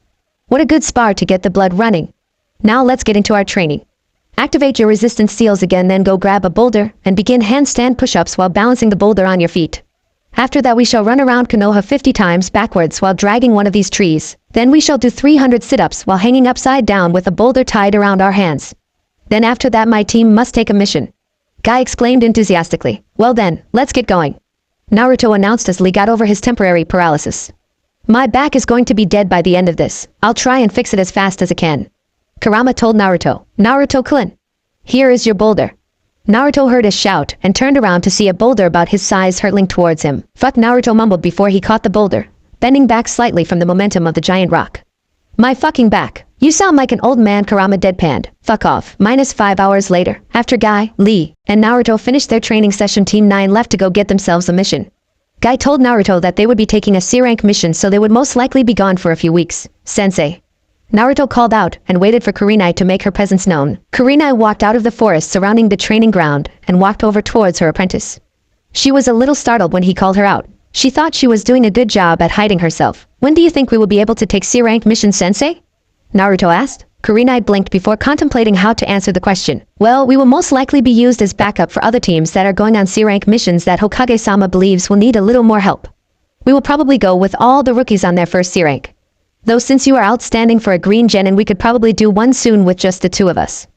What a good spar to get the blood running. Now let's get into our training. Activate your resistance seals again, then go grab a boulder and begin handstand push-ups while balancing the boulder on your feet. After that we shall run around Konoha 50 times backwards while dragging one of these trees. Then we shall do 300 sit-ups while hanging upside down with a boulder tied around our hands. Then after that my team must take a mission," Guy exclaimed enthusiastically. "Well then, let's get going," Naruto announced as Lee got over his temporary paralysis. "My back is going to be dead by the end of this. I'll try and fix it as fast as I can," Kurama told Naruto. "Naruto-kun, here is your boulder." Naruto heard a shout and turned around to see a boulder about his size hurtling towards him. "Fuck," Naruto mumbled before he caught the boulder, bending back slightly from the momentum of the giant rock. "My fucking back. You sound like an old man," Kurama deadpanned. "Fuck off." -5 hours later, after Guy, Lee, and Naruto finished their training session, Team 9 left to go get themselves a mission. Guy told Naruto that they would be taking a C-rank mission, so they would most likely be gone for a few weeks. "Sensei," Naruto called out and waited for Kurenai to make her presence known. Kurenai walked out of the forest surrounding the training ground and walked over towards her apprentice. She was a little startled when he called her out. She thought she was doing a good job at hiding herself. "When do you think we will be able to take C-rank mission, Sensei?" Naruto asked. Kurenai blinked before contemplating how to answer the question. "Well, we will most likely be used as backup for other teams that are going on C-rank missions that Hokage-sama believes will need a little more help. We will probably go with all the rookies on their first C-rank. Though since you are outstanding for a green genin, we could probably do one soon with just the two of us,"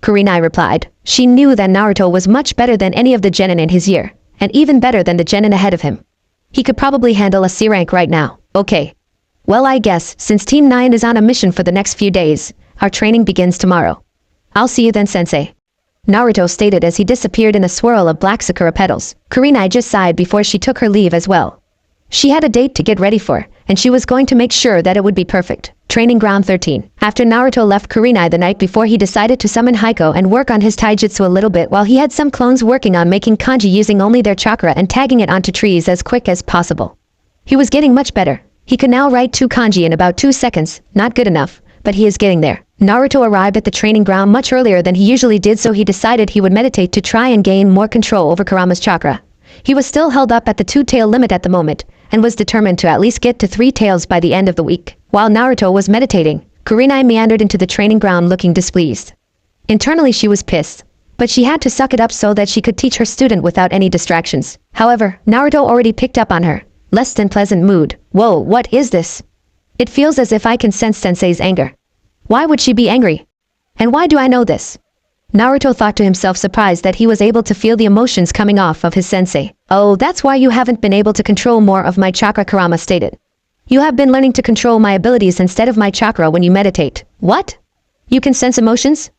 Kurenai replied. She knew that Naruto was much better than any of the genin in his year, and even better than the genin ahead of him. He could probably handle a C-rank right now. "Okay. Well, I guess, since Team 9 is on a mission for the next few days, our training begins tomorrow. I'll see you then, Sensei," Naruto stated as he disappeared in a swirl of black sakura petals. Kurenai just sighed before she took her leave as well. She had a date to get ready for, and she was going to make sure that it would be perfect. Training Ground 13. After Naruto left Kurenai the night before, he decided to summon Heiko and work on his taijutsu a little bit while he had some clones working on making kanji using only their chakra and tagging it onto trees as quick as possible. He was getting much better. He could now write 2 kanji in about 2 seconds. Not good enough, but he is getting there. Naruto arrived at the training ground much earlier than he usually did, so he decided he would meditate to try and gain more control over Kurama's chakra. He was still held up at the 2-tail limit at the moment, and was determined to at least get to 3 tails by the end of the week. While Naruto was meditating, Kurenai meandered into the training ground looking displeased. Internally she was pissed, but she had to suck it up so that she could teach her student without any distractions. However, Naruto already picked up on her less than pleasant mood. "Whoa, what is this? It feels as if I can sense Sensei's anger. Why would she be angry? And why do I know this?" Naruto thought to himself, surprised that he was able to feel the emotions coming off of his sensei. "Oh, that's why you haven't been able to control more of my chakra," Kurama stated. "You have been learning to control my abilities instead of my chakra when you meditate." "What? You can sense emotions?"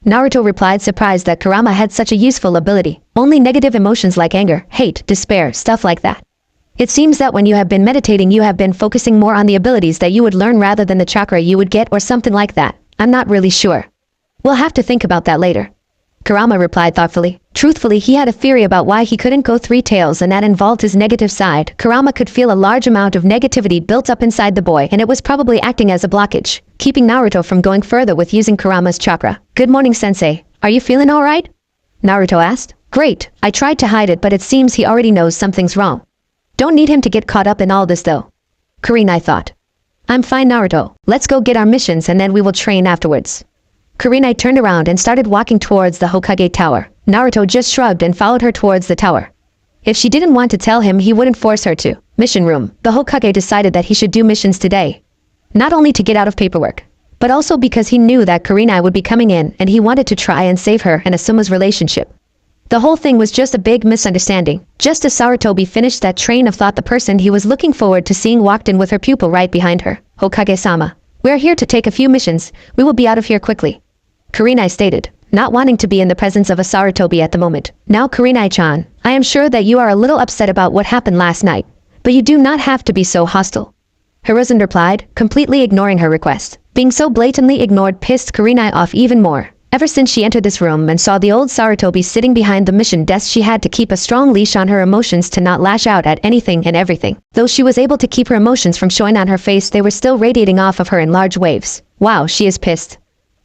Naruto replied, surprised that Kurama had such a useful ability. "Only negative emotions like anger, hate, despair, stuff like that. It seems that when you have been meditating you have been focusing more on the abilities that you would learn rather than the chakra you would get or something like that. I'm not really sure. We'll have to think about that later. Kurama replied thoughtfully. Truthfully, he had a theory about why he couldn't go 3 tails, and that involved his negative side. Kurama could feel a large amount of negativity built up inside the boy, and it was probably acting as a blockage, keeping Naruto from going further with using Kurama's chakra. Good morning, sensei. Are you feeling alright? Naruto asked. Great. I tried to hide it, but it seems he already knows something's wrong. Don't need him to get caught up in all this though. Kurenai thought. I'm fine, Naruto. Let's go get our missions and then we will train afterwards. Kurenai turned around and started walking towards the Hokage tower. Naruto just shrugged and followed her towards the tower. If she didn't want to tell him, he wouldn't force her to. Mission room. The Hokage decided that he should do missions today. Not only to get out of paperwork, but also because he knew that Kurenai would be coming in and he wanted to try and save her and Asuma's relationship. The whole thing was just a big misunderstanding. Just as Sarutobi finished that train of thought, the person he was looking forward to seeing walked in with her pupil right behind her. Hokage-sama. We are here to take a few missions. We will be out of here quickly. Kurenai stated, not wanting to be in the presence of a Sarutobi at the moment. Now Kurenai-chan, I am sure that you are a little upset about what happened last night, but you do not have to be so hostile. Hiruzen replied, completely ignoring her request. Being so blatantly ignored pissed Kurenai off even more. Ever since she entered this room and saw the old Sarutobi sitting behind the mission desk, she had to keep a strong leash on her emotions to not lash out at anything and everything. Though she was able to keep her emotions from showing on her face, they were still radiating off of her in large waves. Wow, she is pissed.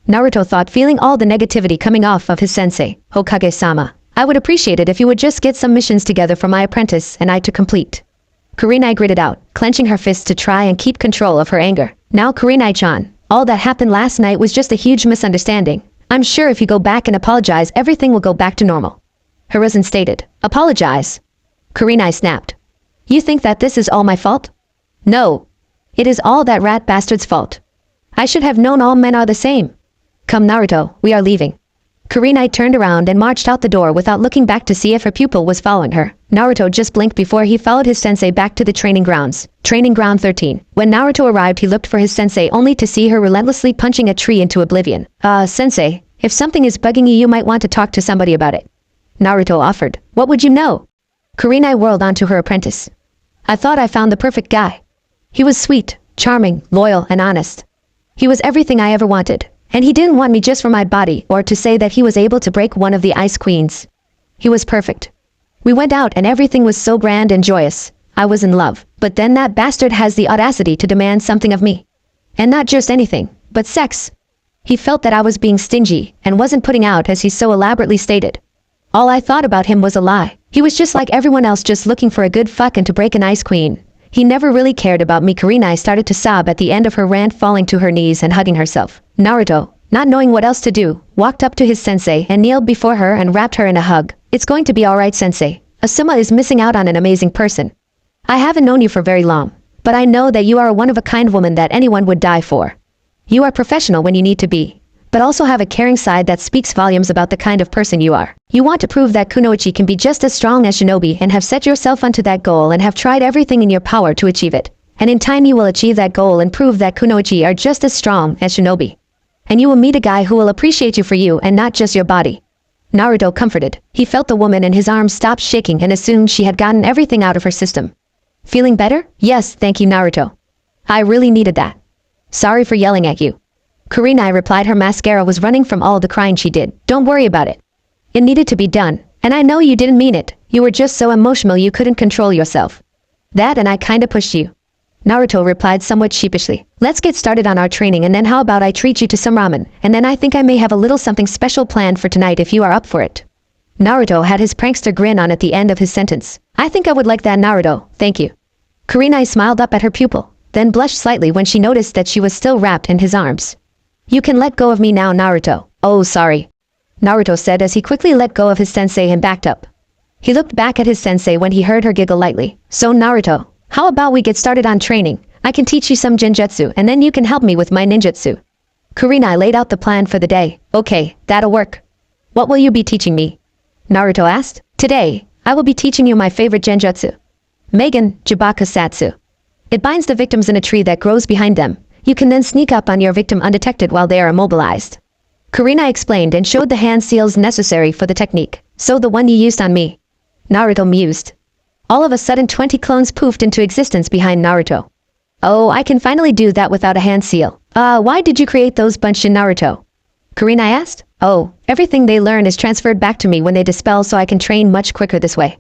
Naruto thought, feeling all the negativity coming off of his sensei. Hokage-sama, I would appreciate it if you would just get some missions together for my apprentice and I to complete. Kurenai gritted out, clenching her fists to try and keep control of her anger. Now Kurenai-chan, all that happened last night was just a huge misunderstanding. I'm sure if you go back and apologize, everything will go back to normal. Hiruzen stated. Apologize? Kurenai snapped. You think that this is all my fault? No. It is all that rat bastard's fault. I should have known all men are the same. Come Naruto, we are leaving. Kurenai turned around and marched out the door without looking back to see if her pupil was following her. Naruto just blinked before he followed his sensei back to the training grounds. Training ground 13. When Naruto arrived, he looked for his sensei only to see her relentlessly punching a tree into oblivion. Sensei, if something is bugging you might want to talk to somebody about it. Naruto offered. What would you know? Kurenai whirled onto her apprentice. I thought I found the perfect guy. He was sweet, charming, loyal, and honest. He was everything I ever wanted. And he didn't want me just for my body or to say that he was able to break one of the Ice Queens. He was perfect. We went out and everything was so grand and joyous. I was in love. But then that bastard has the audacity to demand something of me. And not just anything, but sex. He felt that I was being stingy and wasn't putting out as he so elaborately stated. All I thought about him was a lie. He was just like everyone else, just looking for a good fuck and to break an Ice Queen. He never really cared about me. Kurenai started to sob at the end of her rant, falling to her knees and hugging herself. Naruto, not knowing what else to do, walked up to his sensei and kneeled before her and wrapped her in a hug. It's going to be alright, sensei. Asuma is missing out on an amazing person. I haven't known you for very long, but I know that you are a one-of-a-kind woman that anyone would die for. You are professional when you need to be, but also have a caring side that speaks volumes about the kind of person you are. You want to prove that kunoichi can be just as strong as shinobi and have set yourself onto that goal and have tried everything in your power to achieve it. And in time you will achieve that goal and prove that kunoichi are just as strong as shinobi. And you will meet a guy who will appreciate you for you and not just your body. Naruto comforted. He felt the woman in his arms stop shaking and assumed she had gotten everything out of her system. Feeling better? Yes, thank you, Naruto. I really needed that. Sorry for yelling at you. Kurenai replied. Her mascara was running from all the crying she did. Don't worry about it. It needed to be done, and I know you didn't mean it. You were just so emotional you couldn't control yourself. That and I kinda pushed you. Naruto replied somewhat sheepishly. Let's get started on our training, and then how about I treat you to some ramen, and then I think I may have a little something special planned for tonight if you are up for it. Naruto had his prankster grin on at the end of his sentence. I think I would like that, Naruto, thank you. Kurenai smiled up at her pupil, then blushed slightly when she noticed that she was still wrapped in his arms. You can let go of me now, Naruto. Oh, sorry. Naruto said as he quickly let go of his sensei and backed up. He looked back at his sensei when he heard her giggle lightly. So Naruto, how about we get started on training? I can teach you some genjutsu and then you can help me with my ninjutsu. Kurenai laid out the plan for the day. Okay, that'll work. What will you be teaching me? Naruto asked. Today, I will be teaching you my favorite genjutsu. Megan Jibaka Satsu. It binds the victims in a tree that grows behind them. You can then sneak up on your victim undetected while they are immobilized. Kurenai explained and showed the hand seals necessary for the technique. So the one you used on me. Naruto mused. All of a sudden 20 clones poofed into existence behind Naruto. Oh, I can finally do that without a hand seal. Why did you create those bunch in Naruto? Kurenai asked. Oh, everything they learn is transferred back to me when they dispel so I can train much quicker this way.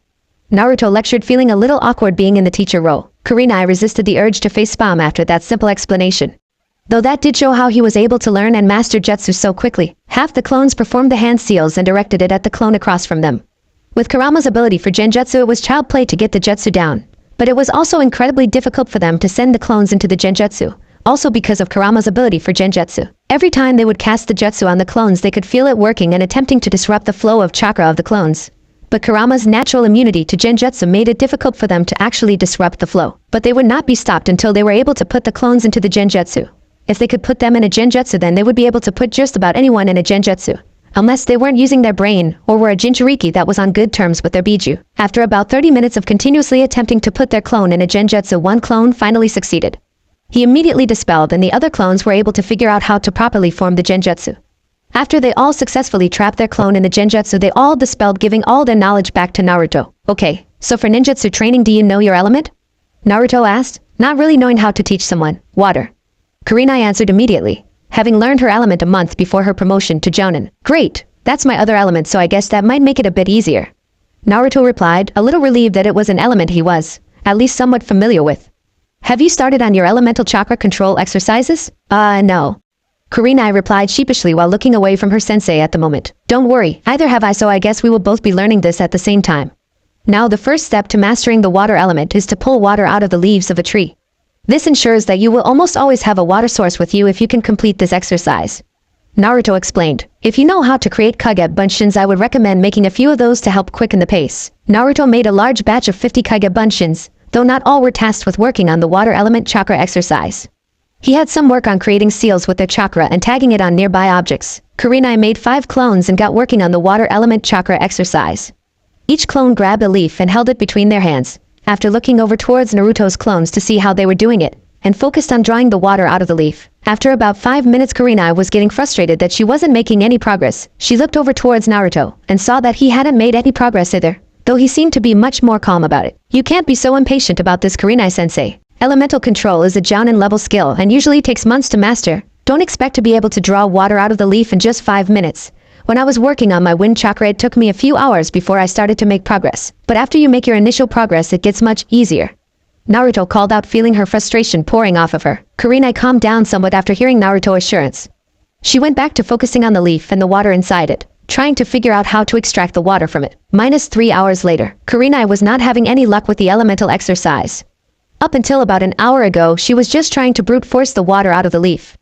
Naruto lectured, feeling a little awkward being in the teacher role. Kurenai resisted the urge to face spam after that simple explanation. Though that did show how he was able to learn and master jutsu so quickly. Half the clones performed the hand seals and directed it at the clone across from them. With Kurama's ability for genjutsu, it was child play to get the jutsu down. But it was also incredibly difficult for them to send the clones into the genjutsu, also because of Kurama's ability for genjutsu. Every time they would cast the jutsu on the clones, they could feel it working and attempting to disrupt the flow of chakra of the clones. But Kurama's natural immunity to genjutsu made it difficult for them to actually disrupt the flow. But they would not be stopped until they were able to put the clones into the genjutsu. If they could put them in a genjutsu, then they would be able to put just about anyone in a genjutsu. Unless they weren't using their brain, or were a Jinchuriki that was on good terms with their Biju. After about 30 minutes of continuously attempting to put their clone in a genjutsu, one clone finally succeeded. He immediately dispelled and the other clones were able to figure out how to properly form the genjutsu. After they all successfully trapped their clone in the genjutsu, they all dispelled, giving all their knowledge back to Naruto. Okay, so for ninjutsu training, do you know your element? Naruto asked, not really knowing how to teach someone. Water. Kurenai answered immediately, having learned her element a month before her promotion to Jonin. Great, that's my other element, so I guess that might make it a bit easier. Naruto replied, a little relieved that it was an element he was, at least somewhat familiar with. Have you started on your elemental chakra control exercises? No. Kurenai replied sheepishly while looking away from her sensei at the moment. Don't worry, either have I, so I guess we will both be learning this at the same time. Now the first step to mastering the water element is to pull water out of the leaves of a tree. This ensures that you will almost always have a water source with you if you can complete this exercise. Naruto explained. If you know how to create kage bunshins, I would recommend making a few of those to help quicken the pace. Naruto made a large batch of 50 kage bunshins, though not all were tasked with working on the water element chakra exercise. He had some work on creating seals with their chakra and tagging it on nearby objects. Kurenai made 5 clones and got working on the water element chakra exercise. Each clone grabbed a leaf and held it between their hands, after looking over towards Naruto's clones to see how they were doing it, and focused on drawing the water out of the leaf. After about 5 minutes, Kurenai was getting frustrated that she wasn't making any progress. She looked over towards Naruto, and saw that he hadn't made any progress either, though he seemed to be much more calm about it. You can't be so impatient about this, Kurenai-sensei. Elemental control is a Jounin level skill and usually takes months to master. Don't expect to be able to draw water out of the leaf in just 5 minutes. When I was working on my wind chakra, it took me a few hours before I started to make progress. But after you make your initial progress, it gets much easier. Naruto called out, feeling her frustration pouring off of her. Kurenai calmed down somewhat after hearing Naruto's assurance. She went back to focusing on the leaf and the water inside it, trying to figure out how to extract the water from it. -3 hours later, Kurenai was not having any luck with the elemental exercise. Up until about an hour ago, she was just trying to brute force the water out of the leaf.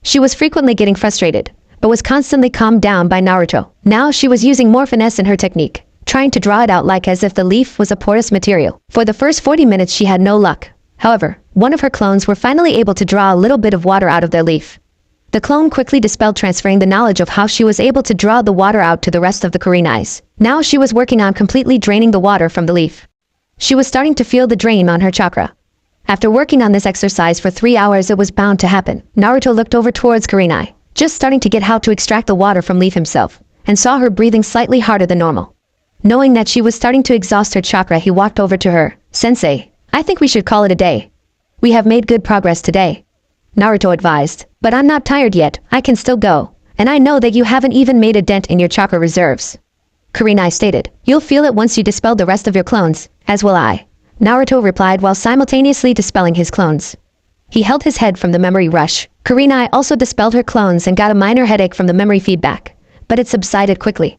She was frequently getting frustrated, but was constantly calmed down by Naruto. Now she was using more finesse in her technique, trying to draw it out like as if the leaf was a porous material. For the first 40 minutes she had no luck. However, one of her clones were finally able to draw a little bit of water out of their leaf. The clone quickly dispelled, transferring the knowledge of how she was able to draw the water out to the rest of the Kurenais. Now she was working on completely draining the water from the leaf. She was starting to feel the drain on her chakra. After working on this exercise for 3 hours, it was bound to happen. Naruto looked over towards Kurenai, just starting to get how to extract the water from leaf himself, and saw her breathing slightly harder than normal. Knowing that she was starting to exhaust her chakra, he walked over to her. Sensei, I think we should call it a day. We have made good progress today, Naruto advised, but I'm not tired yet. I can still go, and I know that you haven't even made a dent in your chakra reserves. Kurenai stated. You'll feel it once you dispel the rest of your clones, as will I. Naruto replied while simultaneously dispelling his clones. He held his head from the memory rush. Kurenai also dispelled her clones and got a minor headache from the memory feedback, but it subsided quickly.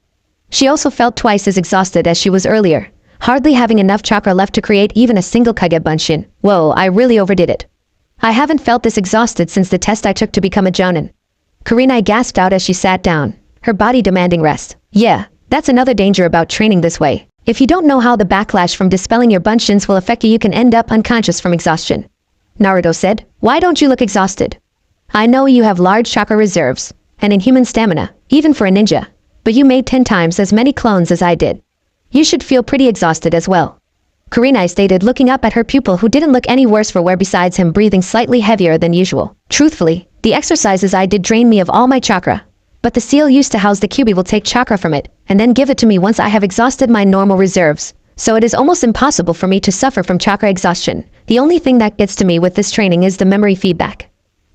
She also felt twice as exhausted as she was earlier, hardly having enough chakra left to create even a single kage bunshin. Whoa, I really overdid it. I haven't felt this exhausted since the test I took to become a Jounin. Kurenai gasped out as she sat down, her body demanding rest. Yeah, that's another danger about training this way. If you don't know how the backlash from dispelling your bunshins will affect you, you can end up unconscious from exhaustion. Naruto said. Why don't you look exhausted? I know you have large chakra reserves, and inhuman stamina, even for a ninja, but you made 10 times as many clones as I did. You should feel pretty exhausted as well. Kurenai stated, looking up at her pupil, who didn't look any worse for wear besides him breathing slightly heavier than usual. Truthfully, the exercises I did drain me of all my chakra, but the seal used to house the Kyuubi will take chakra from it, and then give it to me once I have exhausted my normal reserves. so it is almost impossible for me to suffer from chakra exhaustion. The only thing that gets to me with this training is the memory feedback.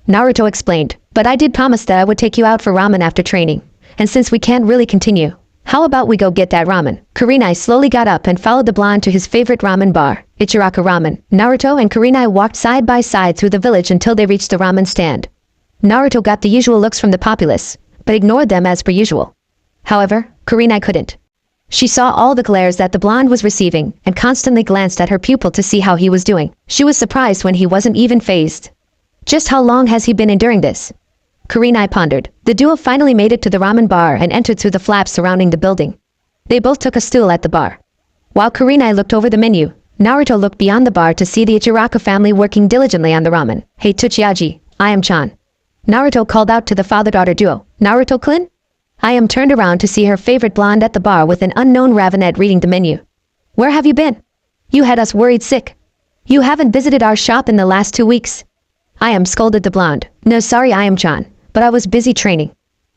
Naruto explained, but I did promise that I would take you out for ramen after training, and since we can't really continue, how about we go get that ramen? Kurenai slowly got up and followed the blonde to his favorite ramen bar, Ichiraka Ramen. Naruto and Kurenai walked side by side through the village until they reached the ramen stand. Naruto got the usual looks from the populace, but ignored them as per usual. However, Kurenai couldn't. She saw all the glares that the blonde was receiving and constantly glanced at her pupil to see how he was doing. She was surprised when he wasn't even fazed. Just how long has he been enduring this? Kurenai pondered. The duo finally made it to the ramen bar and entered through the flaps surrounding the building. They both took a stool at the bar. While Kurenai looked over the menu, Naruto looked beyond the bar to see the Ichiraka family working diligently on the ramen. Hey Tsuchiyaji, I am Chan. Naruto called out to the father-daughter duo. Naruto-kun? I am turned around to see her favorite blonde at the bar with an unknown ravenet reading the menu. Where have you been? You had us worried sick. You haven't visited our shop in the last 2 weeks. I am, scolded the blonde. No, sorry, I am Chan, but I was busy training.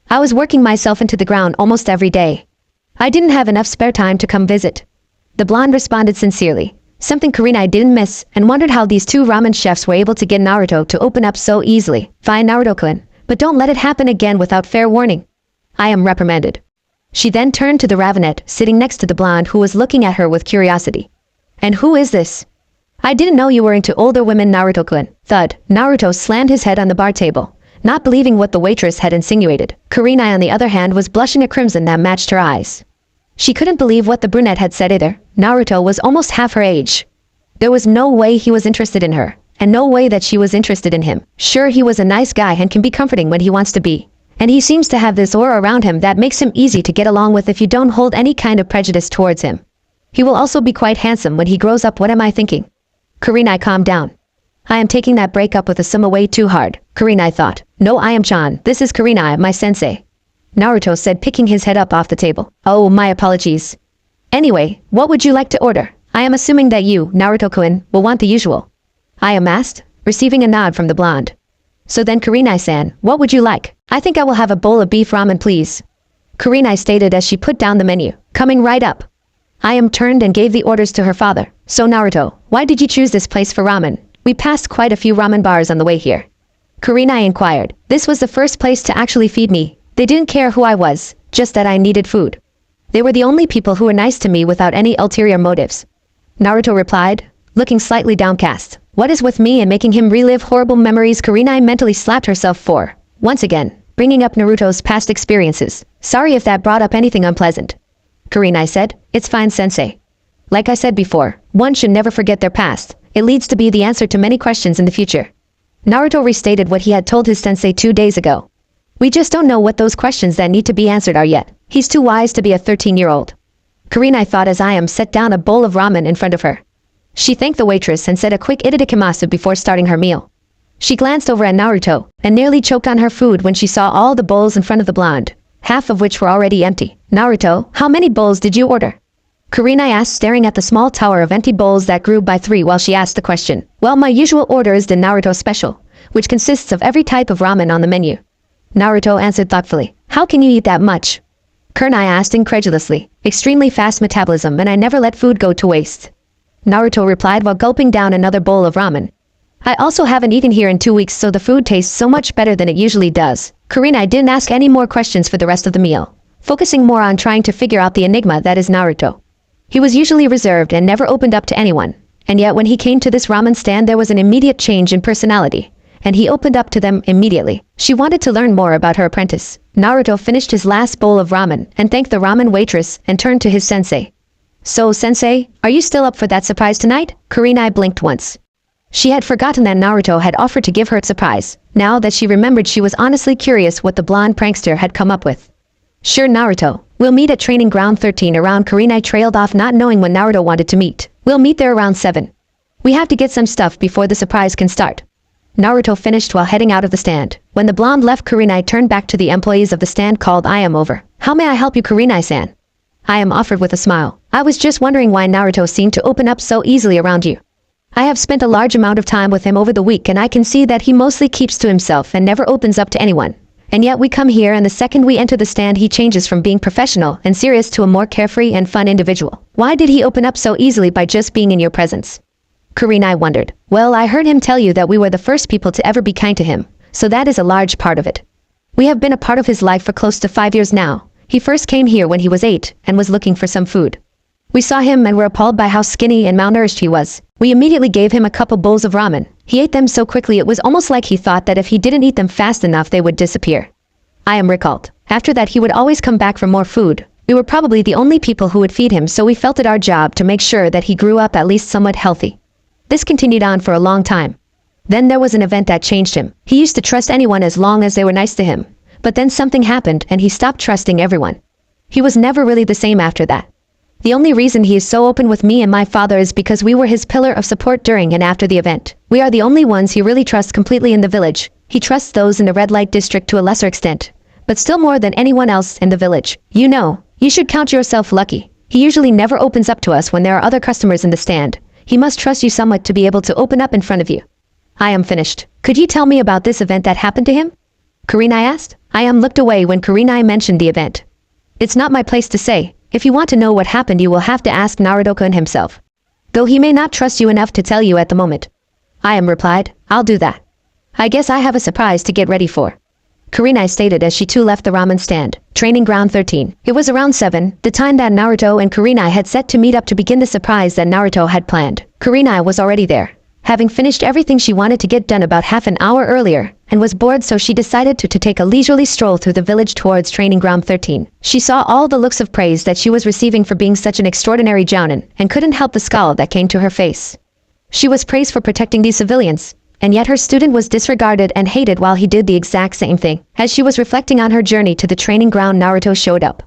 I was working myself into the ground almost every day. I didn't have enough spare time to come visit. The blonde responded sincerely, something Kurenai didn't miss, and wondered how these two ramen chefs were able to get Naruto to open up so easily. Fine, Naruto-kun, but don't let it happen again without fair warning. I am reprimanded. She then turned to the ravenet sitting next to the blonde who was looking at her with curiosity. And who is this? I didn't know you were into older women, Naruto-kun. Thud. Naruto slammed his head on the bar table, not believing what the waitress had insinuated. Kurenai on the other hand was blushing a crimson that matched her eyes. She couldn't believe what the brunette had said either. Naruto was almost half her age. There was no way he was interested in her, and no way that she was interested in him. Sure, he was a nice guy and can be comforting when he wants to be. And he seems to have this aura around him that makes him easy to get along with if you don't hold any kind of prejudice towards him. He will also be quite handsome when he grows up. What am I thinking? Kurenai, calm down. I am taking that breakup with Asuma way too hard, Kurenai thought. No, I am Chan. This is Kurenai, my sensei. Naruto said, picking his head up off the table. Oh, my apologies. Anyway, what would you like to order? I am assuming that you, Naruto-kun, will want the usual. I am asked, receiving a nod from the blonde. So then Kurenai-san, what would you like? I think I will have a bowl of beef ramen, please. Kurenai stated as she put down the menu. Coming right up. I am turned and gave the orders to her father. So Naruto, why did you choose this place for ramen? We passed quite a few ramen bars on the way here. Kurenai inquired. This was the first place to actually feed me. They didn't care who I was, just that I needed food. They were the only people who were nice to me without any ulterior motives. Naruto replied, looking slightly downcast. What is with me and making him relive horrible memories? Kurenai mentally slapped herself for, once again, bringing up Naruto's past experiences. Sorry if that brought up anything unpleasant. Kurenai said, it's fine, sensei. Like I said before, one should never forget their past. It leads to be the answer to many questions in the future. Naruto restated what he had told his sensei 2 days ago. We just don't know what those questions that need to be answered are yet. He's too wise to be a 13-year-old. Kurenai thought as I am set down a bowl of ramen in front of her. She thanked the waitress and said a quick itadakimasu before starting her meal. She glanced over at Naruto and nearly choked on her food when she saw all the bowls in front of the blonde, half of which were already empty. Naruto, how many bowls did you order? Kurenai asked, staring at the small tower of empty bowls that grew by 3 while she asked the question. Well, my usual order is the Naruto special, which consists of every type of ramen on the menu. Naruto answered thoughtfully. How can you eat that much? Kurenai asked incredulously. Extremely fast metabolism and I never let food go to waste. Naruto replied while gulping down another bowl of ramen. I also haven't eaten here in 2 weeks, so the food tastes so much better than it usually does. Kurenai didn't ask any more questions for the rest of the meal, focusing more on trying to figure out the enigma that is Naruto. He was usually reserved and never opened up to anyone, and yet when he came to this ramen stand there was an immediate change in personality, and he opened up to them immediately. She wanted to learn more about her apprentice. Naruto finished his last bowl of ramen and thanked the ramen waitress and turned to his sensei. So, sensei, are you still up for that surprise tonight? Kurenai blinked once. She had forgotten that Naruto had offered to give her a surprise. Now that she remembered, she was honestly curious what the blonde prankster had come up with. Sure, Naruto. We'll meet at training ground 13 around. Kurenai trailed off, not knowing when Naruto wanted to meet. We'll meet there around 7. We have to get some stuff before the surprise can start. Naruto finished while heading out of the stand. When the blonde left, Kurenai turned back to the employees of the stand called, I am over. How may I help you, Kurenai-san? I am offered with a smile. I was just wondering why Naruto seemed to open up so easily around you. I have spent a large amount of time with him over the week and I can see that he mostly keeps to himself and never opens up to anyone. And yet we come here and the second we enter the stand he changes from being professional and serious to a more carefree and fun individual. Why did he open up so easily by just being in your presence? Kurenai wondered. Well, I heard him tell you that we were the first people to ever be kind to him, so that is a large part of it. We have been a part of his life for close to 5 years now. He first came here when he was 8 and was looking for some food. We saw him and were appalled by how skinny and malnourished he was. We immediately gave him a couple bowls of ramen. He ate them so quickly it was almost like he thought that if he didn't eat them fast enough they would disappear. I am recalled. After that he would always come back for more food. We were probably the only people who would feed him, so we felt it our job to make sure that he grew up at least somewhat healthy. This continued on for a long time. Then there was an event that changed him. He used to trust anyone as long as they were nice to him. But then something happened and he stopped trusting everyone. He was never really the same after that. The only reason he is so open with me and my father is because we were his pillar of support during and after the event. We are the only ones he really trusts completely in the village. He trusts those in the red light district to a lesser extent, but still more than anyone else in the village. You know, you should count yourself lucky. He usually never opens up to us when there are other customers in the stand. He must trust you somewhat to be able to open up in front of you. I am finished. Could you tell me about this event that happened to him? Kurenai asked. I am looked away when Kurenai mentioned the event. It's not my place to say. If you want to know what happened you will have to ask Naruto-kun himself. Though he may not trust you enough to tell you at the moment. I am replied. I'll do that. I guess I have a surprise to get ready for. Kurenai stated as she too left the ramen stand. Training ground 13. It was around 7, the time that Naruto and Kurenai had set to meet up to begin the surprise that Naruto had planned. Kurenai was already there, having finished everything she wanted to get done about half an hour earlier, and was bored, so she decided to take a leisurely stroll through the village towards training ground 13. She saw all the looks of praise that she was receiving for being such an extraordinary jounin, and couldn't help the scowl that came to her face. She was praised for protecting these civilians, and yet her student was disregarded and hated while he did the exact same thing. As she was reflecting on her journey to the training ground, Naruto showed up.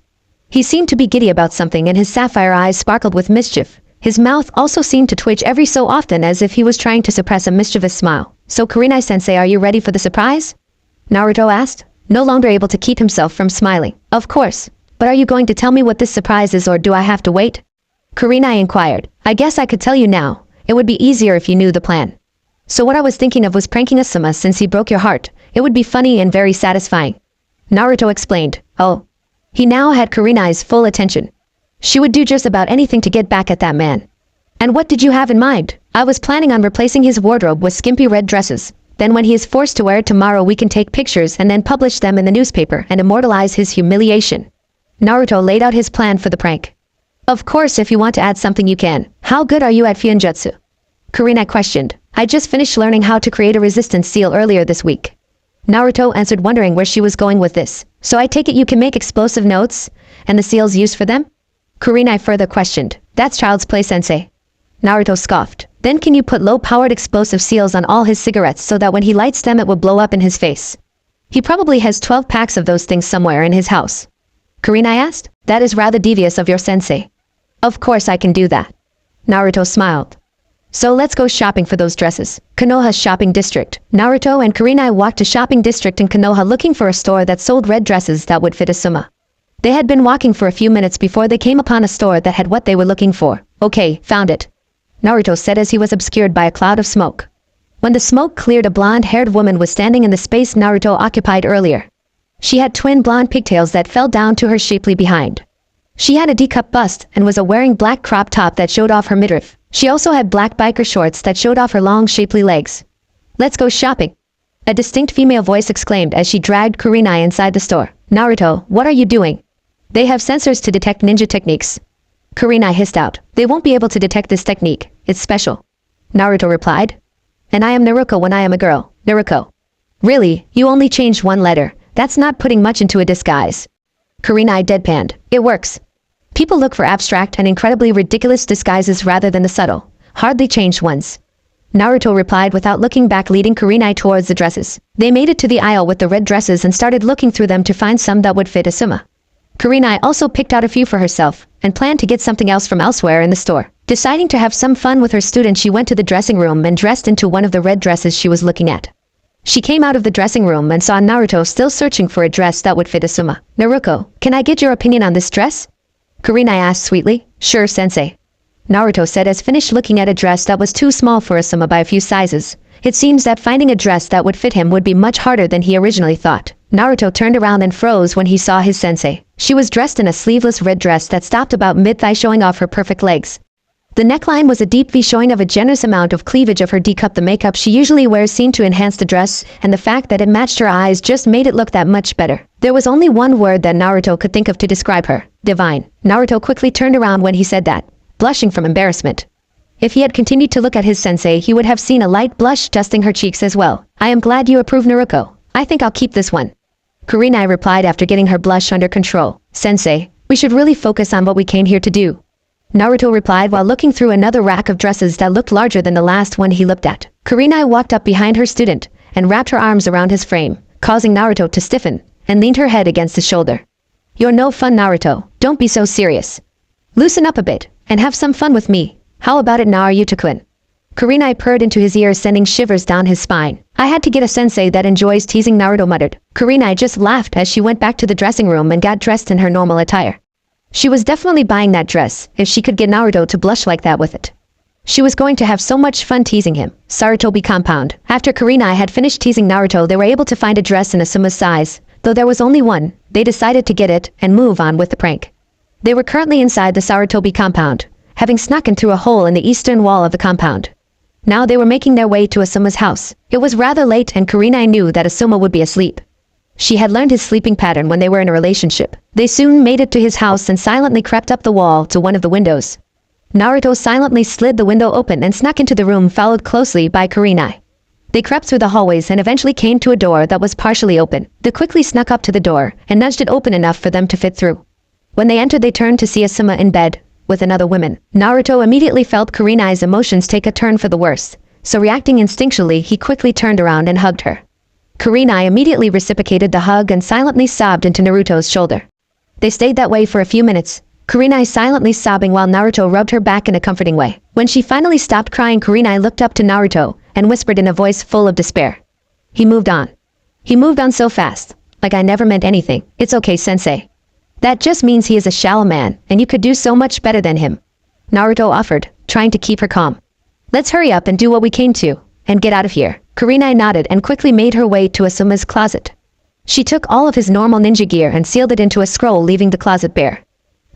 He seemed to be giddy about something and his sapphire eyes sparkled with mischief. His mouth also seemed to twitch every so often as if he was trying to suppress a mischievous smile. So Kurenai-sensei, are you ready for the surprise? Naruto asked, no longer able to keep himself from smiling. Of course. But are you going to tell me what this surprise is, or do I have to wait? Kurenai inquired. I guess I could tell you now. It would be easier if you knew the plan. So what I was thinking of was pranking Asuma since he broke your heart. It would be funny and very satisfying. Naruto explained. Oh. He now had Kurenai's full attention. She would do just about anything to get back at that man. And what did you have in mind? I was planning on replacing his wardrobe with skimpy red dresses. Then when he is forced to wear it tomorrow we can take pictures and then publish them in the newspaper and immortalize his humiliation. Naruto laid out his plan for the prank. Of course, if you want to add something you can. How good are you at Fuinjutsu? Kurenai questioned. I just finished learning how to create a resistance seal earlier this week. Naruto answered, wondering where she was going with this. So I take it you can make explosive notes, and the seals used for them? Kurenai further questioned. That's child's play, sensei. Naruto scoffed. Then can you put low-powered explosive seals on all his cigarettes so that when he lights them it will blow up in his face? He probably has 12 packs of those things somewhere in his house. Kurenai asked. That is rather devious of your sensei. Of course I can do that. Naruto smiled. So let's go shopping for those dresses. Konoha's shopping district. Naruto and Kurenai walked to shopping district in Konoha looking for a store that sold red dresses that would fit Asuma. They had been walking for a few minutes before they came upon a store that had what they were looking for. Okay, found it. Naruto said as he was obscured by a cloud of smoke. When the smoke cleared, a blonde-haired woman was standing in the space Naruto occupied earlier. She had twin blonde pigtails that fell down to her shapely behind. She had a D-cup bust and was wearing black crop top that showed off her midriff. She also had black biker shorts that showed off her long shapely legs. Let's go shopping. A distinct female voice exclaimed as she dragged Kurenai inside the store. Naruto, what are you doing? They have sensors to detect ninja techniques. Kurenai hissed out. They won't be able to detect this technique. It's special. Naruto replied. And I am Naruko when I am a girl. Naruko. Really, you only changed one letter. That's not putting much into a disguise. Kurenai deadpanned. It works. People look for abstract and incredibly ridiculous disguises rather than the subtle, hardly changed ones. Naruto replied without looking back, leading Kurenai towards the dresses. They made it to the aisle with the red dresses and started looking through them to find some that would fit Asuma. Kurenai also picked out a few for herself, and planned to get something else from elsewhere in the store. Deciding to have some fun with her student, she went to the dressing room and dressed into one of the red dresses she was looking at. She came out of the dressing room and saw Naruto still searching for a dress that would fit Asuma. Naruko, can I get your opinion on this dress? Kurenai asked sweetly. Sure, sensei. Naruto said as finished looking at a dress that was too small for Asuma by a few sizes, It seems that finding a dress that would fit him would be much harder than he originally thought. Naruto turned around and froze when he saw his sensei. She was dressed in a sleeveless red dress that stopped about mid-thigh, showing off her perfect legs. The neckline was a deep V, showing of a generous amount of cleavage of her D-cup. The makeup she usually wears seemed to enhance the dress, and the fact that it matched her eyes just made it look that much better. There was only one word that Naruto could think of to describe her: divine. Naruto quickly turned around when he said that, blushing from embarrassment. If he had continued to look at his sensei, he would have seen a light blush dusting her cheeks as well. I am glad you approve, Naruto. I think I'll keep this one. Kurenai replied after getting her blush under control. Sensei, we should really focus on what we came here to do. Naruto replied while looking through another rack of dresses that looked larger than the last one he looked at. Kurenai walked up behind her student and wrapped her arms around his frame, causing Naruto to stiffen, and leaned her head against his shoulder. You're no fun, Naruto. Don't be so serious. Loosen up a bit, and have some fun with me. How about it, Naruto-kun? Kurenai purred into his ear, sending shivers down his spine. I had to get a sensei that enjoys teasing, Naruto muttered. Kurenai just laughed as she went back to the dressing room and got dressed in her normal attire. She was definitely buying that dress if she could get Naruto to blush like that with it. She was going to have so much fun teasing him. Sarutobi compound. After Kurenai had finished teasing Naruto, they were able to find a dress in Asuma's size. Though there was only one, they decided to get it and move on with the prank. They were currently inside the Sarutobi compound, having snuck in through a hole in the eastern wall of the compound. Now they were making their way to Asuma's house. It was rather late and Kurenai knew that Asuma would be asleep. She had learned his sleeping pattern when they were in a relationship. They soon made it to his house and silently crept up the wall to one of the windows. Naruto silently slid the window open and snuck into the room, followed closely by Kurenai. They crept through the hallways and eventually came to a door that was partially open. They quickly snuck up to the door and nudged it open enough for them to fit through. When they entered, they turned to see Asuma in bed with another woman. Naruto immediately felt Kurenai's emotions take a turn for the worse, so reacting instinctually, he quickly turned around and hugged her. Kurenai immediately reciprocated the hug and silently sobbed into Naruto's shoulder. They stayed that way for a few minutes, Kurenai silently sobbing while Naruto rubbed her back in a comforting way. When she finally stopped crying, Kurenai looked up to Naruto and whispered in a voice full of despair. He moved on. He moved on so fast, like I never meant anything. It's okay, sensei. That just means he is a shallow man, and you could do so much better than him. Naruto offered, trying to keep her calm. Let's hurry up and do what we came to, and get out of here. Kurenai nodded and quickly made her way to Asuma's closet. She took all of his normal ninja gear and sealed it into a scroll, leaving the closet bare.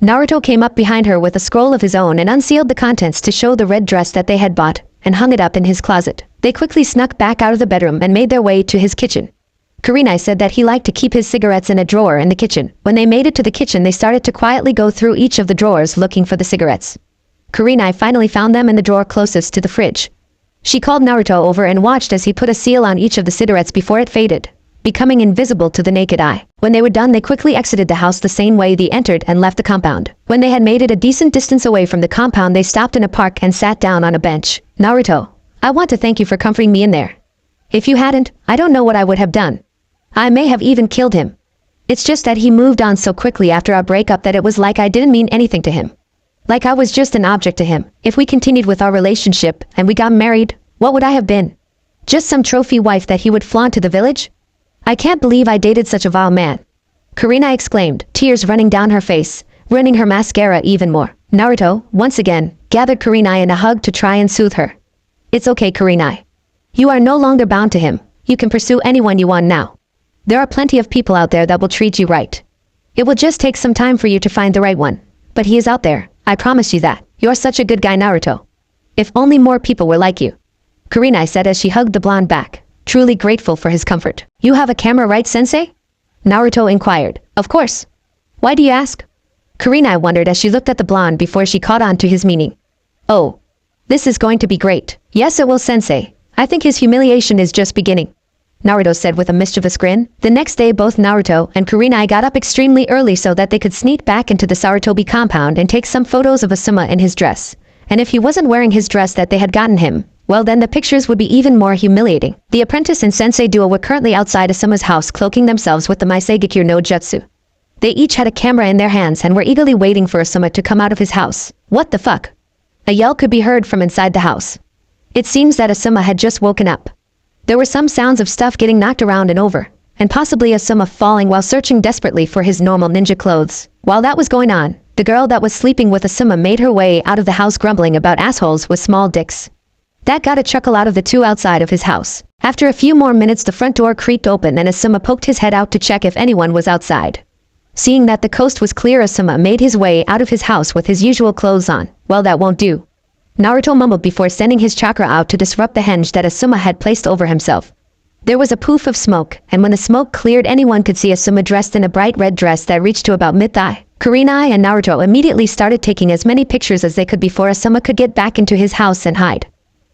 Naruto came up behind her with a scroll of his own and unsealed the contents to show the red dress that they had bought, and hung it up in his closet. They quickly snuck back out of the bedroom and made their way to his kitchen. Kurenai said that he liked to keep his cigarettes in a drawer in the kitchen. When they made it to the kitchen, they started to quietly go through each of the drawers looking for the cigarettes. Kurenai finally found them in the drawer closest to the fridge. She called Naruto over and watched as he put a seal on each of the cigarettes before it faded, becoming invisible to the naked eye. When they were done, they quickly exited the house the same way they entered and left the compound. When they had made it a decent distance away from the compound, they stopped in a park and sat down on a bench. Naruto, I want to thank you for comforting me in there. If you hadn't, I don't know what I would have done. I may have even killed him. It's just that he moved on so quickly after our breakup that it was like I didn't mean anything to him. Like I was just an object to him. If we continued with our relationship and we got married, what would I have been? Just some trophy wife that he would flaunt to the village? I can't believe I dated such a vile man. Kurenai exclaimed, tears running down her face, ruining her mascara even more. Naruto, once again, gathered Kurenai in a hug to try and soothe her. It's okay, Kurenai. You are no longer bound to him. You can pursue anyone you want now. There are plenty of people out there that will treat you right. It will just take some time for you to find the right one. But he is out there, I promise you that. You're such a good guy, Naruto. If only more people were like you. Kurenai said as she hugged the blonde back, truly grateful for his comfort. You have a camera, right, sensei? Naruto inquired. Of course. Why do you ask? Kurenai wondered as she looked at the blonde before she caught on to his meaning. Oh. This is going to be great. Yes, it will, sensei. I think his humiliation is just beginning. Naruto said with a mischievous grin. The next day, both Naruto and Kurenai got up extremely early so that they could sneak back into the Sarutobi compound and take some photos of Asuma in his dress. And if he wasn't wearing his dress that they had gotten him, well then the pictures would be even more humiliating. The apprentice and sensei duo were currently outside Asuma's house cloaking themselves with the Maisegekyo no Jutsu. They each had a camera in their hands and were eagerly waiting for Asuma to come out of his house. What the fuck? A yell could be heard from inside the house. It seems that Asuma had just woken up. There were some sounds of stuff getting knocked around and over, and possibly Asuma falling while searching desperately for his normal ninja clothes. While that was going on, the girl that was sleeping with Asuma made her way out of the house grumbling about assholes with small dicks. That got a chuckle out of the two outside of his house. After a few more minutes, the front door creaked open and Asuma poked his head out to check if anyone was outside. Seeing that the coast was clear, Asuma made his way out of his house with his usual clothes on. Well, that won't do. Naruto mumbled before sending his chakra out to disrupt the henge that Asuma had placed over himself. There was a poof of smoke, and when the smoke cleared, anyone could see Asuma dressed in a bright red dress that reached to about mid-thigh. Kurenai and Naruto immediately started taking as many pictures as they could before Asuma could get back into his house and hide.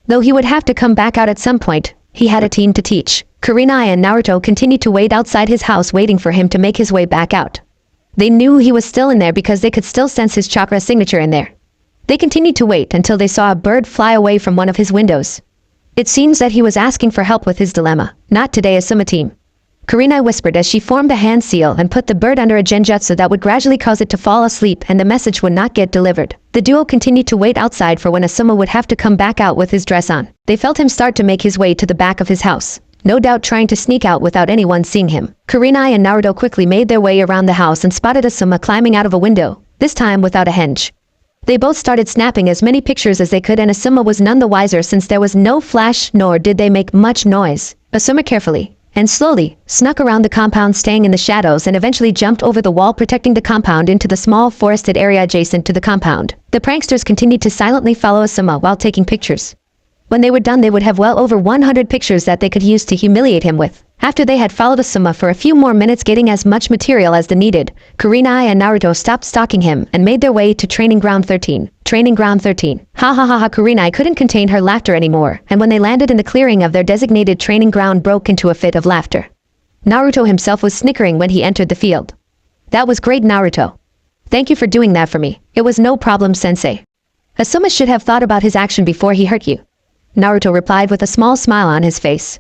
Though he would have to come back out at some point, he had a team to teach. Kurenai and Naruto continued to wait outside his house waiting for him to make his way back out. They knew he was still in there because they could still sense his chakra signature in there. They continued to wait until they saw a bird fly away from one of his windows. It seems that he was asking for help with his dilemma. Not today, Asuma team. Kurenai whispered as she formed a hand seal and put the bird under a genjutsu that would gradually cause it to fall asleep and the message would not get delivered. The duo continued to wait outside for when Asuma would have to come back out with his dress on. They felt him start to make his way to the back of his house, no doubt trying to sneak out without anyone seeing him. Kurenai and Naruto quickly made their way around the house and spotted Asuma climbing out of a window, this time without a henge. They both started snapping as many pictures as they could, and Asuma was none the wiser since there was no flash nor did they make much noise. Asuma carefully and slowly snuck around the compound, staying in the shadows, and eventually jumped over the wall protecting the compound into the small forested area adjacent to the compound. The pranksters continued to silently follow Asuma while taking pictures. When they were done, they would have well over 100 pictures that they could use to humiliate him with. After they had followed Asuma for a few more minutes, getting as much material as they needed, Kurenai and Naruto stopped stalking him and made their way to Training Ground 13. Training Ground 13. Ha ha ha ha! Kurenai couldn't contain her laughter anymore, and when they landed in the clearing of their designated training ground, broke into a fit of laughter. Naruto himself was snickering when he entered the field. That was great, Naruto. Thank you for doing that for me. It was no problem, sensei. Asuma should have thought about his action before he hurt you. Naruto replied with a small smile on his face.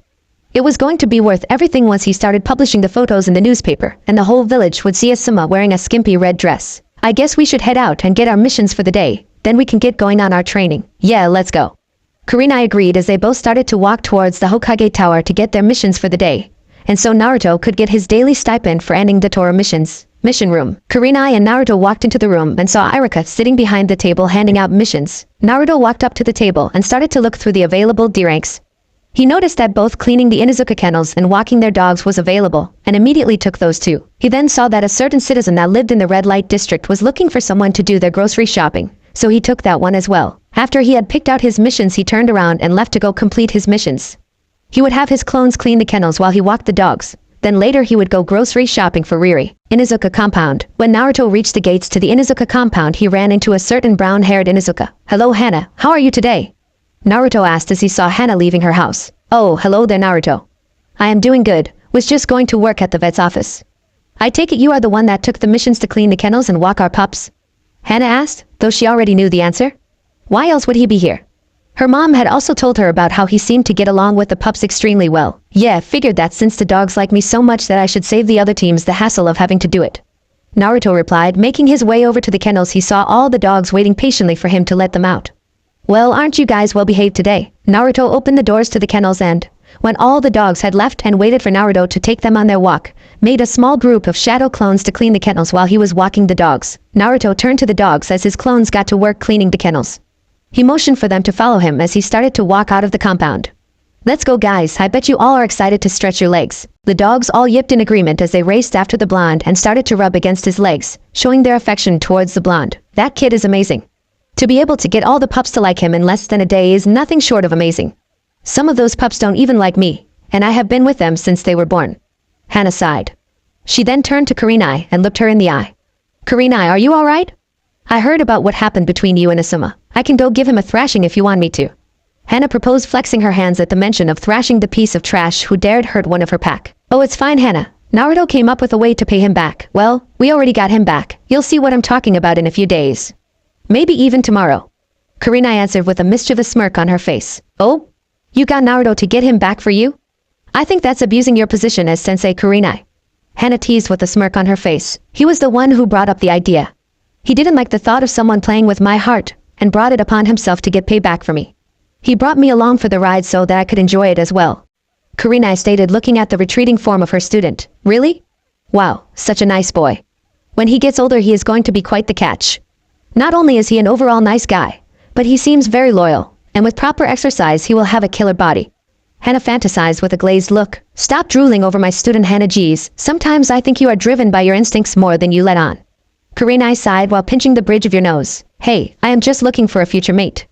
It was going to be worth everything once he started publishing the photos in the newspaper, and the whole village would see Asuma wearing a skimpy red dress. I guess we should head out and get our missions for the day, then we can get going on our training. Yeah, let's go. Kurenai agreed as they both started to walk towards the Hokage Tower to get their missions for the day, and so Naruto could get his daily stipend for ending the Tora missions. Mission room. Kurenai and Naruto walked into the room and saw Iruka sitting behind the table handing out missions. Naruto walked up to the table and started to look through the available D ranks. He noticed that both cleaning the Inuzuka kennels and walking their dogs was available, and immediately took those two. He then saw that a certain citizen that lived in the red light district was looking for someone to do their grocery shopping, so he took that one as well. After he had picked out his missions, he turned around and left to go complete his missions. He would have his clones clean the kennels while he walked the dogs. Then later he would go grocery shopping for Riri. Inuzuka compound. When Naruto reached the gates to the Inuzuka compound, he ran into a certain brown-haired Inuzuka. Hello, Hana. How are you today? Naruto asked as he saw Hana leaving her house. Oh, hello there, Naruto. I am doing good. Was just going to work at the vet's office. I take it you are the one that took the missions to clean the kennels and walk our pups? Hana asked, though she already knew the answer. Why else would he be here? Her mom had also told her about how he seemed to get along with the pups extremely well. Yeah, figured that since the dogs like me so much that I should save the other teams the hassle of having to do it. Naruto replied, making his way over to the kennels. He saw all the dogs waiting patiently for him to let them out. Well, aren't you guys well behaved today? Naruto opened the doors to the kennels and, when all the dogs had left and waited for Naruto to take them on their walk, made a small group of shadow clones to clean the kennels while he was walking the dogs. Naruto turned to the dogs as his clones got to work cleaning the kennels. He motioned for them to follow him as he started to walk out of the compound. Let's go, guys. I bet you all are excited to stretch your legs. The dogs all yipped in agreement as they raced after the blonde and started to rub against his legs, showing their affection towards the blonde. That kid is amazing. To be able to get all the pups to like him in less than a day is nothing short of amazing. Some of those pups don't even like me, and I have been with them since they were born. Hana sighed. She then turned to Kurenai and looked her in the eye. Kurenai, are you alright? I heard about what happened between you and Asuma. I can go give him a thrashing if you want me to. Hana proposed, flexing her hands at the mention of thrashing the piece of trash who dared hurt one of her pack. Oh, it's fine, Hana. Naruto came up with a way to pay him back. Well, we already got him back. You'll see what I'm talking about in a few days. Maybe even tomorrow. Kurenai answered with a mischievous smirk on her face. Oh? You got Naruto to get him back for you? I think that's abusing your position as Sensei, Kurenai. Hana teased with a smirk on her face. He was the one who brought up the idea. He didn't like the thought of someone playing with my heart, and brought it upon himself to get payback for me. He brought me along for the ride so that I could enjoy it as well. Kurenai stated, looking at the retreating form of her student. Really? Wow, such a nice boy. When he gets older, he is going to be quite the catch. Not only is he an overall nice guy, but he seems very loyal, And with proper exercise he will have a killer body. Hannah fantasized with a glazed look. Stop drooling over my student Hannah, geez. Sometimes I think you are driven by your instincts more than you let on. Karina sighed while pinching the bridge of your nose. Hey, I am just looking for a future mate.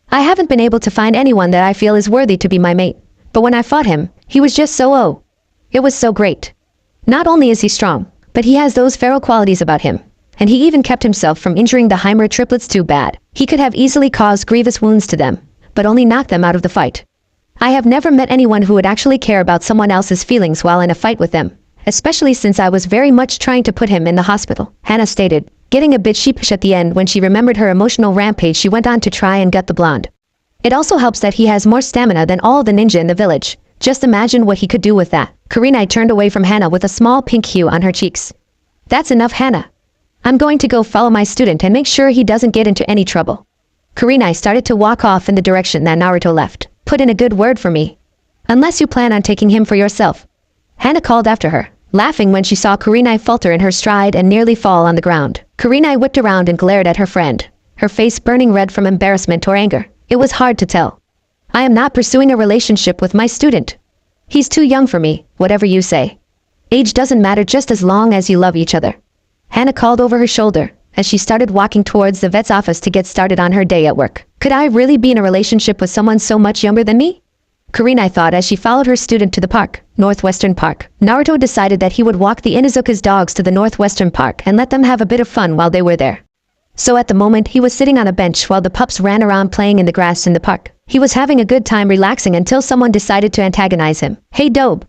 I haven't been able to find anyone that I feel is worthy to be my mate. But when I fought him, he was just so It was so great. Not only is he strong, but he has those feral qualities about him. And he even kept himself from injuring the Heimer triplets too bad. He could have easily caused grievous wounds to them, but only knocked them out of the fight. I have never met anyone who would actually care about someone else's feelings while in a fight with them, especially since I was very much trying to put him in the hospital, Hannah stated, getting a bit sheepish at the end when she remembered her emotional rampage. She went on to try and gut the blonde. It also helps that he has more stamina than all the ninja in the village. Just imagine what he could do with that. Karina turned away from Hannah with a small pink hue on her cheeks. That's enough, Hannah. I'm going to go follow my student and make sure he doesn't get into any trouble. Karina started to walk off in the direction that Naruto left. Put in a good word for me. Unless you plan on taking him for yourself. Hannah called after her, laughing when she saw Karina falter in her stride and nearly fall on the ground. Karina whipped around and glared at her friend, her face burning red from embarrassment or anger. It was hard to tell. I am not pursuing a relationship with my student. He's too young for me, whatever you say. Age doesn't matter just as long as you love each other. Hannah called over her shoulder as she started walking towards the vet's office to get started on her day at work. Could I really be in a relationship with someone so much younger than me? Karina thought as she followed her student to the park, Northwestern Park. Naruto decided that he would walk the Inuzuka's dogs to the Northwestern Park and let them have a bit of fun while they were there. So at the moment he was sitting on a bench while the pups ran around playing in the grass in the park. He was having a good time relaxing until someone decided to antagonize him. Hey Dobe!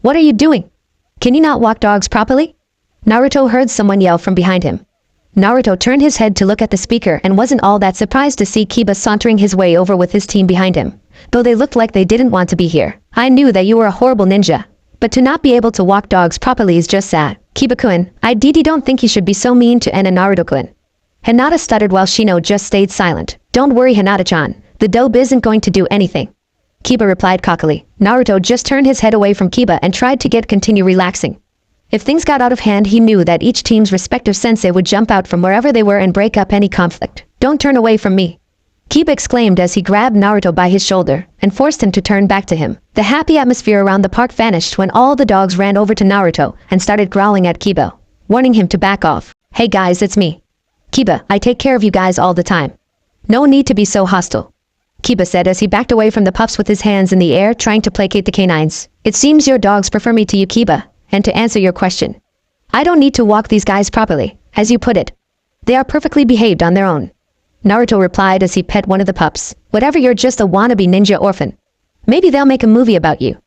What are you doing? Can you not walk dogs properly? Naruto heard someone yell from behind him. Naruto turned his head to look at the speaker and wasn't all that surprised to see Kiba sauntering his way over with his team behind him. Though they looked like they didn't want to be here. I knew that you were a horrible ninja. But to not be able to walk dogs properly is just sad. Kiba-kun, I don't think you should be so mean to Naruto-kun. Hinata stuttered while Shino just stayed silent. Don't worry, Hinata-chan. The Dobe isn't going to do anything. Kiba replied cockily. Naruto just turned his head away from Kiba and tried to continue relaxing. If things got out of hand, he knew that each team's respective sensei would jump out from wherever they were and break up any conflict. Don't turn away from me. Kiba exclaimed as he grabbed Naruto by his shoulder and forced him to turn back to him. The happy atmosphere around the park vanished when all the dogs ran over to Naruto and started growling at Kiba, warning him to back off. Hey guys, it's me. Kiba, I take care of you guys all the time. No need to be so hostile. Kiba said as he backed away from the pups with his hands in the air trying to placate the canines. It seems your dogs prefer me to you, Kiba. And to answer your question, I don't need to walk these guys properly, as you put it. They are perfectly behaved on their own. Naruto replied as he pet one of the pups. Whatever, you're just a wannabe ninja orphan. Maybe they'll make a movie about you.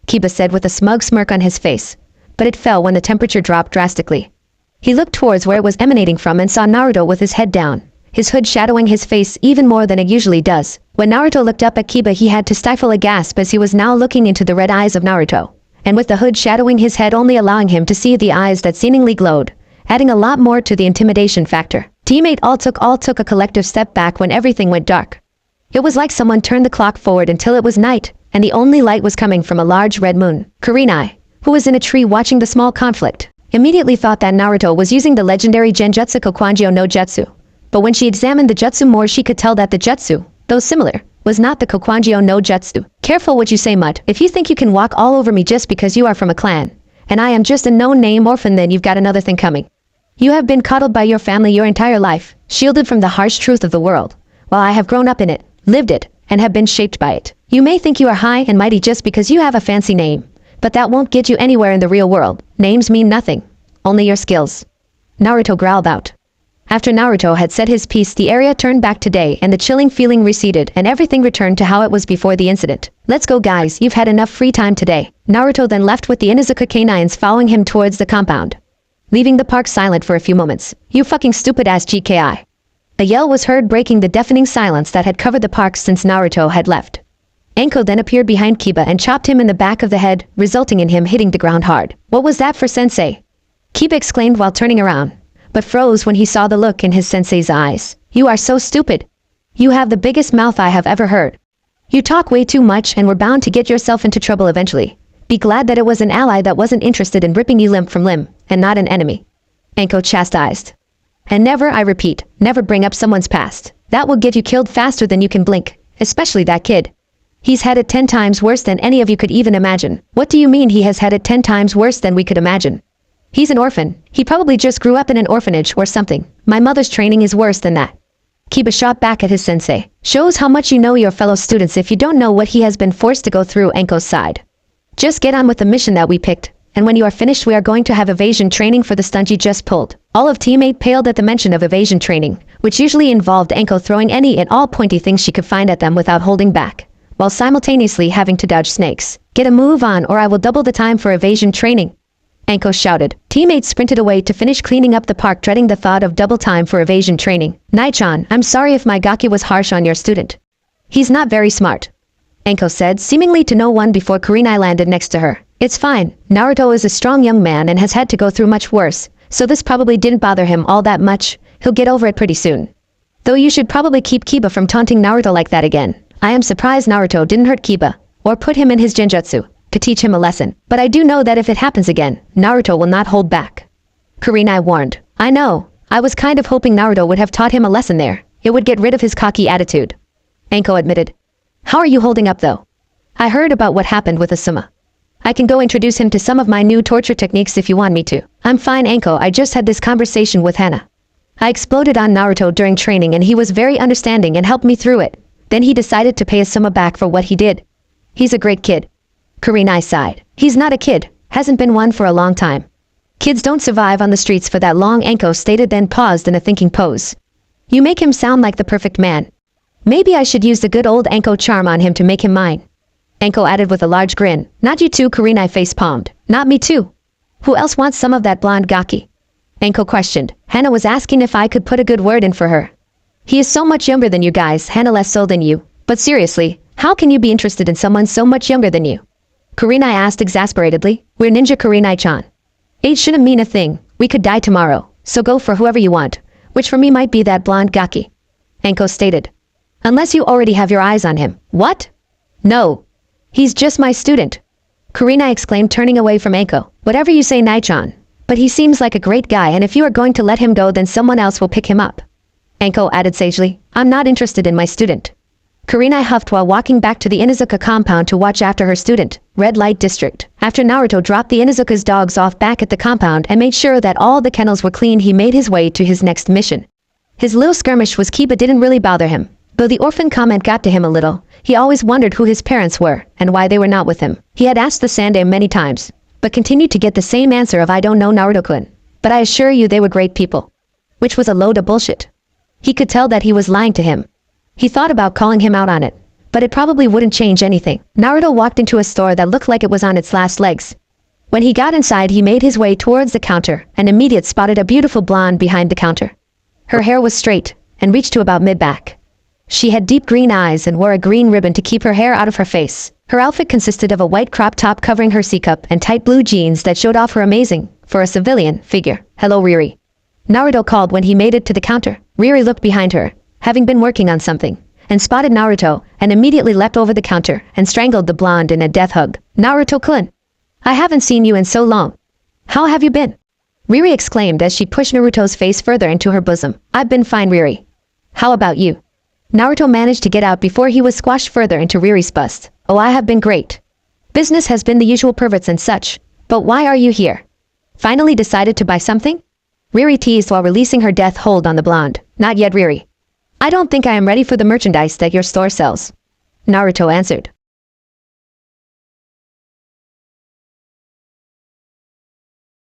Kiba said with a smug smirk on his face, but it fell when the temperature dropped drastically. He looked towards where it was emanating from and saw Naruto with his head down, his hood shadowing his face even more than it usually does. When Naruto looked up at Kiba, he had to stifle a gasp as he was now looking into the red eyes of Naruto. And with the hood shadowing his head only allowing him to see the eyes that seemingly glowed, adding a lot more to the intimidation factor. Teammate all took a collective step back when everything went dark. It was like someone turned the clock forward until it was night, and the only light was coming from a large red moon. Kurenai, who was in a tree watching the small conflict, immediately thought that Naruto was using the legendary Genjutsu Kokwanjo no Jutsu. But when she examined the jutsu more, she could tell that the jutsu, though similar, was not the Kokwanjo no Jutsu. Careful what you say, Mutt. If you think you can walk all over me just because you are from a clan, and I am just a no-name orphan, then you've got another thing coming. You have been coddled by your family your entire life, shielded from the harsh truth of the world, while I have grown up in it, lived it, and have been shaped by it. You may think you are high and mighty just because you have a fancy name, but that won't get you anywhere in the real world. Names mean nothing, only your skills. Naruto growled out. After Naruto had said his piece, the area turned back to day and the chilling feeling receded and everything returned to how it was before the incident. Let's go guys, you've had enough free time today. Naruto then left with the Inuzuka canines following him towards the compound, leaving the park silent for a few moments. You fucking stupid ass GKI. A yell was heard breaking the deafening silence that had covered the park since Naruto had left. Anko then appeared behind Kiba and chopped him in the back of the head, resulting in him hitting the ground hard. What was that for, sensei? Kiba exclaimed while turning around, but froze when he saw the look in his sensei's eyes. You are so stupid. You have the biggest mouth I have ever heard. You talk way too much and were bound to get yourself into trouble eventually. Be glad that it was an ally that wasn't interested in ripping you limb from limb, and not an enemy. Anko chastised. And never, I repeat, never bring up someone's past. That will get you killed faster than you can blink, especially that kid. He's had it 10 times worse than any of you could even imagine. What do you mean he has had it 10 times worse than we could imagine? He's an orphan. He probably just grew up in an orphanage or something. My mother's training is worse than that. Kiba shot back at his sensei. Shows how much you know your fellow students if you don't know what he has been forced to go through. Enko sighed. Just get on with the mission that we picked, and when you are finished we are going to have evasion training for the stunt you just pulled. All of teammate paled at the mention of evasion training, which usually involved Enko throwing any and all pointy things she could find at them without holding back, while simultaneously having to dodge snakes. Get a move on or I will double the time for evasion training. Enko shouted. Teammates sprinted away to finish cleaning up the park, dreading the thought of double time for evasion training. Nai-chan, I'm sorry if my gaki was harsh on your student. He's not very smart, Enko said, seemingly to no one before Kurenai landed next to her. It's fine. Naruto is a strong young man and has had to go through much worse, so this probably didn't bother him all that much. He'll get over it pretty soon. Though you should probably keep Kiba from taunting Naruto like that again. I am surprised Naruto didn't hurt Kiba, or put him in his genjutsu, to teach him a lesson. But I do know that if it happens again, Naruto will not hold back. Kurenai warned. I know. I was kind of hoping Naruto would have taught him a lesson there. It would get rid of his cocky attitude. Enko admitted. How are you holding up though? I heard about what happened with Asuma. I can go introduce him to some of my new torture techniques if you want me to. I'm fine, Enko. I just had this conversation with Hana. I exploded on Naruto during training and he was very understanding and helped me through it. Then he decided to pay Asuma back for what he did. He's a great kid. Kurenai sighed. He's not a kid. Hasn't been one for a long time. Kids don't survive on the streets for that long, Enko stated, then paused in a thinking pose. You make him sound like the perfect man. Maybe I should use the good old Enko charm on him to make him mine. Enko added with a large grin. Not you too, Kurenai face-palmed. Not me too. Who else wants some of that blonde gaki? Enko questioned. Hana was asking if I could put a good word in for her. He is so much younger than you guys, Hana less so than you. But seriously, how can you be interested in someone so much younger than you? Kurenai asked exasperatedly. We're ninja, Kurenai-chan. Age shouldn't mean a thing. We could die tomorrow, so go for whoever you want, which for me might be that blonde gaki. Enko stated. Unless you already have your eyes on him. What? No. He's just my student. Kurenai exclaimed, turning away from Enko. Whatever you say, Nai-chan. But he seems like a great guy, and if you are going to let him go then someone else will pick him up. Enko added sagely. I'm not interested in my student. Kurenai huffed while walking back to the Inuzuka compound to watch after her student, Red Light District. After Naruto dropped the Inuzuka's dogs off back at the compound and made sure that all the kennels were clean, he made his way to his next mission. His little skirmish with Kiba didn't really bother him. Though the orphan comment got to him a little, he always wondered who his parents were and why they were not with him. He had asked the Sandai many times, but continued to get the same answer of I don't know, Naruto-kun. But I assure you they were great people. Which was a load of bullshit. He could tell that he was lying to him. He thought about calling him out on it, but it probably wouldn't change anything. Naruto walked into a store that looked like it was on its last legs. When he got inside, he made his way towards the counter and immediately spotted a beautiful blonde behind the counter. Her hair was straight and reached to about mid-back. She had deep green eyes and wore a green ribbon to keep her hair out of her face. Her outfit consisted of a white crop top covering her C-cup and tight blue jeans that showed off her amazing, for a civilian, figure. Hello, Riri. Naruto called when he made it to the counter. Riri looked behind her, having been working on something, and spotted Naruto, and immediately leapt over the counter and strangled the blonde in a death hug. Naruto-kun, I haven't seen you in so long. How have you been? Riri exclaimed as she pushed Naruto's face further into her bosom. I've been fine, Riri. How about you? Naruto managed to get out before he was squashed further into Riri's bust. Oh, I have been great. Business has been the usual perverts and such, but why are you here? Finally decided to buy something? Riri teased while releasing her death hold on the blonde. Not yet, Riri. I don't think I am ready for the merchandise that your store sells. Naruto answered.